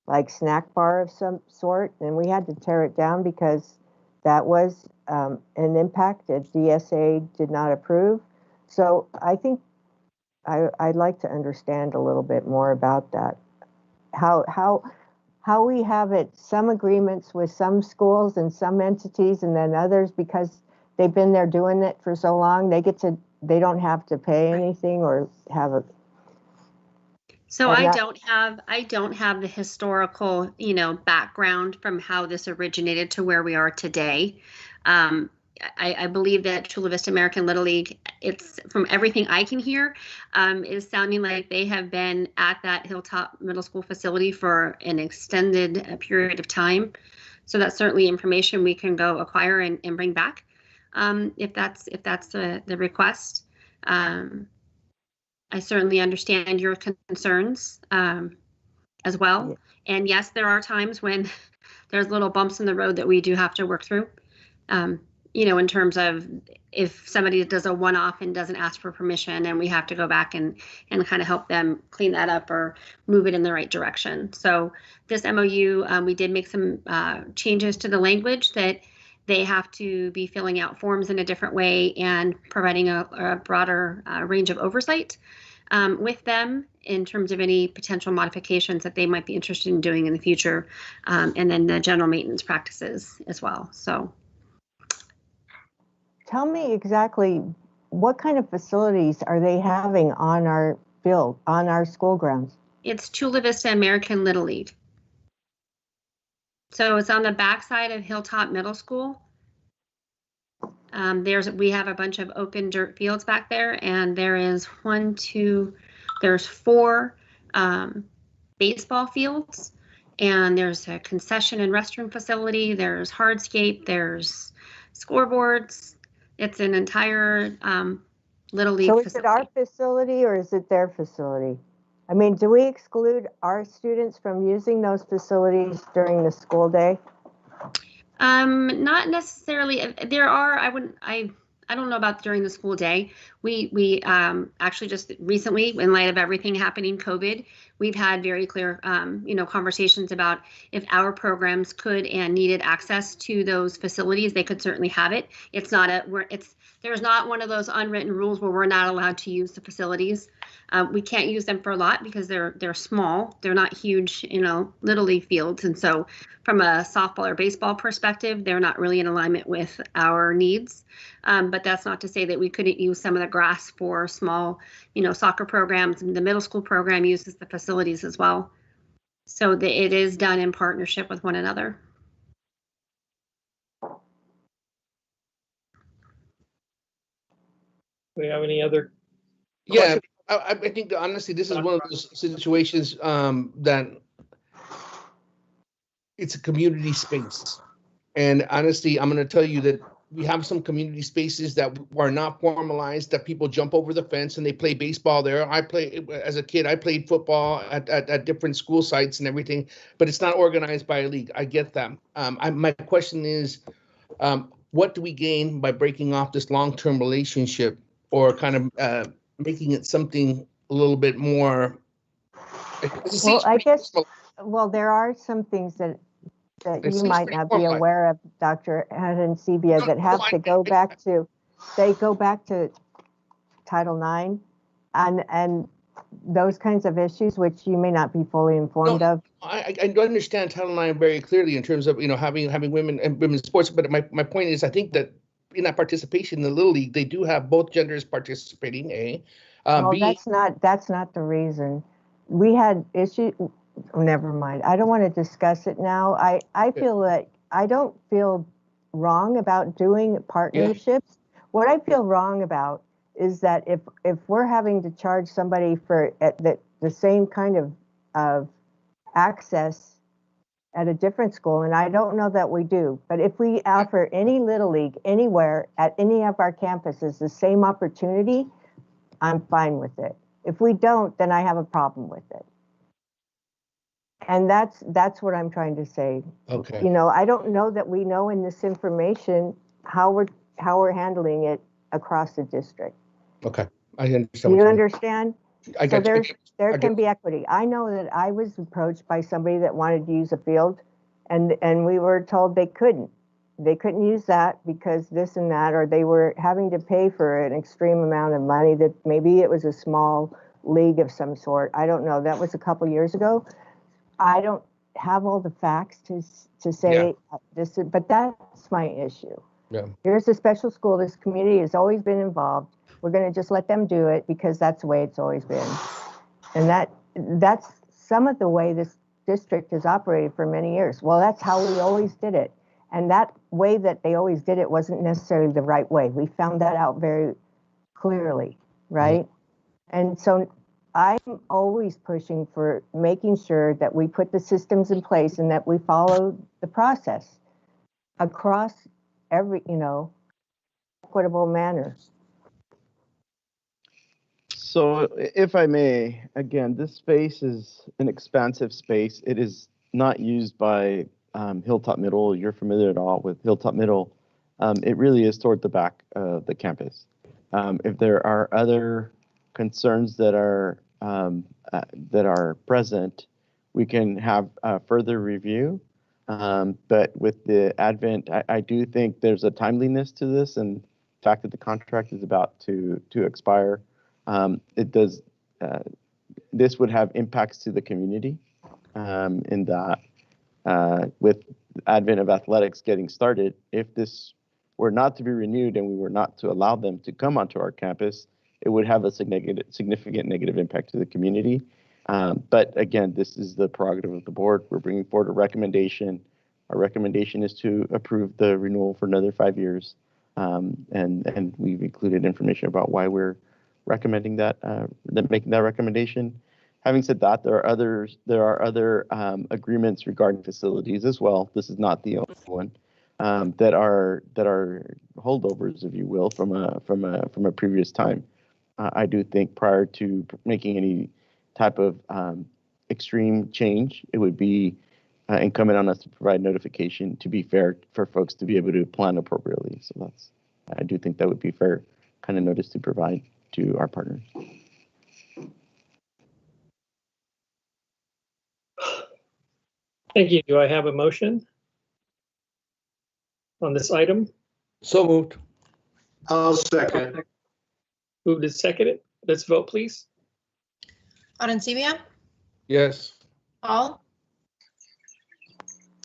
[SPEAKER 9] like snack bar of some sort, and we had to tear it down because that was an impact that DSA did not approve. So I think I'd like to understand a little bit more about that. How we have it, some agreements with some schools and some entities, and then others, because they've been there doing it for so long, they don't have to pay anything or have a.
[SPEAKER 4] So I don't have the historical, background from how this originated to where we are today. I believe that Chula Vista American Little League, it's from everything I can hear, is sounding like they have been at that Hilltop Middle School facility for an extended period of time. So that's certainly information we can go acquire and bring back if that's the request. I certainly understand your concerns as well. And yes, there are times when there's little bumps in the road that we do have to work through. In terms of if somebody does a one-off and doesn't ask for permission, and we have to go back and kind of help them clean that up or move it in the right direction. So this MOU, we did make some changes to the language that they have to be filling out forms in a different way and providing a broader range of oversight with them in terms of any potential modifications that they might be interested in doing in the future, and then the general maintenance practices as well. So.
[SPEAKER 9] Tell me exactly what kind of facilities are they having on our field, on our school grounds?
[SPEAKER 4] It's Chula Vista American Little League. So it's on the backside of Hilltop Middle School. We have a bunch of open dirt fields back there, and there is there's 4 baseball fields, and there's a concession and restroom facility. There's hardscape. There's scoreboards. It's an entire Little League facility. So is it our facility or is it their facility?
[SPEAKER 9] I mean, do we exclude our students from using those facilities during the school day?
[SPEAKER 4] Not necessarily. There are, I don't know about during the school day. We actually just recently, in light of everything happening COVID, we've had very clear, conversations about if our programs could and needed access to those facilities, they could certainly have it. It's not There's not one of those unwritten rules where we're not allowed to use the facilities. We can't use them for a lot because they're small. They're not huge, little league fields. And so from a softball or baseball perspective, they're not really in alignment with our needs. But that's not to say that we couldn't use some of the grass for small, soccer programs. And the middle school program uses the facilities as well. So it is done in partnership with one another.
[SPEAKER 2] Do we have any other?
[SPEAKER 10] Yeah, I think that honestly, this is one of those situations that it's a community space. And honestly, I'm going to tell you that we have some community spaces that are not formalized, that people jump over the fence and they play baseball there. As a kid, I played football at different school sites and everything, but it's not organized by a league. I get that. My question is, what do we gain by breaking off this long-term relationship, or kind of making it something a little bit more?
[SPEAKER 9] Well, I guess, there are some things that you might not be aware of, Dr. Arancibia, that have to go back to, Title IX and those kinds of issues, which you may not be fully informed of.
[SPEAKER 10] I understand Title IX very clearly in terms of, having women and women's sports, but my point is, I think that in that participation in the Little League, they do have both genders participating, A.
[SPEAKER 9] Well,
[SPEAKER 10] B,
[SPEAKER 9] that's not the reason. We had issues. Oh, never mind. I don't want to discuss it now. I feel like I don't feel wrong about doing partnerships. Yeah. What I feel wrong about is that if we're having to charge somebody for the same kind of access at a different school, and I don't know that we do, but if we offer any Little League anywhere at any of our campuses the same opportunity, I'm fine with it. If we don't, then I have a problem with it. And that's what I'm trying to say.
[SPEAKER 10] Okay.
[SPEAKER 9] I don't know that we know in this information how we're handling it across the district.
[SPEAKER 10] Okay, I understand.
[SPEAKER 9] Do you understand?
[SPEAKER 10] So
[SPEAKER 9] there can be equity. I know that I was approached by somebody that wanted to use a field, and we were told they couldn't use that because this and that, or they were having to pay for an extreme amount of money that maybe it was a small league of some sort. I don't know. That was a couple years ago. I don't have all the facts to say this, but that's my issue.
[SPEAKER 10] Yeah.
[SPEAKER 9] Here's a special school. This community has always been involved. We're going to just let them do it because that's the way it's always been. And that's some of the way this district has operated for many years. Well, that's how we always did it. And that way that they always did it wasn't necessarily the right way. We found that out very clearly, right? Mm-hmm. And so I'm always pushing for making sure that we put the systems in place and that we follow the process across every, equitable manner.
[SPEAKER 7] So if I may, again, this space is an expansive space. It is not used by Hilltop Middle. You're familiar at all with Hilltop Middle. It really is toward the back of the campus. If there are other concerns that are present, we can have further review. But with the advent, I do think there's a timeliness to this, and the fact that the contract is about to expire. It does. This would have impacts to the community in that with the advent of athletics getting started, if this were not to be renewed and we were not to allow them to come onto our campus, it would have a significant negative impact to the community. But again, this is the prerogative of the board. We're bringing forward a recommendation. Our recommendation is to approve the renewal for another 5 years. And we've included information about why we're recommending that, making that recommendation. Having said that, there are other agreements regarding facilities as well. This is not the only one that are holdovers, if you will, from a previous time. I do think prior to making any type of extreme change, it would be incumbent on us to provide notification to be fair for folks to be able to plan appropriately. So I do think that would be fair kind of notice to provide to our partners.
[SPEAKER 2] Thank you. Do I have a motion on this item?
[SPEAKER 10] So moved.
[SPEAKER 8] I'll second.
[SPEAKER 2] Moved and seconded. Let's vote, please.
[SPEAKER 1] Arencibia,
[SPEAKER 10] Yes.
[SPEAKER 1] Hall,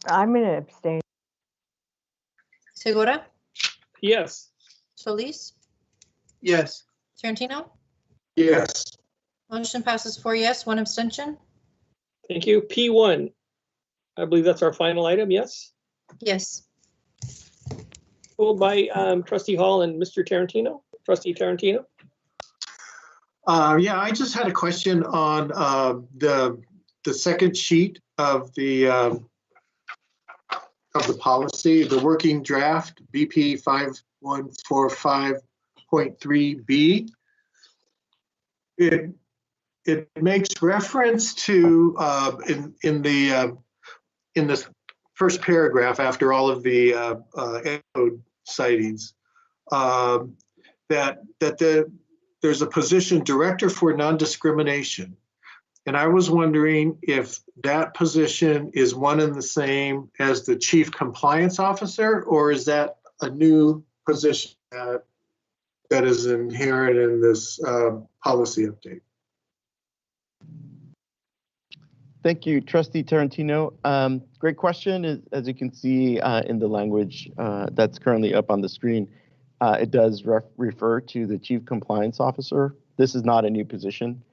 [SPEAKER 9] I'm going to abstain.
[SPEAKER 1] Segura,
[SPEAKER 2] Yes.
[SPEAKER 1] Solis,
[SPEAKER 11] Yes.
[SPEAKER 1] Tarantino.
[SPEAKER 8] Yes.
[SPEAKER 1] Motion passes 4 yes, 1 abstention.
[SPEAKER 2] Thank you. P1. I believe that's our final item. Yes.
[SPEAKER 1] Yes.
[SPEAKER 2] Pulled by Trustee Hall and Mr. Tarantino. Trustee Tarantino.
[SPEAKER 8] Yeah, I just had a question on the second sheet of the policy, the working draft, BP 5145.3B. It makes reference to in this first paragraph after all of the code sightings that there's a position, Director for Non-Discrimination. And I was wondering if that position is one and the same as the Chief Compliance Officer, or is that a new position that is inherent in this policy update?
[SPEAKER 7] Thank you, Trustee Tarantino. Great question. As you can see in the language that's currently up on the screen, it does refer to the Chief Compliance Officer. This is not a new position.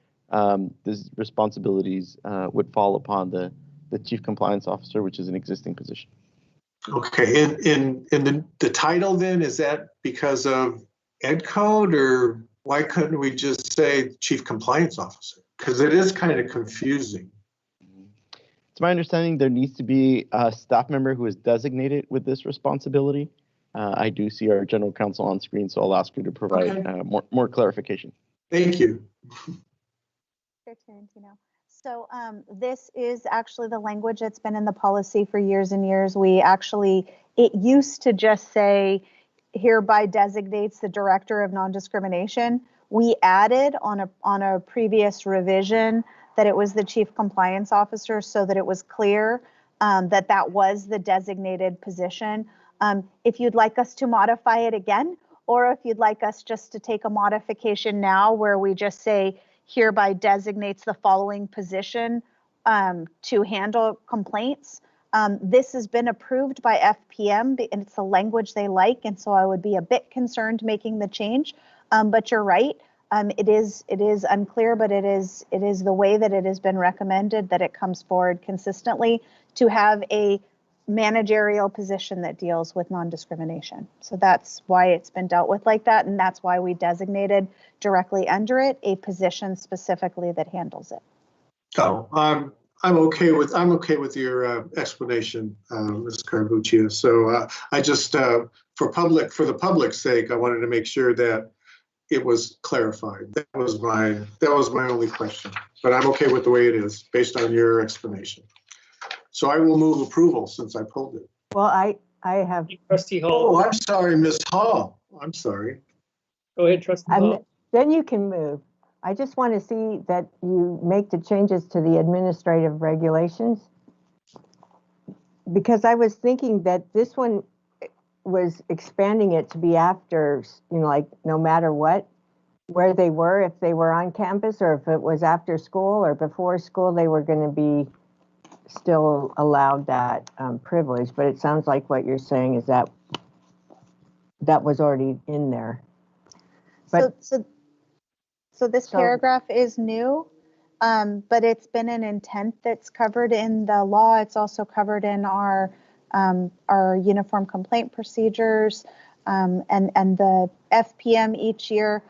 [SPEAKER 7] These responsibilities would fall upon the Chief Compliance Officer, which is an existing position.
[SPEAKER 8] Okay, in the title then, is that because of Ed Code, or why couldn't we just say Chief Compliance Officer? Because it is kind of confusing.
[SPEAKER 7] It's my understanding there needs to be a staff member who is designated with this responsibility. I do see our general counsel on screen, so I'll ask her to provide more clarification.
[SPEAKER 8] Thank you.
[SPEAKER 13] Tarantino. So this is actually the language that's been in the policy for years and years. It used to just say, hereby designates the Director of Non-Discrimination. We added on a previous revision that it was the Chief Compliance Officer so that it was clear that was the designated position. If you'd like us to modify it again, or if you'd like us just to take a modification now where we just say hereby designates the following position to handle complaints. This has been approved by FPM and it's the language they like, and so I would be a bit concerned making the change. But you're right, it is unclear, but it is the way that it has been recommended that it comes forward consistently to have a managerial position that deals with non-discrimination. So that's why it's been dealt with like that, and that's why we designated directly under it a position specifically that handles it.
[SPEAKER 8] So I'm okay with your explanation, Ms. Carbuccia. So I just for the public's sake, I wanted to make sure that it was clarified. That was my only question. But I'm okay with the way it is based on your explanation. So I will move approval since I pulled it.
[SPEAKER 9] Well, I have.
[SPEAKER 2] Trustee Hall.
[SPEAKER 8] Oh, I'm sorry, Ms. Hall. I'm sorry.
[SPEAKER 2] Go ahead, Trustee Hall.
[SPEAKER 9] Then you can move. I just want to see that you make the changes to the administrative regulations, because I was thinking that this one was expanding it to be after, like no matter what, where they were, if they were on campus or if it was after school or before school, they were going to be still allowed that privilege. But it sounds like what you're saying is that was already in there. But
[SPEAKER 13] So this paragraph is new, but it's been an intent that's covered in the law. It's also covered in our uniform complaint procedures, and the FPM each year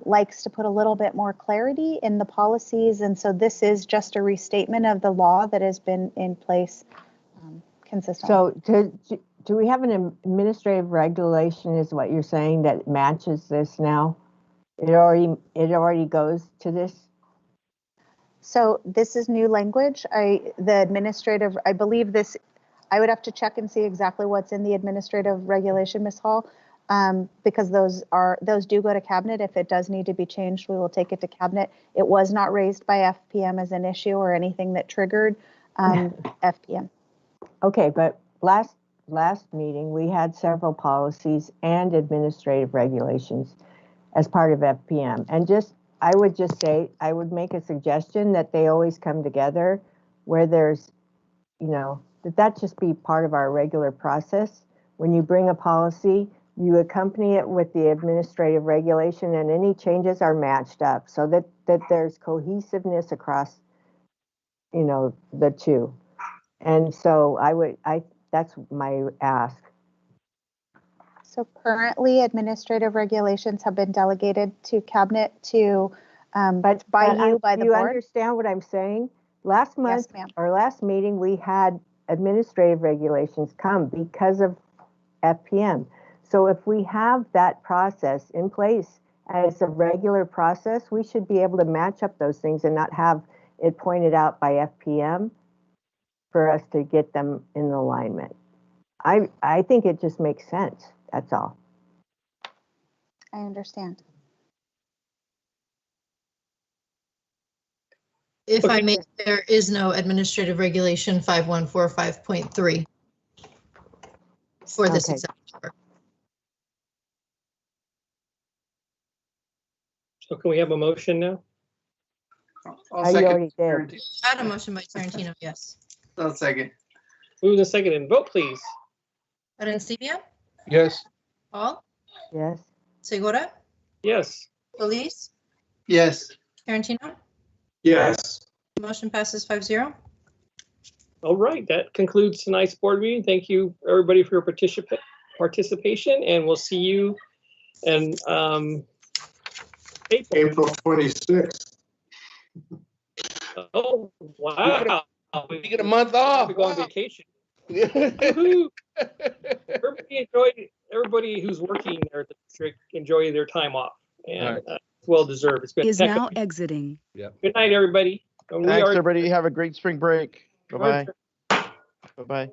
[SPEAKER 13] likes to put a little bit more clarity in the policies. And so this is just a restatement of the law that has been in place consistently.
[SPEAKER 9] So do we have an administrative regulation, is what you're saying, that matches this now? It already goes to this?
[SPEAKER 13] So this is new language. I believe this, I would have to check and see exactly what's in the administrative regulation, Ms. Hall, because those do go to cabinet. If it does need to be changed, we will take it to cabinet. It was not raised by FPM as an issue or anything that triggered FPM.
[SPEAKER 9] Okay, but last meeting, we had several policies and administrative regulations as part of FPM. And I would just say, I would make a suggestion that they always come together where there's, that just be part of our regular process. When you bring a policy, you accompany it with the administrative regulation, and any changes are matched up so that there's cohesiveness across, the two. And so that's my ask.
[SPEAKER 13] So currently, administrative regulations have been delegated to cabinet to by the board.
[SPEAKER 9] You understand what I'm saying? Last month,
[SPEAKER 13] Yes, ma'am.
[SPEAKER 9] or last meeting, we had administrative regulations come because of FPM. So if we have that process in place as a regular process, we should be able to match up those things and not have it pointed out by FPM for us to get them in alignment. I think it just makes sense. That's all.
[SPEAKER 13] I understand.
[SPEAKER 1] If I may, there is no administrative regulation 5145.3 for this
[SPEAKER 9] Okay.
[SPEAKER 1] example.
[SPEAKER 2] So can we have a motion now?
[SPEAKER 11] I'll
[SPEAKER 9] You
[SPEAKER 11] second.
[SPEAKER 9] already did.
[SPEAKER 1] I had a motion by Tarantino, yes.
[SPEAKER 11] I'll second.
[SPEAKER 2] Move the second and vote, please.
[SPEAKER 1] Arancibia,
[SPEAKER 10] Yes.
[SPEAKER 1] Hall,
[SPEAKER 9] Yes.
[SPEAKER 1] Segura,
[SPEAKER 2] Yes.
[SPEAKER 1] Solis,
[SPEAKER 11] Yes.
[SPEAKER 1] Tarantino.
[SPEAKER 8] Yes.
[SPEAKER 1] Motion passes 5-0.
[SPEAKER 2] All right, that concludes tonight's board meeting. Thank you, everybody, for your participation, and we'll see you in
[SPEAKER 8] April 26th.
[SPEAKER 2] Oh, wow.
[SPEAKER 10] We get a month off.
[SPEAKER 2] We go on vacation. Woohoo. Everybody who's working there at the district, enjoy their time off. And it's well deserved. It's been
[SPEAKER 14] Is now exiting.
[SPEAKER 10] Yep.
[SPEAKER 2] Good night, everybody.
[SPEAKER 7] Thanks, everybody. Have a great spring break. Bye-bye. Bye-bye.